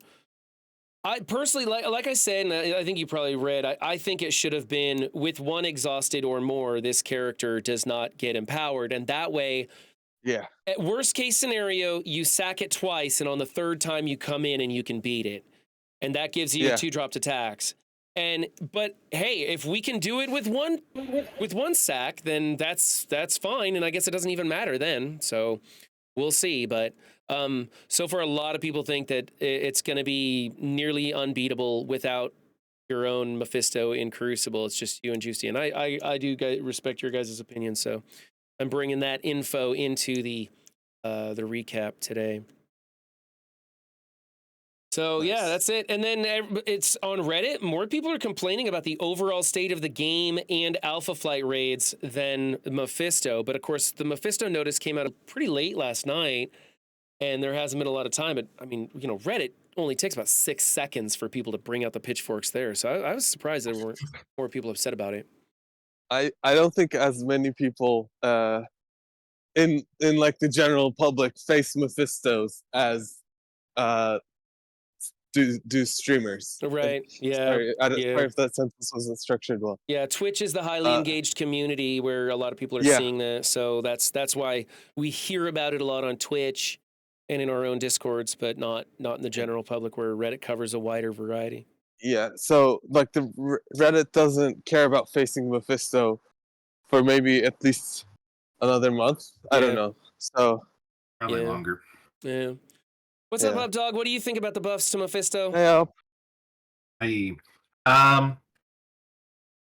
I personally, like I said, and I think you probably read, I think it should have been with one exhausted or more, this character does not get empowered. And that way, Yeah. at worst case scenario, you sack it twice, and on the third time you come in and you can beat it. And that gives you Yeah. 2 dropped attacks. But hey, if we can do it with one sack, then that's fine. And I guess it doesn't even matter then. So we'll see. But so far, a lot of people think that it's going to be nearly unbeatable without your own Mephisto in Crucible. It's just you and Juicy. And I do respect your guys' opinion. So I'm bringing that info into the recap today. So yeah, that's it. And then it's on Reddit. More people are complaining about the overall state of the game and Alpha Flight raids than Mephisto. But of course, the Mephisto notice came out pretty late last night, and there hasn't been a lot of time. But I mean, Reddit only takes about 6 seconds for people to bring out the pitchforks there. So I was surprised there weren't more people upset about it. I don't think as many people in like the general public face Mephistos as do streamers. Right. Yeah. Sorry if that sentence wasn't structured well. Yeah, Twitch is the highly engaged community where a lot of people are seeing that. So that's why we hear about it a lot on Twitch and in our own Discords, but not in the general public where Reddit covers a wider variety. Yeah, so like the Reddit doesn't care about facing Mephisto for maybe at least another month. I don't know. So probably longer. Yeah. What's up, Up Dog? What do you think about the buffs to Mephisto? Yeah,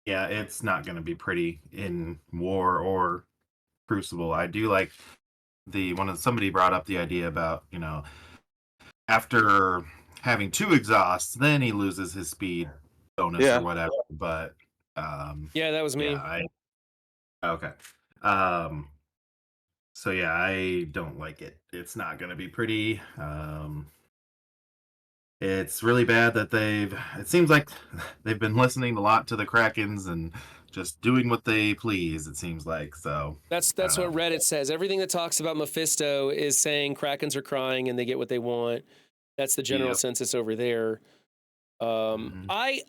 it's not going to be pretty in War or Crucible. I do like somebody brought up the idea about, after having 2 exhausts, then he loses his speed bonus or whatever. But that was me. Okay. So yeah, I don't like it. It's not going to be pretty. It's really bad that it seems like they've been listening a lot to the Krakens and just doing what they please, it seems like. So that's what Reddit says. Everything that talks about Mephisto is saying Krakens are crying and they get what they want. That's the general census over there. I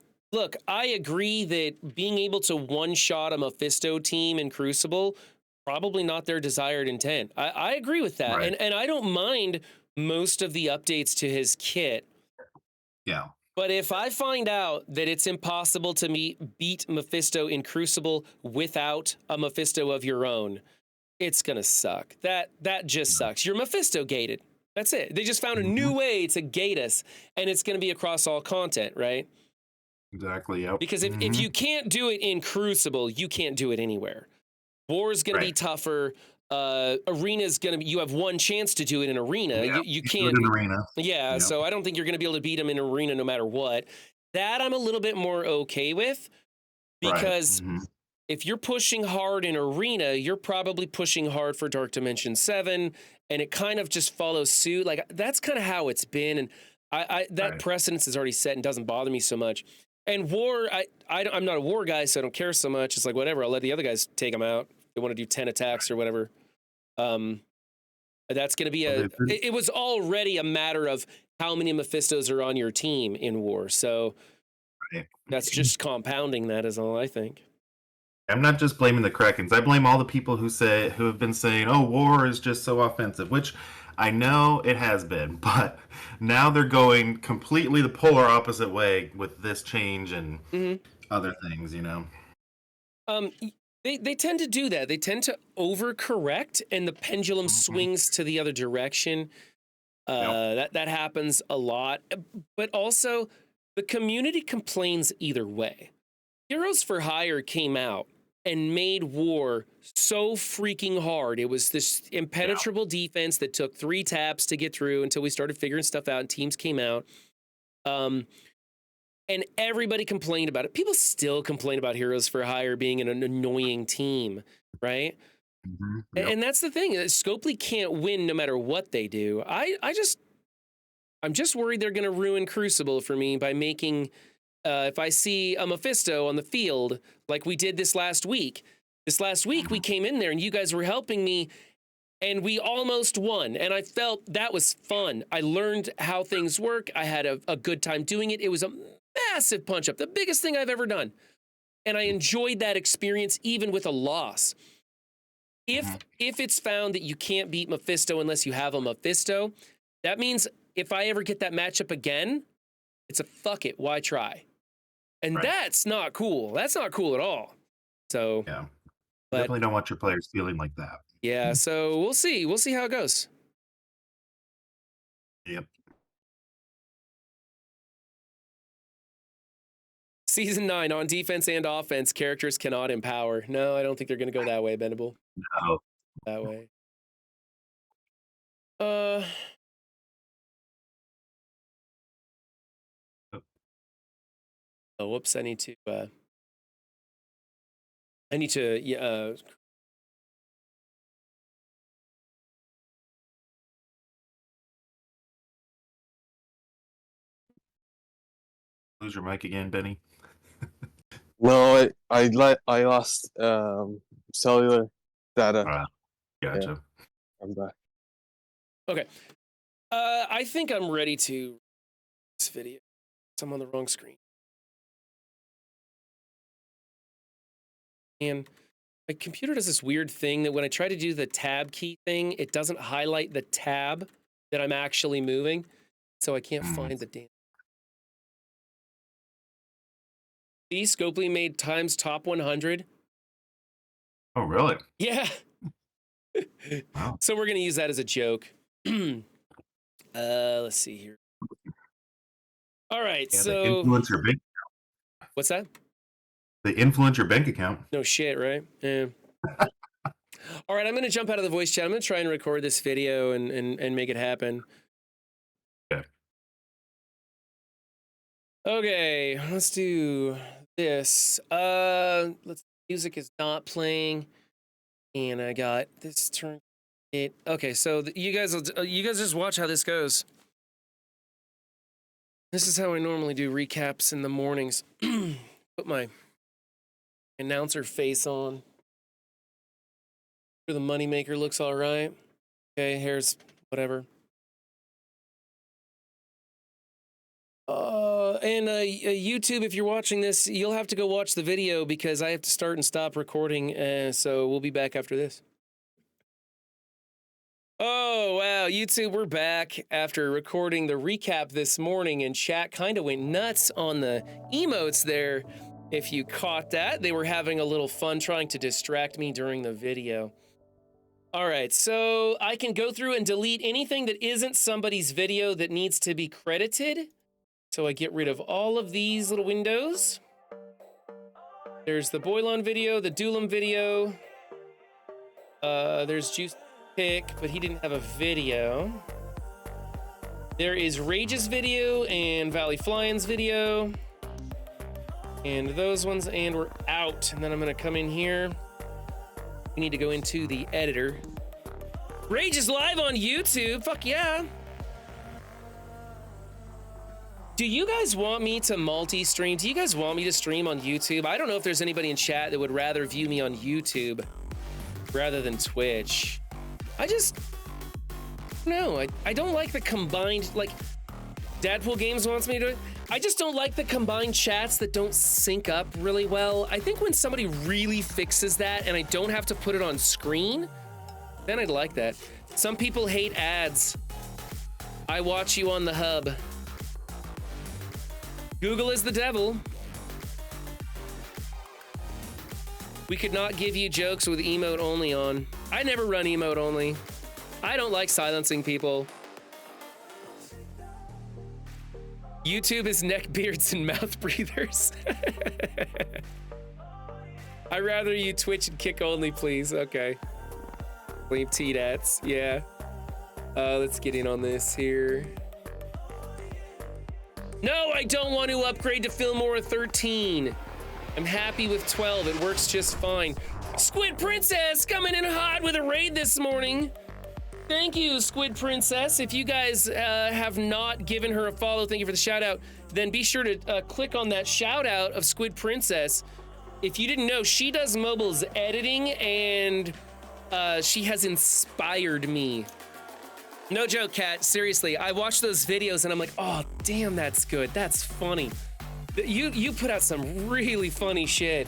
agree that being able to one-shot a Mephisto team in Crucible, probably not their desired intent. I agree with that. Right. And I don't mind most of the updates to his kit. Yeah. But if I find out that it's impossible to beat Mephisto in Crucible without a Mephisto of your own, it's going to suck. That just sucks. You're Mephisto gated. That's it. They just found a new way to gate us, and it's going to be across all content, right? Exactly, yep. Because if you can't do it in Crucible, you can't do it anywhere. War is going to be tougher. Arena is going to be, you have one chance to do it in Arena. Yeah, you can't. In Arena. Yeah, so I don't think you're going to be able to beat him in Arena no matter what. That I'm a little bit more okay with, because if you're pushing hard in Arena, you're probably pushing hard for Dark Dimension 7, and it kind of just follows suit. Like, that's kind of how it's been, and that precedence is already set and doesn't bother me so much. And War, I'm not a War guy, so I don't care so much. It's like, whatever, I'll let the other guys take them out. They want to do 10 attacks or whatever. That's going to be it was already a matter of how many Mephistos are on your team in War. So that's just compounding that is all I think. I'm not just blaming the Krakens. I blame all the people who have been saying, oh, War is just so offensive, which I know it has been, but now they're going completely the polar opposite way with this change and other things, They tend to do that. They tend to overcorrect, and the pendulum swings to the other direction. That happens a lot. But also, the community complains either way. Heroes for Hire came out and made War so freaking hard. It was this impenetrable defense that took 3 taps to get through until we started figuring stuff out and teams came out. And everybody complained about it. People still complain about Heroes for Hire being an annoying team, right? And that's the thing. Scopely can't win no matter what they do. I'm just worried they're going to ruin Crucible for me by making, if I see a Mephisto on the field like we did this last week. This last week we came in there and you guys were helping me, and we almost won. And I felt that was fun. I learned how things work. I had a good time doing it. It was a massive punch up, the biggest thing I've ever done. And I enjoyed that experience even with a loss. If it's found that you can't beat Mephisto unless you have a Mephisto, that means if I ever get that matchup again, it's a fuck it, why try? And that's not cool. That's not cool at all. So Yeah. But, Definitely don't want your players feeling like that. Yeah, so we'll see. We'll see how it goes. Yep. Season 9, on defense and offense, characters cannot empower. No, I don't think they're going to go that way, Bendable. No. That way. Oh, whoops, I need to Lose your mic again, Benny. No, I lost cellular data. Gotcha. Yeah, I'm back. Okay. I think I'm ready to this video. I'm on the wrong screen. And my computer does this weird thing that when I try to do the tab key thing, it doesn't highlight the tab that I'm actually moving. So I can't find the damn. See, Scopely made Times top 100. Oh, really? Yeah. Wow. So we're going to use that as a joke. Let's see here. All right, Yeah, so... they influence your bank. What's that? They influence your bank account. No shit, right? Yeah. All right, I'm going to jump out of the voice chat. I'm going to try and record this video and make it happen. Okay. Okay, let's do this. Music is not playing, and I got this turn. Okay, so you guys just watch how this goes. This is how I normally do recaps in the mornings. Put my announcer face on. The moneymaker looks all right. Okay, here's whatever. And YouTube, if you're watching this, you'll have to go watch the video because I have to start and stop recording. So we'll be back after this. Oh, wow, YouTube, we're back after recording the recap this morning, and chat kind of went nuts on the emotes there. If you caught that, they were having a little fun trying to distract me during the video. All right, so I can go through and delete anything that isn't somebody's video that needs to be credited. So I get rid of all of these little windows. There's the Boylon video, the Doolam video. There's Juice Pick, but he didn't have a video. There is Rage's video and Valley Flying's video. And those ones, and we're out. And then I'm gonna come in here. We need to go into the editor. Rage is live on YouTube, fuck yeah. Do you guys want me to multi-stream? Do you guys want me to stream on YouTube? I don't know if there's anybody in chat that would rather view me on YouTube rather than Twitch. I don't like the combined, like, Deadpool Games wants me to. I just don't like the combined chats that don't sync up really well. I think when somebody really fixes that and I don't have to put it on screen, then I'd like that. Some people hate ads. I watch you on the hub. Google is the devil. We could not give you jokes with emote only on. I never run emote only. I don't like silencing people. YouTube is neck beards and mouth breathers. I'd rather you Twitch and kick only, please. Okay. Leave T-Dats. Yeah. Let's get in on this here. No, I don't want to upgrade to Fillmore 13. I'm happy with 12. It works just fine. Squid Princess coming in hot with a raid this morning. Thank you, Squid Princess. If you guys have not given her a follow, thank you for the shout out, then be sure to click on that shout out of Squid Princess. If you didn't know, she does mobile's editing and She has inspired me. No joke, Kat. Seriously, I watch those videos and I'm like, oh, damn, that's good. That's funny. You put out some really funny shit.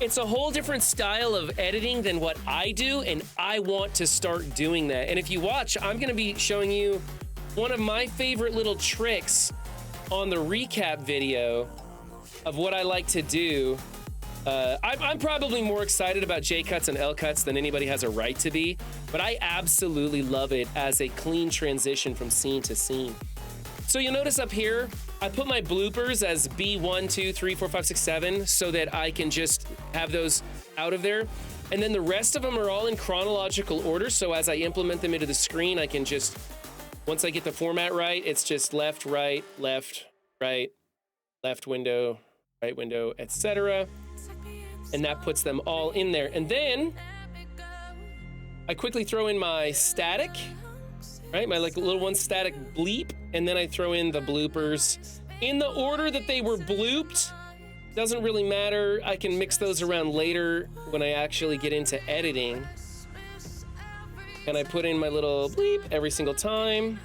It's a whole different style of editing than what I do, and I want to start doing that. And if you watch, I'm gonna be showing you one of my favorite little tricks on the recap video of what I like to do. I'm probably more excited about J cuts and L cuts than anybody has a right to be, but I absolutely love it as a clean transition from scene to scene. So you'll notice up here, I put my bloopers as B1, 2, 3, 4, 5, 6, 7, so that I can just have those out of there. And then the rest of them are all in chronological order, so as I implement them into the screen, I can just, once I get the format right, it's just left, right, left window, right window, etc. And that puts them all in there. And then I quickly throw in my static, right? My like little one static bleep. And then I throw in the bloopers in the order that they were blooped. Doesn't really matter. I can mix those around later when I actually get into editing. And I put in my little bleep every single time.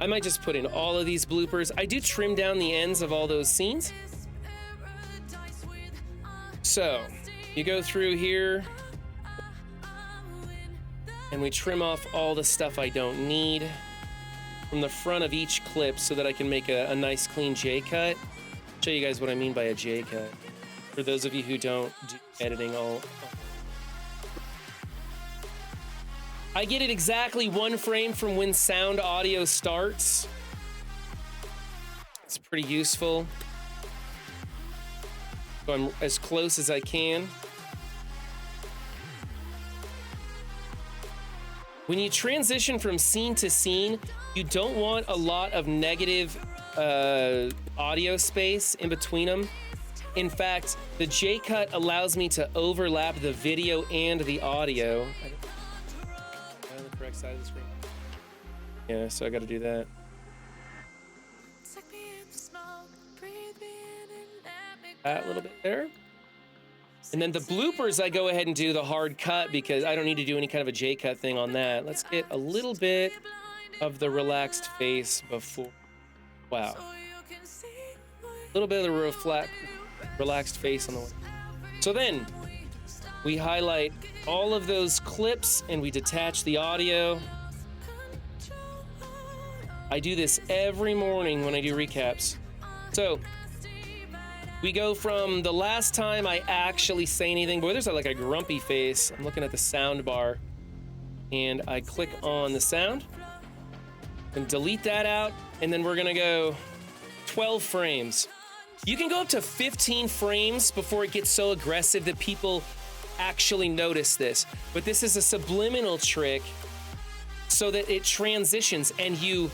I might just put in all of these bloopers. I do trim down the ends of all those scenes. So you go through here and we trim off all the stuff I don't need from the front of each clip so that I can make a nice clean J cut. Show you guys what I mean by a J cut. For those of you who don't do editing I get it exactly 1 frame from when sound audio starts. It's pretty useful. So I'm as close as I can. When you transition from scene to scene, you don't want a lot of negative audio space in between them. In fact, the J cut allows me to overlap the video and the audio. On the correct side of the screen. Yeah, so I got to do that. That little bit there. And then the bloopers, I go ahead and do the hard cut because I don't need to do any kind of a J cut thing on that. Let's get a little bit of the relaxed face before. Wow. A little bit of the relaxed face on the one. So then we highlight all of those clips and we detach the audio. I do this every morning when I do recaps. So we go from the last time I actually say anything. Boy, there's like a grumpy face. I'm looking at the sound bar and I click on the sound and delete that out. And then we're gonna go 12 frames. You can go up to 15 frames before it gets so aggressive that people actually notice this. But this is a subliminal trick so that it transitions and you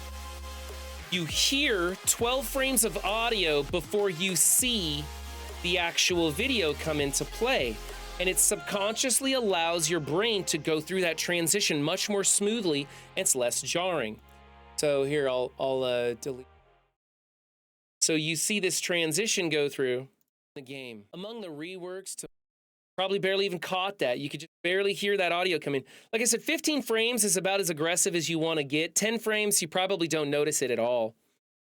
hear 12 frames of audio before you see the actual video come into play. And it subconsciously allows your brain to go through that transition much more smoothly and it's less jarring. So here, I'll delete. So you see this transition go through the game. Among the reworks to probably barely even caught that. You could just barely hear that audio come in. Like I said, 15 frames is about as aggressive as you want to get. 10 frames, you probably don't notice it at all.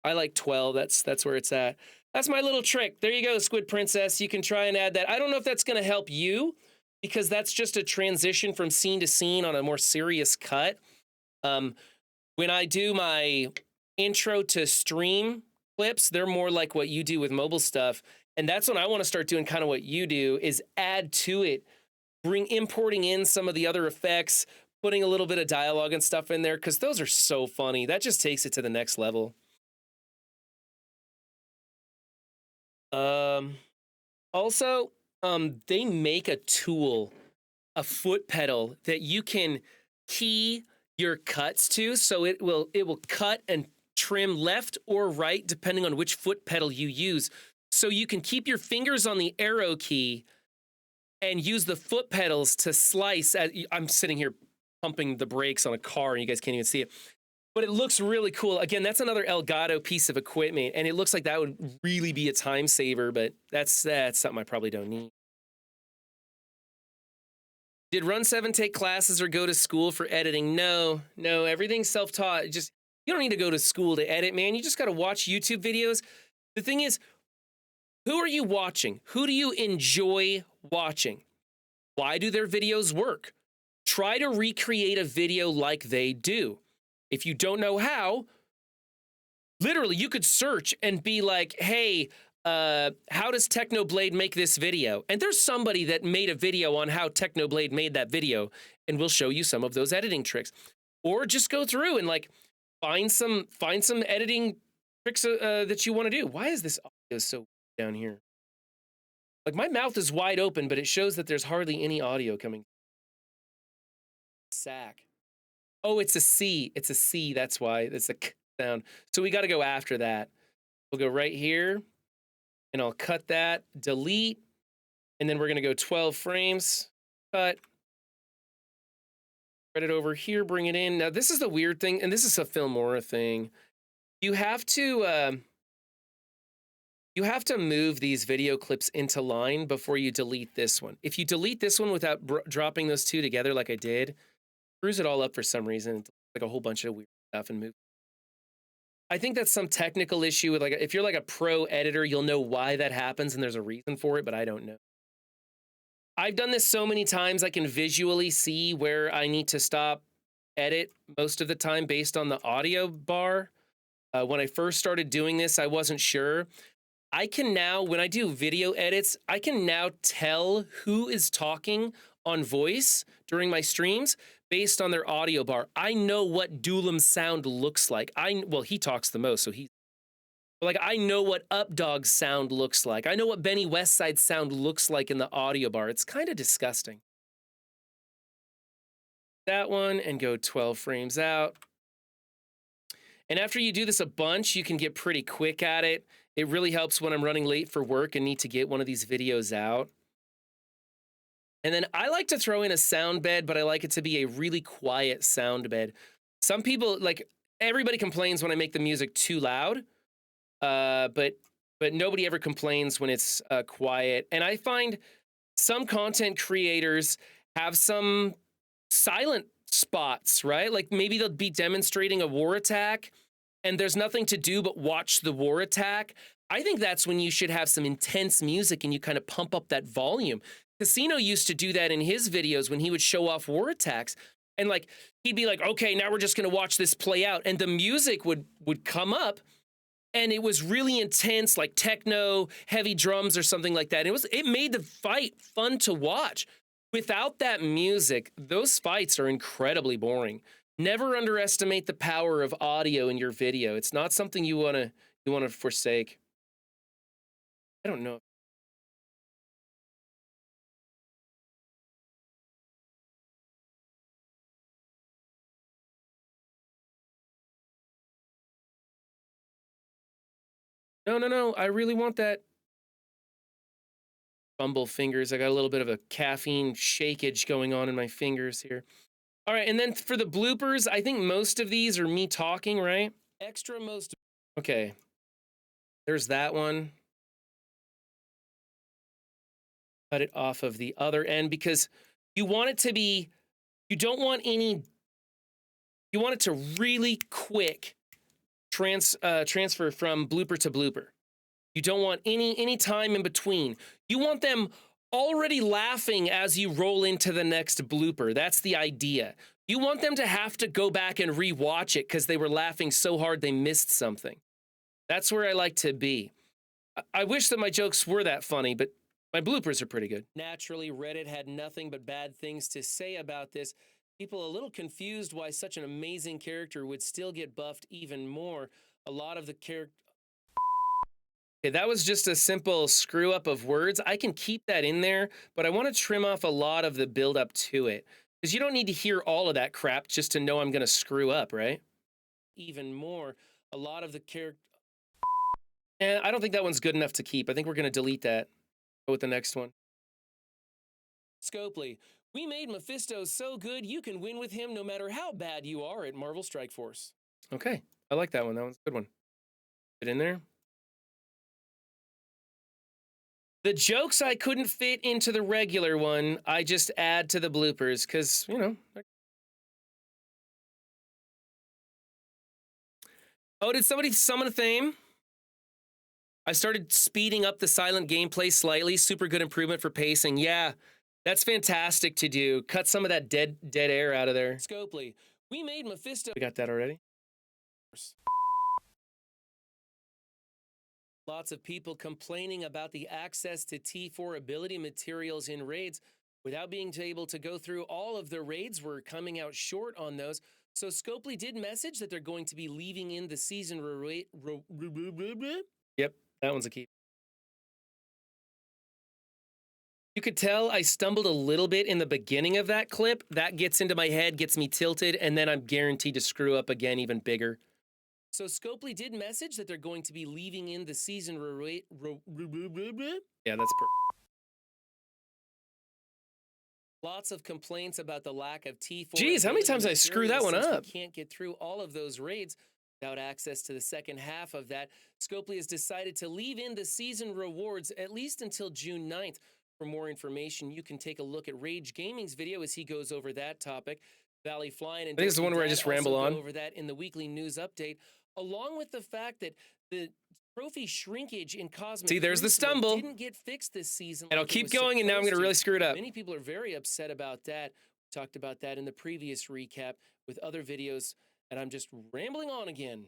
I like 12, that's where it's at. That's my little trick. There you go, Squid Princess. You can try and add that. I don't know if that's gonna help you because that's just a transition from scene to scene on a more serious cut. When I do my intro to stream clips, they're more like what you do with mobile stuff. And that's when I want to start doing kind of what you do is add to it, importing in some of the other effects, putting a little bit of dialogue and stuff in there because those are so funny. That just takes it to the next level. Also, they make a tool, a foot pedal that you can key your cuts to, so it will cut and trim left or right depending on which foot pedal you use. So you can keep your fingers on the arrow key and use the foot pedals to slice. I'm sitting here pumping the brakes on a car and you guys can't even see it. But it looks really cool. Again, that's another Elgato piece of equipment. And it looks like that would really be a time saver, but that's something I probably don't need. Did Run 7 take classes or go to school for editing? No, everything's self-taught. Just you don't need to go to school to edit, man. You just got to watch YouTube videos. The thing is, who are you watching? Who do you enjoy watching? Why do their videos work? Try to recreate a video like they do. If you don't know how, literally, you could search and be like, hey, how does Technoblade make this video? And there's somebody that made a video on how Technoblade made that video, and we'll show you some of those editing tricks. Or just go through and like find some editing tricks that you want to do. Why is this audio so down here? Like my mouth is wide open, but it shows that there's hardly any audio coming. Sack. Oh, it's a C. It's a C. That's why. It's a K sound. So we got to go after that. We'll go right here. And I'll cut that, delete, and then we're going to go 12 frames, cut, spread it over here, bring it in. Now, this is the weird thing, and this is a Filmora thing. You have to move these video clips into line before you delete this one. If you delete this one without dropping those two together like I did, screws it all up for some reason. It's like a whole bunch of weird stuff and move. I think that's some technical issue with like, if you're like a pro editor, you'll know why that happens and there's a reason for it, but I don't know. I've done this so many times, I can visually see where I need to stop edit most of the time based on the audio bar. When I first started doing this, I wasn't sure. I can now, when I do video edits, I can now tell who is talking on voice during my streams based on their audio bar. I know what Doolam's sound looks like. Well, he talks the most, so I know what Updog's sound looks like. I know what Benny Westside's sound looks like in the audio bar. It's kind of disgusting. That one and go 12 frames out. And after you do this a bunch, you can get pretty quick at it. It really helps when I'm running late for work and need to get one of these videos out. And then I like to throw in a sound bed, but I like it to be a really quiet sound bed. Some people, like, everybody complains when I make the music too loud, but nobody ever complains when it's quiet. And I find some content creators have some silent spots, right? Like maybe they'll be demonstrating a war attack and there's nothing to do but watch the war attack. I think that's when you should have some intense music and you kind of pump up that volume. Casino used to do that in his videos when he would show off war attacks. And like, he'd be like, okay, now we're just going to watch this play out. And the music would come up and it was really intense, like techno, heavy drums or something like that. It made the fight fun to watch. Without that music, those fights are incredibly boring. Never underestimate the power of audio in your video. It's not something you want to forsake. I don't know. No. I really want that. Fumble fingers. I got a little bit of a caffeine shakeage going on in my fingers here. All right, and then for the bloopers, I think most of these are me talking, right? Okay. There's that one. Cut it off of the other end because you want it to be, you want it to really quick transfer from blooper to blooper. You don't want any time in between. You want them already laughing as you roll into the next blooper. That's the idea. You want them to have to go back and rewatch it because they were laughing so hard they missed something. That's where I like to be. I wish that my jokes were that funny, but my bloopers are pretty good. Naturally, Reddit had nothing but bad things to say about this. People a little confused why such an amazing character would still get buffed even more. A lot of the character... Okay, that was just a simple screw up of words. I can keep that in there, but I want to trim off a lot of the build up to it. Because you don't need to hear all of that crap just to know I'm going to screw up, right? Even more, a lot of the character... I don't think that one's good enough to keep. I think we're going to delete that. Go with the next one. Scopely. We made Mephisto so good you can win with him no matter how bad you are at Marvel Strike Force. Okay, I like that one. That one's a good one. Put it in there. The jokes I couldn't fit into the regular one, I just add to the bloopers, because, you know. Oh, did somebody summon a theme? I started speeding up the silent gameplay slightly. Super good improvement for pacing. Yeah, that's fantastic to do. Cut some of that dead air out of there. Scopely, we made Mephisto. We got that already. Lots of people complaining about the access to T4 ability materials in raids. Without being able to go through all of the raids, we're coming out short on those. So Scopely did message that they're going to be leaving in the season. Yep, that one's a key. You could tell I stumbled a little bit in the beginning of that clip. That gets into my head, gets me tilted, and then I'm guaranteed to screw up again even bigger. So Scopely did message that they're going to be leaving in the season. Yeah, that's perfect. Lots of complaints about the lack of T4. Geez, how many times I screw that one up? We can't get through all of those raids without access to the second half of that. Scopely has decided to leave in the season rewards at least until June 9th. For more information, you can take a look at Rage Gaming's video as he goes over that topic. Valley Flying and I think it's the one where I just ramble on over that in the weekly news update, along with the fact that the trophy shrinkage in Cosmic. See, there's the stumble. Didn't get fixed this season. And I'll keep going, and now I'm going to really screw it up. Many people are very upset about that. We talked about that in the previous recap with other videos, and I'm just rambling on again.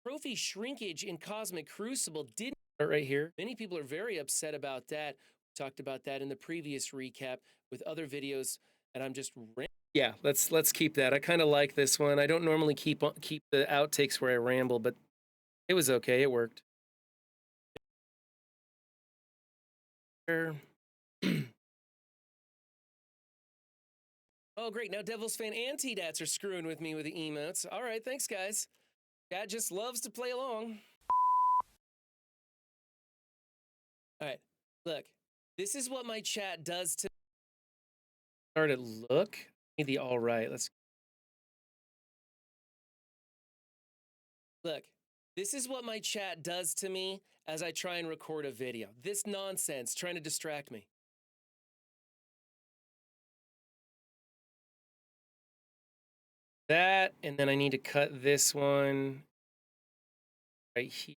Trophy shrinkage in Cosmic Crucible didn't right here. Many people are very upset about that. We talked about that in the previous recap with other videos, and I'm just yeah, let's keep that. I kind of like this one. I don't normally keep the outtakes where I ramble, but it was okay. It worked. Oh, great. Now Devil's Fan and T-Dats are screwing with me with the emotes. All right, thanks, guys. Dad just loves to play along. All right, look. This is what my chat does to... Start at look. The all right, let's... Look, this is what my chat does to me as I try and record a video. This nonsense, trying to distract me. That, and then I need to cut this one right here.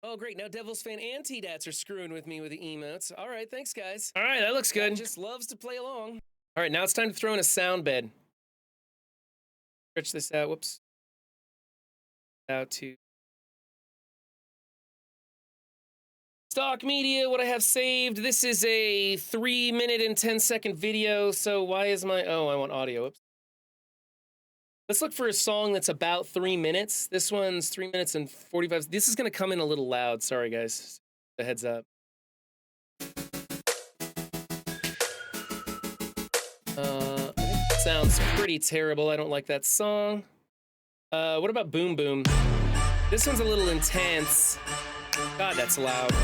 Oh, great. Now Devil's Fan and T-Dats are screwing with me with the emotes. All right, thanks, guys. All right, that looks good. Dad just loves to play along. All right, now it's time to throw in a sound bed. Stretch this out. Whoops. Out to stock media, what I have saved. This is a 3-minute and 10-second video. So why is my... Oh, I want audio. Oops. Let's look for a song that's about 3 minutes. This one's 3 minutes and 45. This is going to come in a little loud. Sorry, guys. A heads up. I think it sounds pretty terrible. I don't like that song. What about Boom Boom? This one's a little intense. God, that's loud.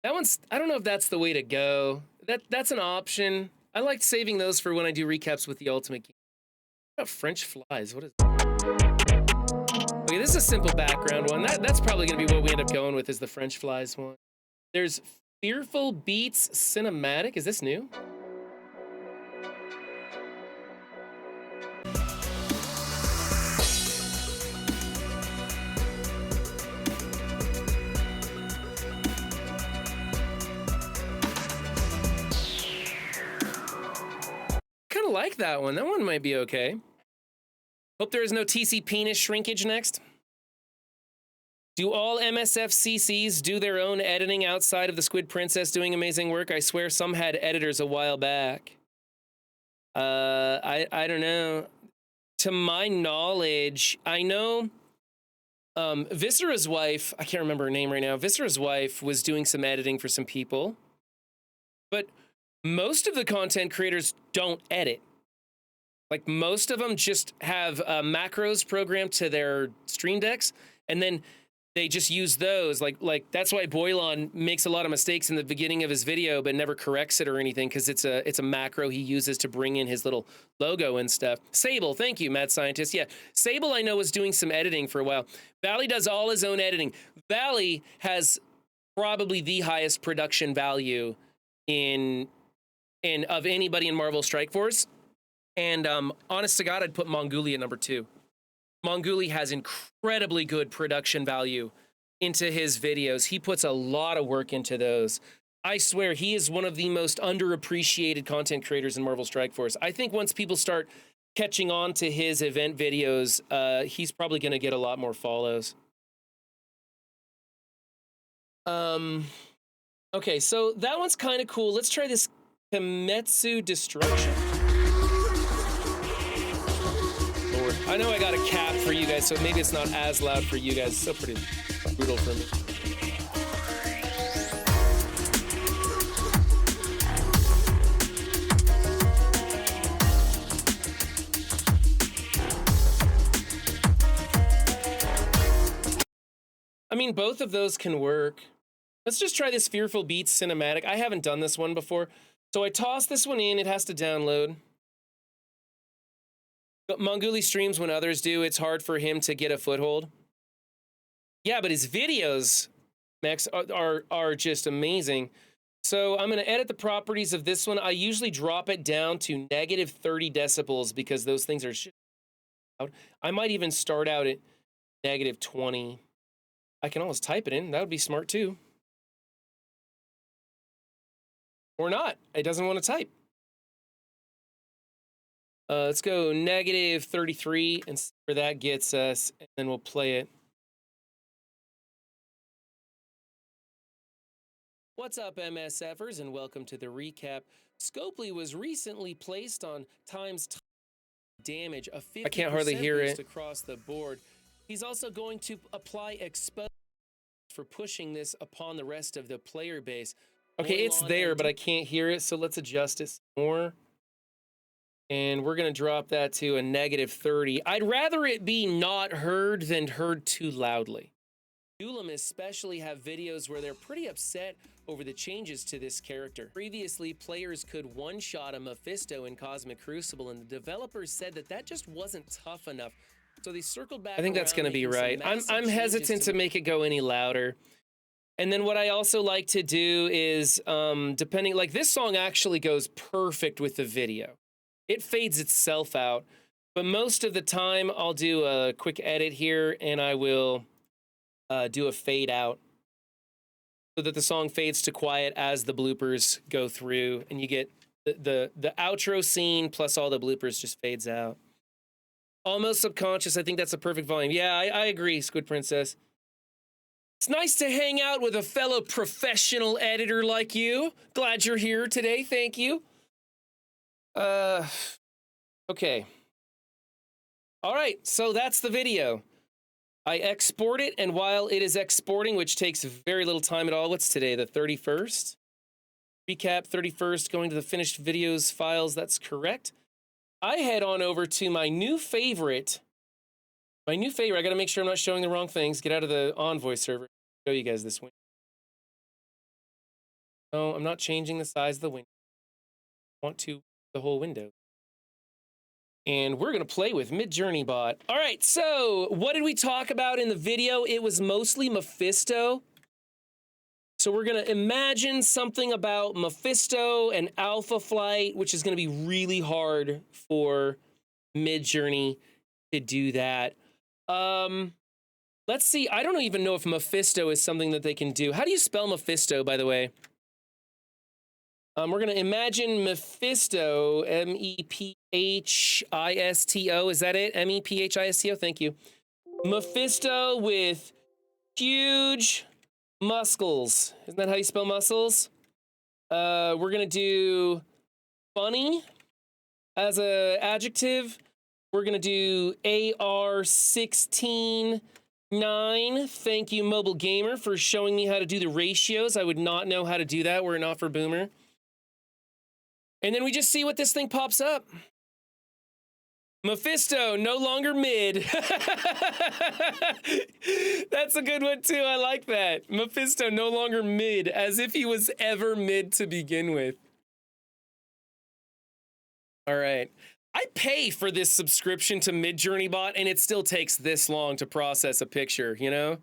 That one's... I don't know if that's the way to go. That's an option. I like saving those for when I do recaps with the Ultimate Game. What about French Flies? What is that? Okay, this is a simple background one. That's probably going to be what we end up going with, is the French Flies one. There's Fearful Beats Cinematic. Is this new? Like that one. That one might be okay. Hope there is no TC penis shrinkage next. Do all MSFCCs do their own editing outside of the Squid Princess doing amazing work? I swear some had editors a while back. I don't know. To my knowledge, I know Viscera's wife, I can't remember her name right now. Viscera's wife was doing some editing for some people. But most of the content creators don't edit. Like, most of them just have macros programmed to their stream decks, and then they just use those. Like that's why Boylon makes a lot of mistakes in the beginning of his video, but never corrects it or anything, because it's a macro he uses to bring in his little logo and stuff. Sable, thank you, mad scientist. Yeah, Sable I know was doing some editing for a while. Valley does all his own editing. Valley has probably the highest production value in of anybody in Marvel Strike Force. And honest to God, I'd put Monguli at number 2. Monguli has incredibly good production value into his videos. He puts a lot of work into those. I swear, he is one of the most underappreciated content creators in Marvel Strike Force. I think once people start catching on to his event videos, he's probably going to get a lot more follows. Okay, so that one's kind of cool. Let's try this Kimetsu Destruction. Lord, I know I got a cap for you guys, so maybe it's not as loud for you guys. It's still pretty brutal for me. I mean, both of those can work. Let's just try this Fearful Beats cinematic. I haven't done this one before. So I toss this one in. It has to download. But Monguli streams when others do. It's hard for him to get a foothold. Yeah, but his videos, Max, are just amazing. So I'm going to edit the properties of this one. I usually drop it down to negative 30 decibels because those things are shit loud. I might even start out at negative 20. I can always type it in. That would be smart too. Or not. It doesn't want to type. Let's go negative 33 and see where that gets us, and then we'll play it. What's up, MSFers, and welcome to the recap. Scopely was recently placed on times damage, a 50% I can't hardly hear it across the board. He's also going to apply expose for pushing this upon the rest of the player base. Okay, it's there, but I can't hear it, so let's adjust it more. And we're going to drop that to a negative 30. I'd rather it be not heard than heard too loudly. Duelam especially have videos where they're pretty upset over the changes to this character. Previously, players could one-shot a Mephisto in Cosmic Crucible, and the developers said that that just wasn't tough enough. So they circled back. I think that's going to be right. I'm hesitant to make it go any louder. And then what I also like to do is, depending, like this song actually goes perfect with the video. It fades itself out, but most of the time I'll do a quick edit here and I will do a fade out so that the song fades to quiet as the bloopers go through, and you get the outro scene plus all the bloopers just fades out. Almost subconscious, I think that's a perfect volume. Yeah, I agree, Squid Princess. It's nice to hang out with a fellow professional editor like you. Glad you're here today, thank you. Okay. All right, so that's the video. I export it, and while it is exporting, which takes very little time at all, what's today, the 31st? Recap 31st, going to the finished videos files, that's correct. I head on over to my new favorite. I gotta make sure I'm not showing the wrong things. Get out of the Envoy server. Show you guys this window. No, I'm not changing the size of the window. I want to the whole window. And we're gonna play with Midjourney Bot. All right, so what did we talk about in the video? It was mostly Mephisto. So we're gonna imagine something about Mephisto and Alpha Flight, which is gonna be really hard for Midjourney to do that. Let's see, I don't even know if Mephisto is something that they can do. How do you spell Mephisto, by the way? We're gonna imagine Mephisto, M-E-P-H-I-S-T-O, is that it? M-E-P-H-I-S-T-O, thank you. Mephisto with huge muscles. Isn't that how you spell muscles? We're gonna do funny as an adjective. We're gonna do AR-16-9. Thank you, Mobile Gamer, for showing me how to do the ratios. I would not know how to do that were it not for Boomer. And then we just see what this thing pops up. Mephisto, no longer mid. That's a good one too. I like that. Mephisto, no longer mid, as if he was ever mid to begin with. All right. I pay for this subscription to Midjourney Bot, and it still takes this long to process a picture, you know?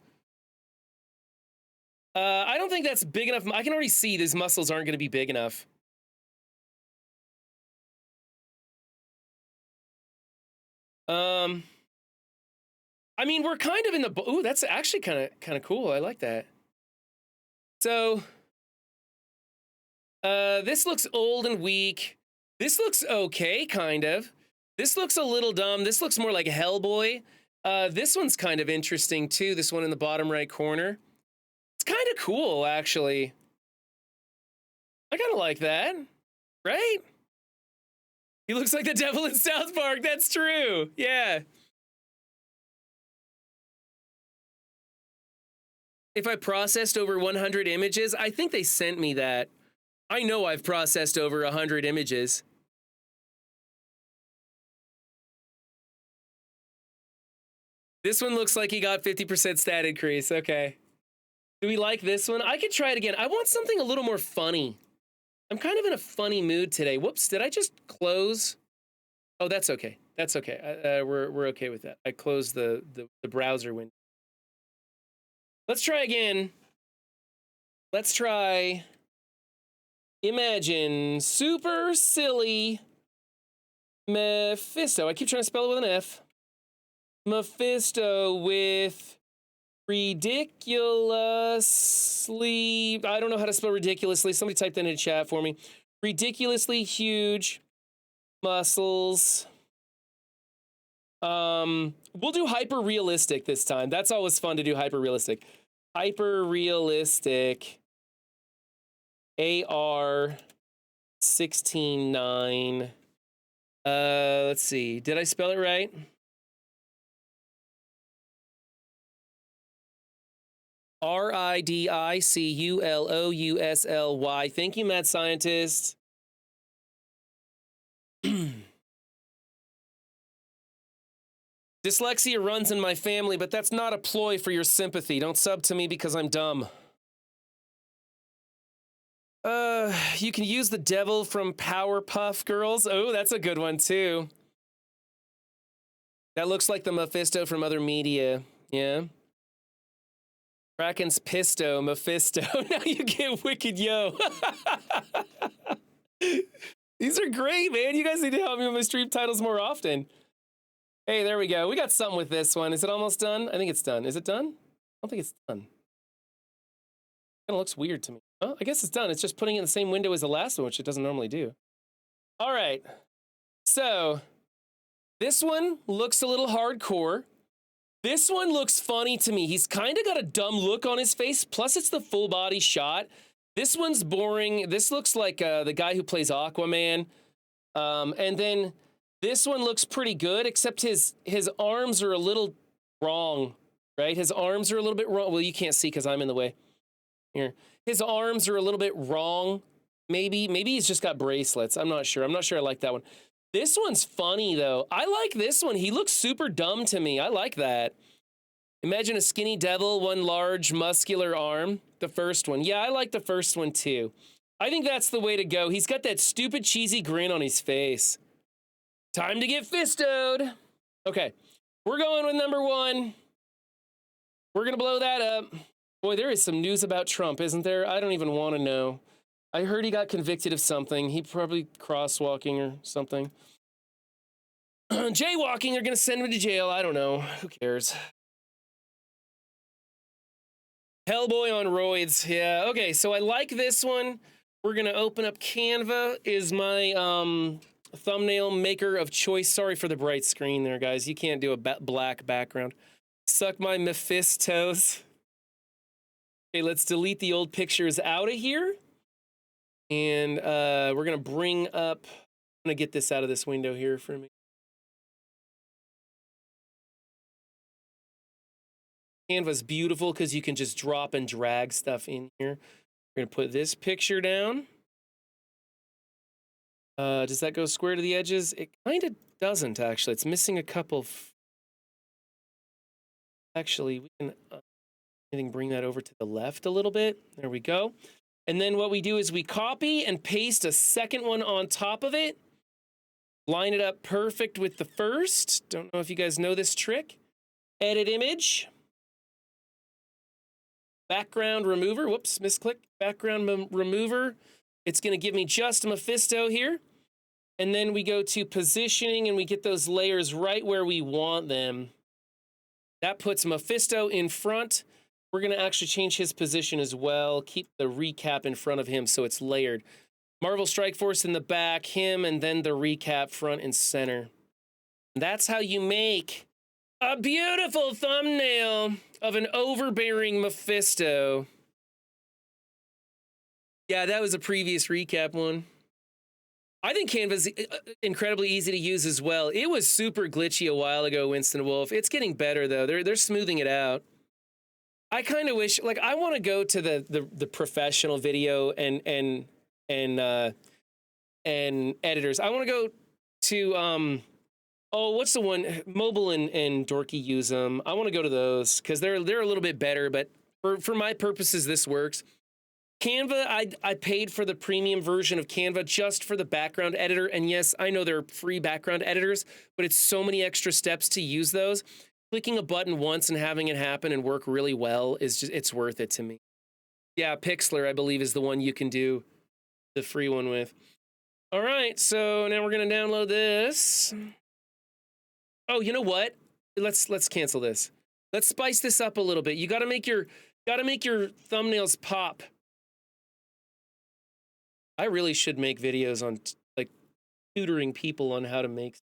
I don't think that's big enough. I can already see these muscles aren't going to be big enough. I mean, we're kind of in the, ooh, that's actually kind of cool. I like that. So, this looks old and weak. This looks okay, kind of. This looks a little dumb. This looks more like Hellboy. This one's kind of interesting too. This one in the bottom right corner. It's kind of cool, actually. I kind of like that, right? He looks like the devil in South Park. That's true. Yeah. If I processed over 100 images, I think they sent me that. I know I've processed over 100 images. This one looks like he got 50% stat increase. Okay. Do we like this one? I could try it again. I want something a little more funny. I'm kind of in a funny mood today. Whoops, did I just close? Oh, that's okay. That's okay. We're okay with that. I closed the browser window. Let's try again. Let's try imagine super silly Mephisto. I keep trying to spell it with an F. Mephisto with ridiculously, I don't know how to spell ridiculously. Somebody type that in the chat for me. Ridiculously huge muscles. We'll do hyper realistic this time. That's always fun to do hyper realistic. Hyper realistic. AR 16:9. Let's see. Did I spell it right? RIDICULOUSLY. Thank you, mad scientist. Dyslexia runs in my family, but that's not a ploy for your sympathy. Don't sub to me because I'm dumb. You can use the devil from Powerpuff Girls. Oh, that's a good one too. That looks like the Mephisto from other media. Yeah. Kraken's Pisto, Mephisto. Now you get Wicked Yo. These are great, man. You guys need to help me with my stream titles more often. Hey, there we go. We got something with this one. Is it almost done? I think it's done. Is it done? I don't think it's done. Kind of looks weird to me. Oh, I guess it's done. It's just putting it in the same window as the last one, which it doesn't normally do. All right. So this one looks a little hardcore. This one looks funny to me. He's kind of got a dumb look on his face. Plus, it's the full body shot. This one's boring. This looks like the guy who plays Aquaman. And then this one looks pretty good, except his arms are a little wrong, right? His arms are a little bit wrong. Well, you can't see because I'm in the way. Here. His arms are a little bit wrong. Maybe he's just got bracelets. I'm not sure. I'm not sure I like that one. This one's funny, though. I like this one. He looks super dumb to me. I like that. Imagine a skinny devil, one large muscular arm. The first one. Yeah, I like the first one, too. I think that's the way to go. He's got that stupid, cheesy grin on his face. Time to get fistoed. Okay, we're going with number one. We're going to blow that up. Boy, there is some news about Trump, isn't there? I don't even want to know. I heard he got convicted of something. He probably crosswalking or something. Jaywalking, they're going to send him to jail. I don't know. Who cares? Hellboy on roids. Yeah, okay, so I like this one. We're going to open up Canva. Is my thumbnail maker of choice. Sorry for the bright screen there, guys. You can't do a black background. Suck my Mephistos. Okay, let's delete the old pictures out of here. And we're going to bring up, I'm going to get this out of this window here for me. Canva's beautiful because you can just drop and drag stuff in here. We're going to put this picture down. Does that go square to the edges? It kind of doesn't, actually. It's missing a couple. Actually, we can I think bring that over to the left a little bit. There we go. And then what we do is we copy and paste a second one on top of it. Line it up perfect with the first. Don't know if you guys know this trick. Edit image. Background remover. Whoops, misclick. Background remover. It's going to give me just a Mephisto here. And then we go to positioning and we get those layers right where we want them. That puts Mephisto in front. We're going to actually change his position as well. Keep the recap in front of him so it's layered. Marvel Strike Force in the back, him, and then the recap front and center. And that's how you make a beautiful thumbnail of an overbearing Mephisto. Yeah, that was a previous recap one. I think Canva's incredibly easy to use as well. It was super glitchy a while ago, Winston Wolf. It's getting better, though. They're smoothing it out. I kind of wish, like, I want to go to the professional video and editors. I want to go to oh, what's the one? Mobile and Dorky use them. I want to go to those because they're a little bit better. But for my purposes, this works. Canva, I paid for the premium version of Canva just for the background editor. And yes, I know there are free background editors, but it's so many extra steps to use those. Clicking a button once and having it happen and work really well is just, it's worth it to me. Yeah, Pixlr, I believe, is the one you can do the free one with. All right, so now we're gonna download this. Oh, you know what? Let's cancel this. Let's spice this up a little bit. You gotta make your thumbnails pop. I really should make videos on like tutoring people on how to make.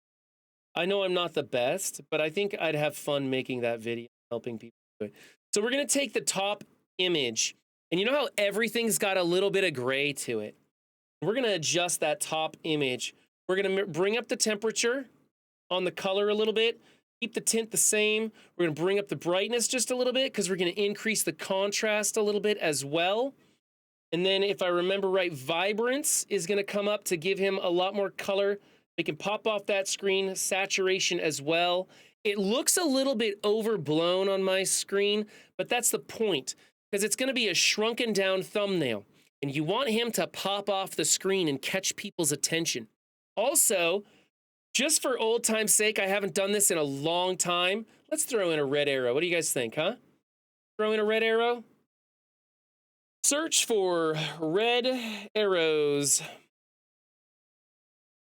I know I'm not the best, but I think I'd have fun making that video, helping people do it. So we're gonna take the top image, and you know how everything's got a little bit of gray to it? We're gonna adjust that top image. We're gonna bring up the temperature on the color a little bit, keep the tint the same. We're gonna bring up the brightness just a little bit because we're gonna increase the contrast a little bit as well. And then if I remember right, vibrance is gonna come up to give him a lot more color. We can pop off that screen, saturation as well. It looks a little bit overblown on my screen, but that's the point because it's gonna be a shrunken down thumbnail and you want him to pop off the screen and catch people's attention. Also, just for old time's sake, I haven't done this in a long time. Let's throw in a red arrow. What do you guys think, huh? Throw in a red arrow? Search for red arrows.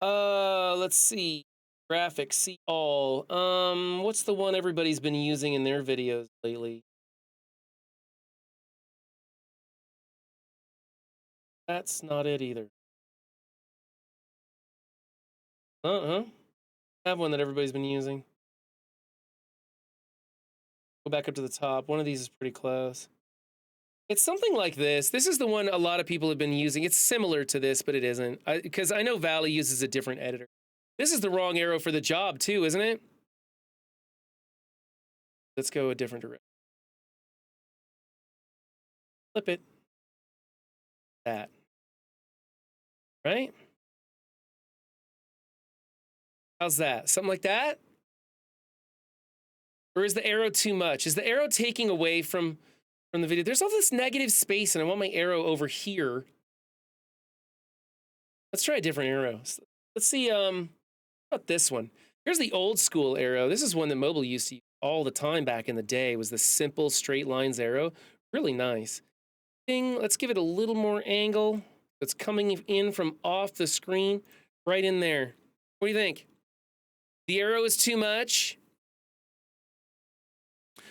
Let's see. Graphics, see all. What's the one everybody's been using in their videos lately? That's not it either. I have one that everybody's been using. Go back up to the top. One of these is pretty close. It's something like this. This is the one a lot of people have been using. It's similar to this, but it isn't. Because I know Valley uses a different editor. This is the wrong arrow for the job too, isn't it? Let's go a different direction. Flip it. That. Right? How's that? Something like that? Or is the arrow too much? Is the arrow taking away from the video? There's all this negative space and I want my arrow over here. Let's try a different arrow. Let's see, how about this one? Here's the old school arrow. This is one that mobile used to use all the time back in the day. It was the simple straight lines arrow. Really nice. Let's give it a little more angle. It's coming in from off the screen, right in there. What do you think? The arrow is too much.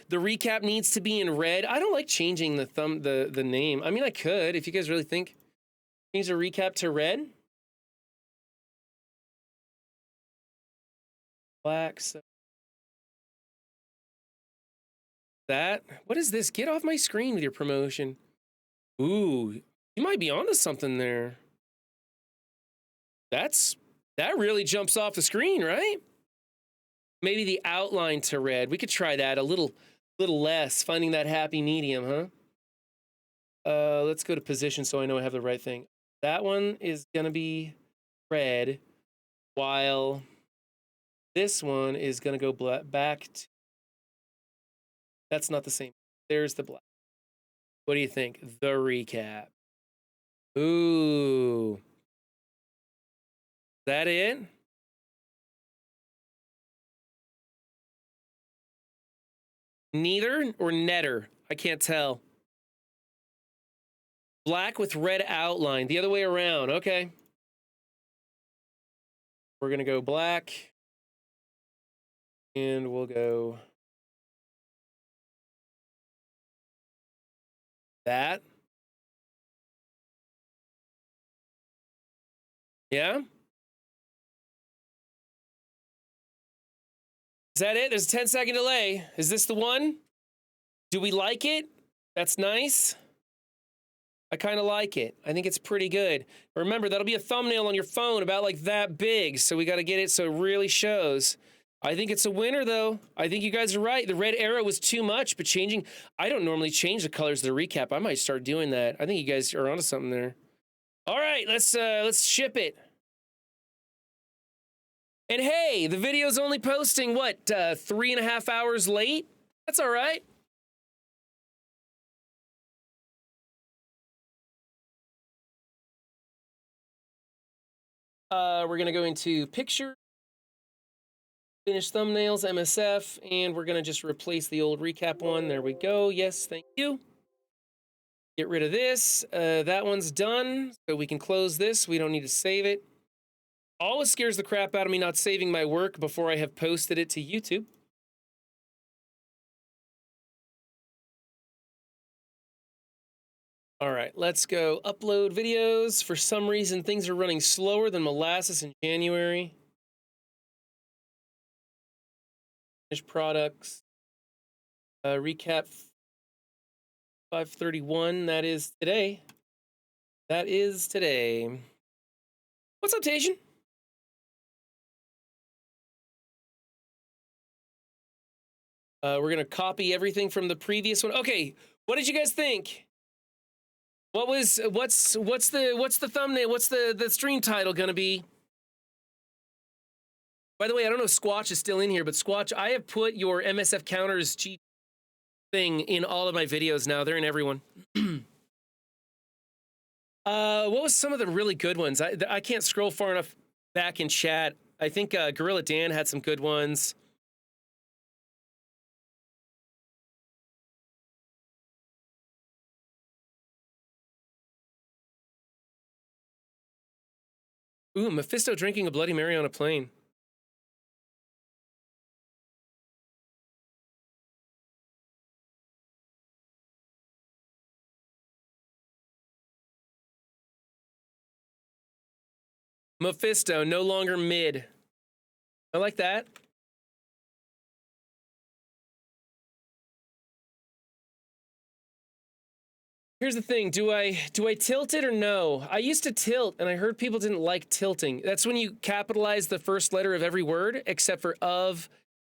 The recap needs to be in red. I don't like changing the name. I mean, I could if you guys really think. Change the recap to red. Black. That. What is this? Get off my screen with your promotion. Ooh, you might be onto something there. That really jumps off the screen, right? Maybe the outline to red. We could try that a little less, finding that happy medium, huh? Let's go to position so I know I have the right thing. That one is gonna be red, while this one is going to go back to... That's not the same. There's the black. What do you think? The recap. Ooh. Is that it? Neither or netter? I can't tell. Black with red outline. The other way around. Okay. We're going to go black. And we'll go... that. Yeah? Is that it? There's a 10-second delay. Is this the one? Do we like it? That's nice. I kind of like it. I think it's pretty good. Remember, that'll be a thumbnail on your phone about like that big. So we got to get it so it really shows. I think it's a winner, though. I think you guys are right. The red arrow was too much, but changing... I don't normally change the colors of the recap. I might start doing that. I think you guys are onto something there. All right, let's ship it. And hey, the video's only posting, what, 3.5 hours late? That's all right. We're going to go into picture, finish thumbnails, MSF, and we're going to just replace the old recap one. There we go. Yes, thank you. Get rid of this. That one's done, so we can close this. We don't need to save it. Always scares the crap out of me not saving my work before I have posted it to YouTube. All right, let's go upload videos. For some reason, things are running slower than molasses in January. Finished products. Recap 531. That is today. That is today. What's up, Tatian? We're gonna copy everything from the previous one. Okay, what did you guys think? What's the thumbnail? What's the stream title gonna be? By the way, I don't know if Squatch is still in here, but Squatch, I have put your MSF counters G thing in all of my videos now. They're in everyone. What was some of the really good ones? I can't scroll far enough back in chat. I think Gorilla Dan had some good ones. Ooh, Mephisto drinking a Bloody Mary on a plane. Mephisto, no longer mid. I like that. Here's the thing, do I tilt it or no? I used to tilt, and I heard people didn't like tilting. That's when you capitalize the first letter of every word, except for of,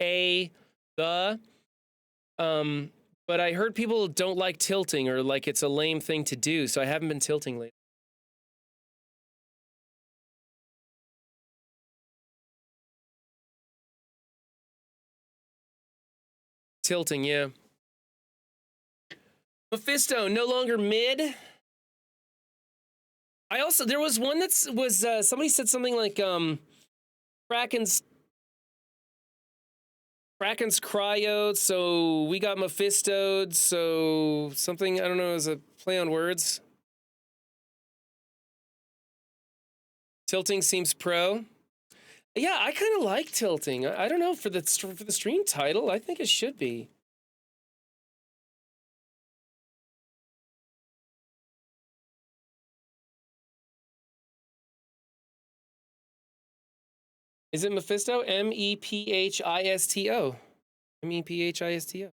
a, the. But I heard people don't like tilting, or like it's a lame thing to do, so I haven't been tilting lately. Tilting, yeah. Mephisto, no longer mid. I also, there was one that was, somebody said something like, Kraken's cryoed, so we got Mephistoed, so something, I don't know, as a play on words. Tilting seems pro. Yeah, I kind of like tilting. I don't know, for the stream title, I think it should be. Is it Mephisto? M-E-P-H-I-S-T-O. M-E-P-H-I-S-T-O.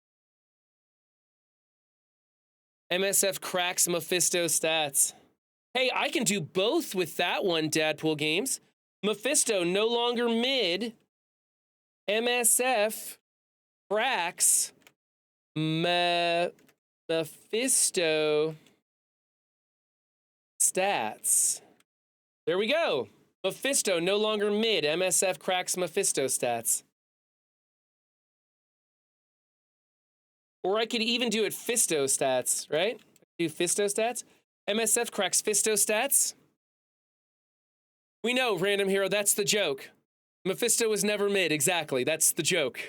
MSF cracks Mephisto stats. Hey, I can do both with that one, Dadpool Games. Mephisto, no longer mid. MSF cracks Mephisto stats. There we go. Mephisto no longer mid. MSF cracks Mephisto stats. Or I could even do it Fisto stats, right? Do Fisto stats. MSF cracks Fisto stats. We know, Random Hero, that's the joke. Mephisto was never mid, exactly. That's the joke.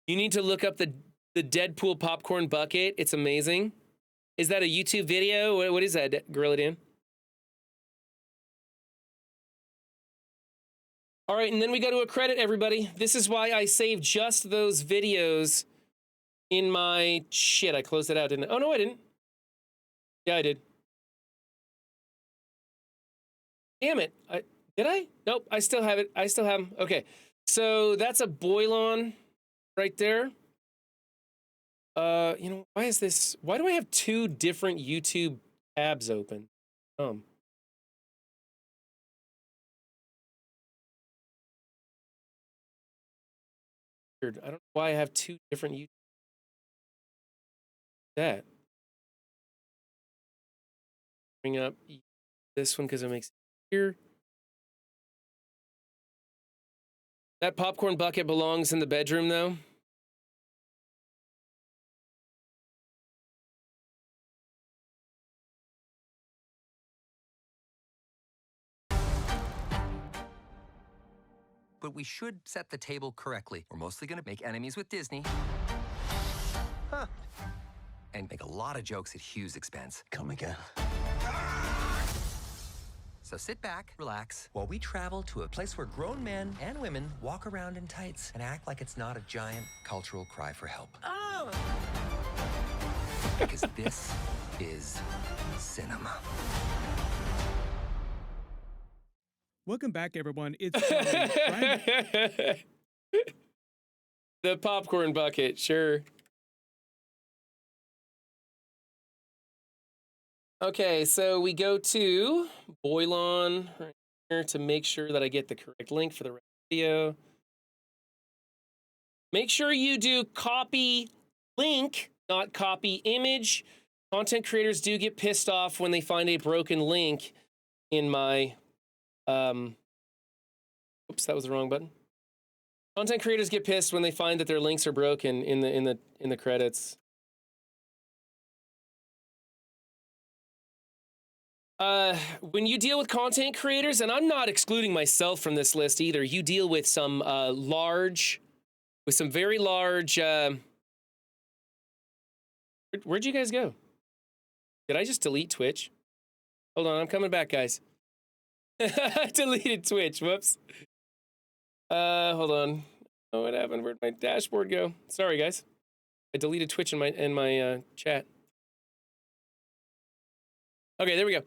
You need to look up the Deadpool popcorn bucket. It's amazing. Is that a YouTube video? What is that, Gorilla Dan? All right, and then we go to a credit, everybody. This is why I saved just those videos in my... Shit, I closed it out, didn't I? Oh, no, I didn't. Yeah, I did. Damn it. Did I? Nope, I still have it. I still have them. Okay, so that's a Boilon right there. You know, why is this... Why do I have two different YouTube tabs open? Weird. I don't know why I have two different YouTube... That. Bring up this one because it makes it here. That popcorn bucket belongs in the bedroom, though. But we should set the table correctly. We're mostly gonna make enemies with Disney. Huh. And make a lot of jokes at Hugh's expense. Come again. So sit back, relax, while we travel to a place where grown men and women walk around in tights and act like it's not a giant cultural cry for help. Oh! Because this is cinema. Welcome back, everyone. It's Brian. The popcorn bucket, sure. Okay, so we go to Boilon right here to make sure that I get the correct link for the video. Make sure you do copy link, not copy image. Content creators do get pissed off when they find a broken link in my... Oops, that was the wrong button. Content creators get pissed when they find that their links are broken in the credits. When you deal with content creators, and I'm not excluding myself from this list either, you deal with some very large. Where'd you guys go? Did I just delete Twitch? Hold on, I'm coming back, guys. I deleted Twitch. Whoops. Hold on. Oh, what happened? Where'd my dashboard go? Sorry, guys. I deleted Twitch in my chat. Okay, there we go.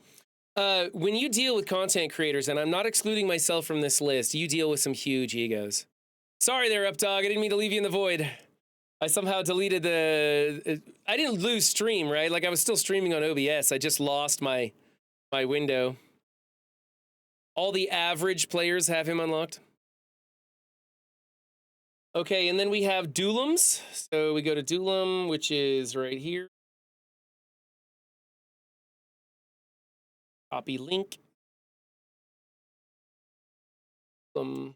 When you deal with content creators, and I'm not excluding myself from this list, you deal with some huge egos. Sorry there, Updog. I didn't mean to leave you in the void. I somehow deleted the... I didn't lose stream, right? Like, I was still streaming on OBS. I just lost my window. All the average players have him unlocked. Okay, and then we have Doolums. So we go to Doolum, which is right here. Copy link. Doolum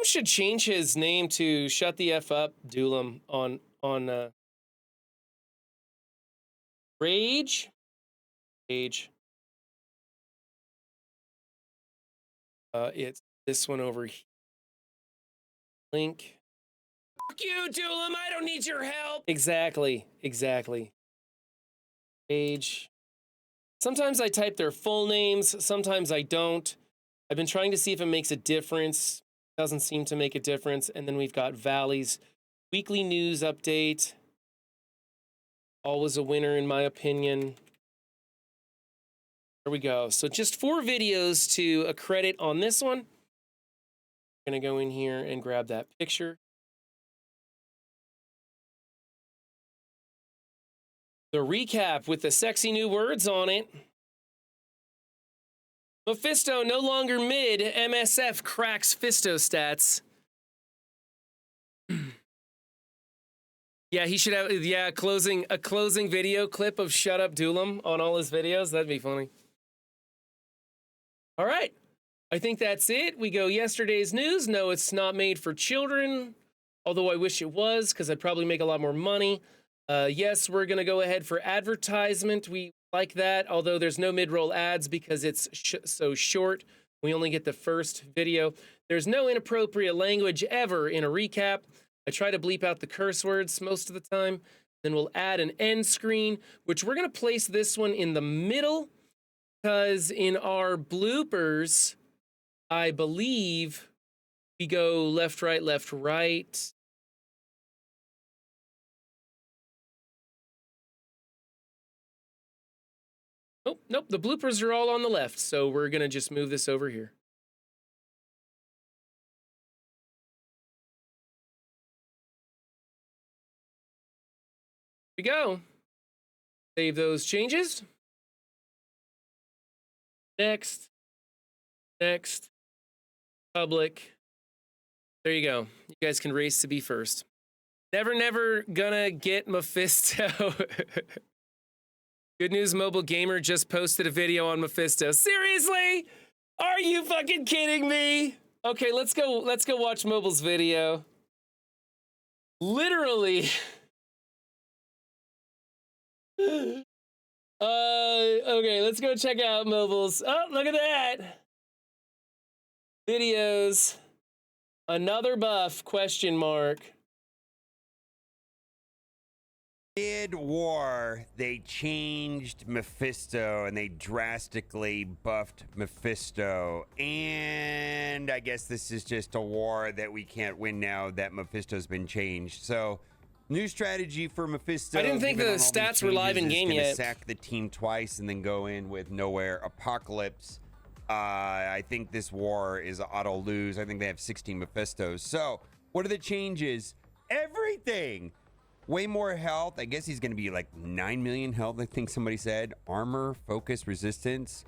should change his name to Shut the F Up Doolum on Rage. It's this one over here. Link. Fuck you, Doolum. I don't need your help. Exactly. Page. Sometimes I type their full names. Sometimes I don't. I've been trying to see if it makes a difference. Doesn't seem to make a difference. And then we've got Valley's weekly news update. Always a winner, in my opinion. There we go. So just 4 videos to a credit on this one. I'm going to go in here and grab that picture. The recap with the sexy new words on it. Mephisto no longer mid. MSF cracks Fisto stats. Yeah, he should have a closing video clip of Shut Up Doolum on all his videos. That'd be funny. All right. I think that's it. We go yesterday's news. No, it's not made for children, although I wish it was because I'd probably make a lot more money. Yes, we're going to go ahead for advertisement. We like that, although there's no mid-roll ads because it's so short. We only get the first video. There's no inappropriate language ever in a recap. I try to bleep out the curse words most of the time. Then we'll add an end screen, which we're going to place this one in the middle because in our bloopers, I believe we go left, right, left, right. Nope, the bloopers are all on the left, so we're going to just move this over here. Here we go. Save those changes. Next. Public. There you go. You guys can race to be first. Never gonna get Mephisto. Good News Mobile Gamer just posted a video on Mephisto. Seriously? Are you fucking kidding me? Okay, let's go watch Mobile's video. Literally. Okay, let's go check out Mobile's. Oh, look at that. Videos. Another buff, question mark. Mid-war, they changed Mephisto and they drastically buffed Mephisto. And I guess this is just a war that we can't win now that Mephisto's been changed. So, new strategy for Mephisto. I didn't think the stats were live in game yet. Sack the team twice and then go in with Nowhere Apocalypse. I think this war is auto lose. I think they have 16 Mephistos. So, what are the changes? Everything. Way more health. I guess he's going to be like 9 million health, I think somebody said. Armor, focus, resistance.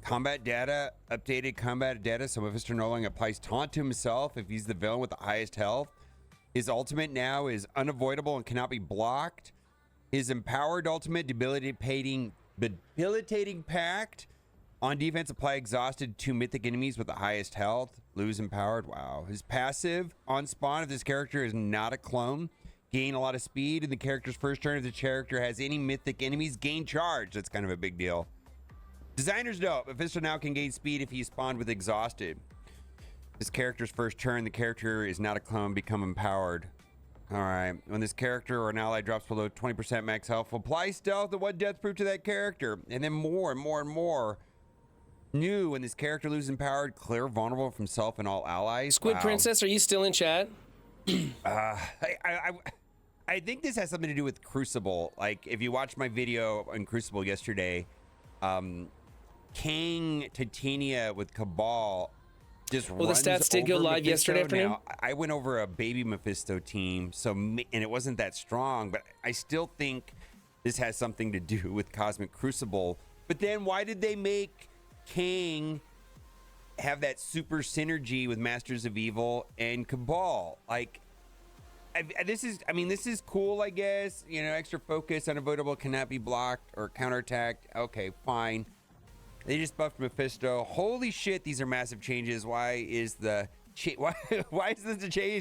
Combat data, updated combat data. So Mephisto no longer applies taunt to himself if he's the villain with the highest health. His ultimate now is unavoidable and cannot be blocked. His empowered ultimate, debilitating pact. On defense, apply exhausted to mythic enemies with the highest health. Lose empowered. Wow. His passive, on spawn, if this character is not a clone, gain a lot of speed in the character's first turn. If the character has any mythic enemies, gain charge. That's kind of a big deal. Designer's note. Mephisto now can gain speed if he spawned with exhausted. This character's first turn, the character is not a clone, become empowered. All right. When this character or an ally drops below 20% max health, apply stealth and 1 death proof to that character. And then more and more and more. New, when this character loses empowered, clear vulnerable from self and all allies. Squid Princess, are you still in chat? I think this has something to do with Crucible. Like, if you watched my video on Crucible yesterday, King Titania with Cabal just well, the stats did go live yesterday afternoon. Now, I went over a baby Mephisto team, and it wasn't that strong, but I still think this has something to do with Cosmic Crucible. But then why did they make King have that super synergy with Masters of Evil and Cabal? Like, this is cool, I guess. You know, extra focus, unavoidable, cannot be blocked or counterattacked. Okay, fine. They just buffed Mephisto. Holy shit, these are massive changes. Why is this the change?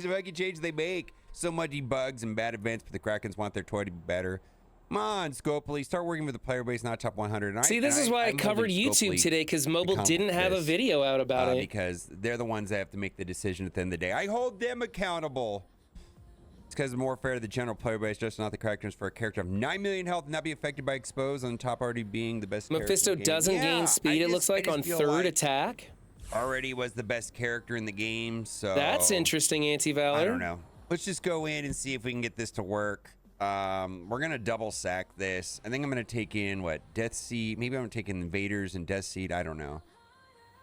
The fucking change they make? So much bugs and bad events, but the Krakens want their toy to be better. Come on, Scopely, start working with the player base, not top 100. See, this is why I covered YouTube today, because Mobile didn't have a video out about it. Because they're the ones that have to make the decision at the end of the day. I hold them accountable. It's because it's more fair to the general player base, just not the characters. For a character of 9 million health and not be affected by expose on top already being the best Mephisto doesn't gain speed, it looks like, on third attack. Already was the best character in the game, so... That's interesting, Anti-Valor. I don't know. Let's just go in and see if we can get this to work. We're going to double sack this. I think I'm going to take in, Death Seed? Maybe I'm going to take in Invaders and Death Seed. I don't know.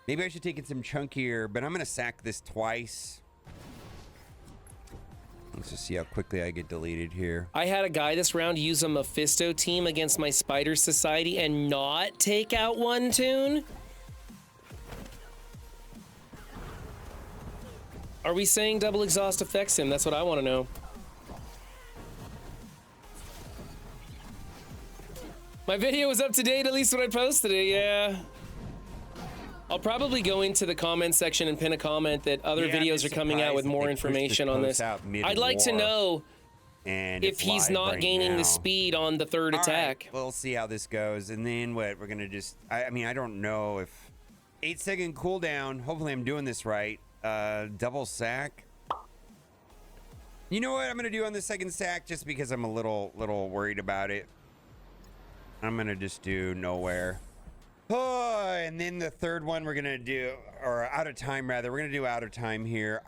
Maybe I should take in some chunkier, but I'm going to sack this twice. Let's just see how quickly I get deleted here. I had a guy this round use a Mephisto team against my Spider Society and not take out one tune. Are we saying double exhaust affects him? That's what I want to know. My video was up to date, at least when I posted it, yeah. I'll probably go into the comment section and pin a comment that other videos are coming out with more information on this. I'd like to know if he's not gaining the speed on the third attack. Right, we'll see how this goes. And then what? We're going to just... I mean, I don't know if... 8-second cooldown. Hopefully I'm doing this right. Double sack. You know what I'm going to do on the second sack just because I'm a little worried about it. I'm going to just do nowhere. Oh, and then the third one we're going to do, or out of time rather, we're going to do out of time here.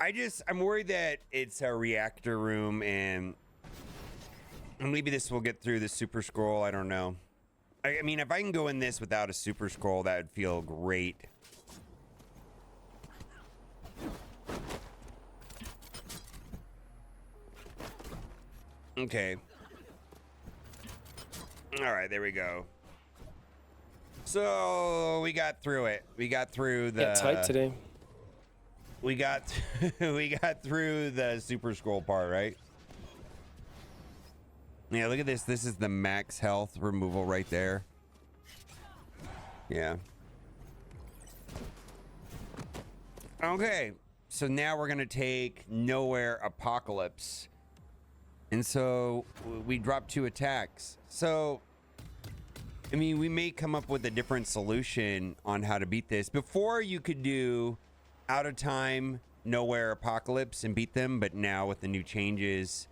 I'm worried that it's a reactor room and maybe this will get through the super scroll. I don't know. I mean, if I can go in this without a super scroll, that would feel great. Okay. All right, there we go. So we got through it. We got through the... Yeah, tight today. We got through the super scroll part, right? Yeah, look at this. This is the max health removal right there. Yeah. Okay, so now we're gonna take Nowhere Apocalypse. And so we dropped 2 attacks. So, I mean, we may come up with a different solution on how to beat this. Before you could do out of time, Nowhere Apocalypse and beat them, but now with the new changes,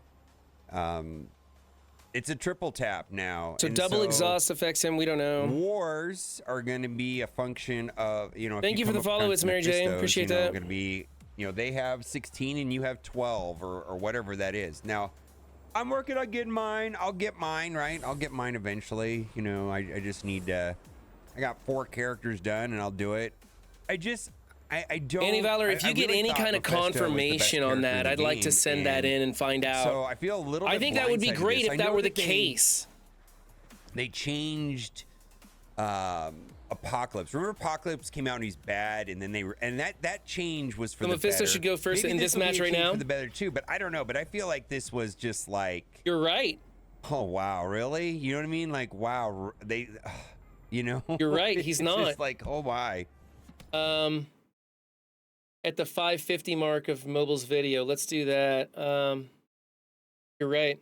it's a triple tap now. So double exhaust affects him. We don't know. Wars are going to be a function of, you know. Thank you for the follow. It's Mary Jane. Appreciate that. Going to be, you know, they have 16 and you have 12 or whatever that is. Now, I'm working on getting mine. I'll get mine, right? I'll get mine eventually. You know, I just need to. I got 4 characters done and I'll do it. I don't. Annie Valor, if you get any kind of confirmation on that, I'd like to send that in and find out. So I feel a little bit I think that would be great if that were the case. They changed Apocalypse. Remember Apocalypse came out and he's bad, and then that change was for the Mephisto better. should go first Maybe in this match right now. For the better too, but I don't know. But I feel like this was just like. You're right. Oh wow, really? You know what I mean? Like wow, they. You know. You're right. He's not. Just like oh my. At the 550 mark of Mobile's video, let's do that. You're right.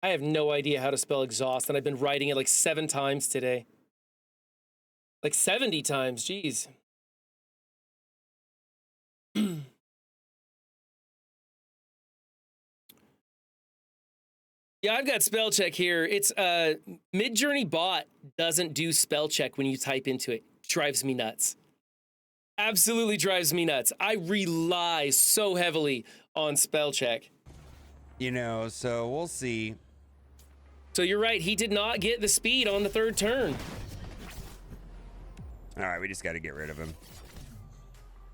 I have no idea how to spell exhaust, and I've been writing it like 7 times today. Like 70 times, jeez. Yeah, I've got spell check here. It's Midjourney bot doesn't do spell check when you type into it. Drives me nuts. Absolutely drives me nuts. I rely so heavily on spell check. You know, so we'll see. So you're right, he did not get the speed on the 3rd turn. All right, we just got to get rid of him.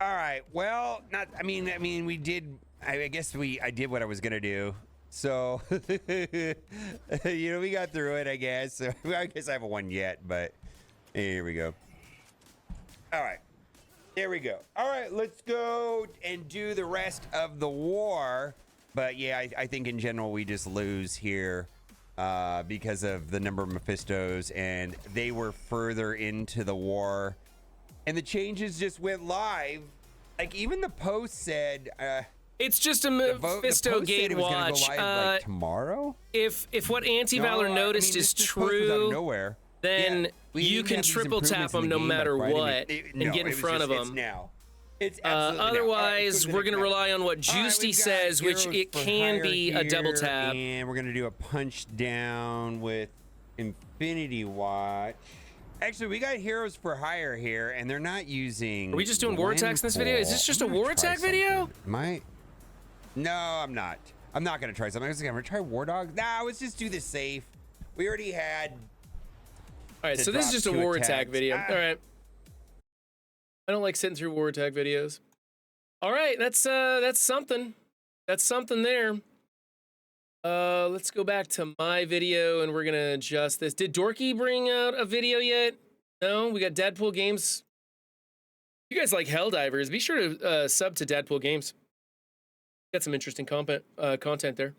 All right, well, I mean, we did. I guess I did what I was gonna do. So, you know, we got through it. I guess. So, I guess I haven't won yet, but here we go. All right, there we go. All right, let's go and do the rest of the war. But yeah, I think in general we just lose here. Because of the number of Mephistos, and they were further into the war, and the changes just went live. Like even the post said, it's just a Mephisto gate watch. Go live, like, tomorrow. If what Anti-Valor noticed is true, then you can triple tap them no matter what and get in front of them. Now. Otherwise, we're going to rely on what Juicy says, which it can be a double tap. And we're going to do a punch down with Infinity Watch. Actually, we got Heroes for Hire here, and they're not using... Are we just doing war attacks in this video? Is this just a war attack video? No, I'm not. I'm not going to try something. I'm going to try War Dog. Nah, let's just do this safe. We already had... All right, so this is just a war attack video. All right. I don't like sitting through war attack videos. All right, that's something. That's something there. Let's go back to my video and we're gonna adjust this. Did Dorky bring out a video yet? No, we got Deadpool Games. You guys like Helldivers? Be sure to sub to Deadpool Games. Got some interesting content there.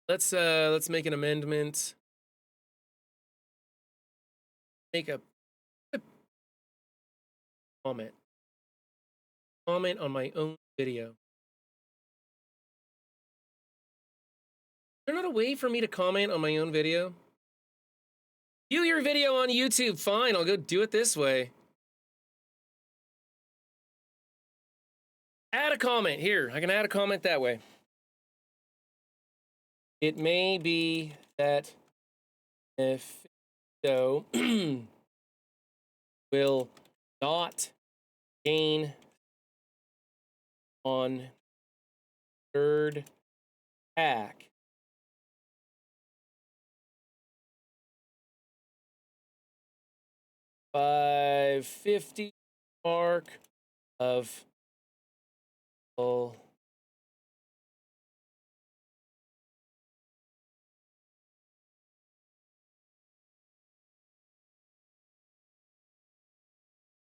Let's make an amendment. Make a comment on my own video. Is there not a way for me to comment on my own video? View your video on YouTube. Fine, I'll go do it this way. Add a comment here. I can add a comment that way. It may be that Mephisto will not gain on third hack. $550 mark of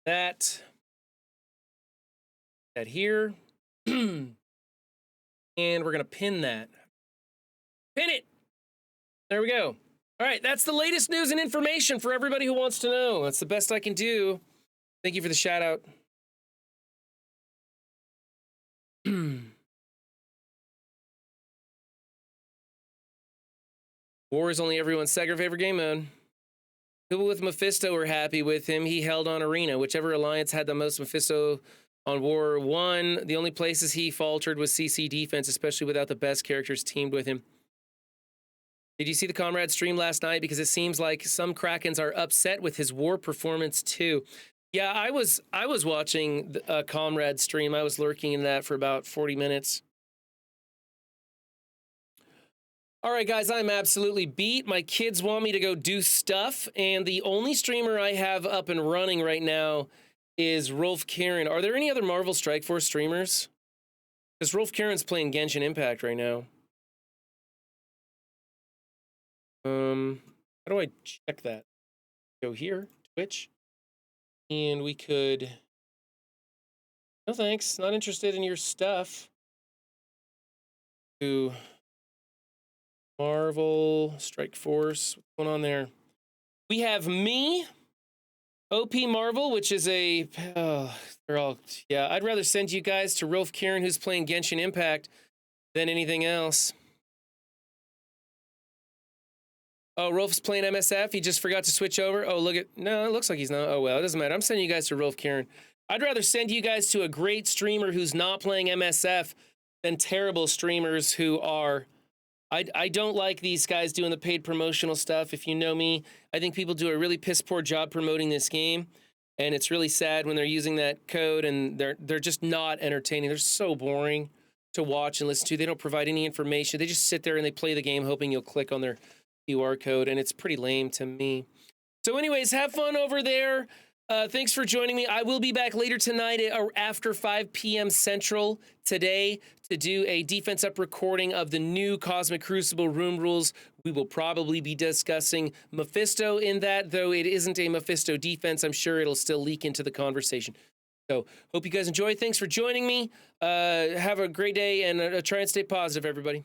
that here. And we're gonna pin that. Pin it. There we go. All right, that's the latest news and information for everybody who wants to know. That's the best I can do. Thank you for the shout out. War is only everyone's second favorite game mode. People with Mephisto were happy with him. He held on Arena. Whichever alliance had the most Mephisto on War won. The only places he faltered was CC defense, especially without the best characters teamed with him. Did you see the Comrade stream last night? Because it seems like some Krakens are upset with his War performance too. Yeah, I was watching the Comrade stream. I was lurking in that for about 40 minutes. All right, guys, I'm absolutely beat. My kids want me to go do stuff, and the only streamer I have up and running right now is Rolf Karen. Are there any other Marvel Strike Force streamers? Because Rolf Karen's playing Genshin Impact right now. How do I check that? Go here, Twitch, and we could. No thanks, not interested in your stuff. To Marvel Strike Force, what's going on there? We have me, OP Marvel, which is a. They're all. Yeah, I'd rather send you guys to Rolf Karen, who's playing Genshin Impact, than anything else. Oh, Rolf's playing MSF. He just forgot to switch over. Oh, look at. No, it looks like he's not. Oh, well, it doesn't matter. I'm sending you guys to Rolf Karen. I'd rather send you guys to a great streamer who's not playing MSF than terrible streamers who are. I don't like these guys doing the paid promotional stuff. If you know me, I think people do a really piss poor job promoting this game. And it's really sad when they're using that code and they're just not entertaining. They're so boring to watch and listen to. They don't provide any information. They just sit there and they play the game hoping you'll click on their QR code, and it's pretty lame to me. So anyways, have fun over there. Thanks for joining me. I will be back later tonight after 5 p.m. Central today to do a Defense Up recording of the new Cosmic Crucible room rules. We will probably be discussing Mephisto in that, though it isn't a Mephisto defense. I'm sure it'll still leak into the conversation. So hope you guys enjoy. Thanks for joining me. Have a great day, and try and stay positive, everybody.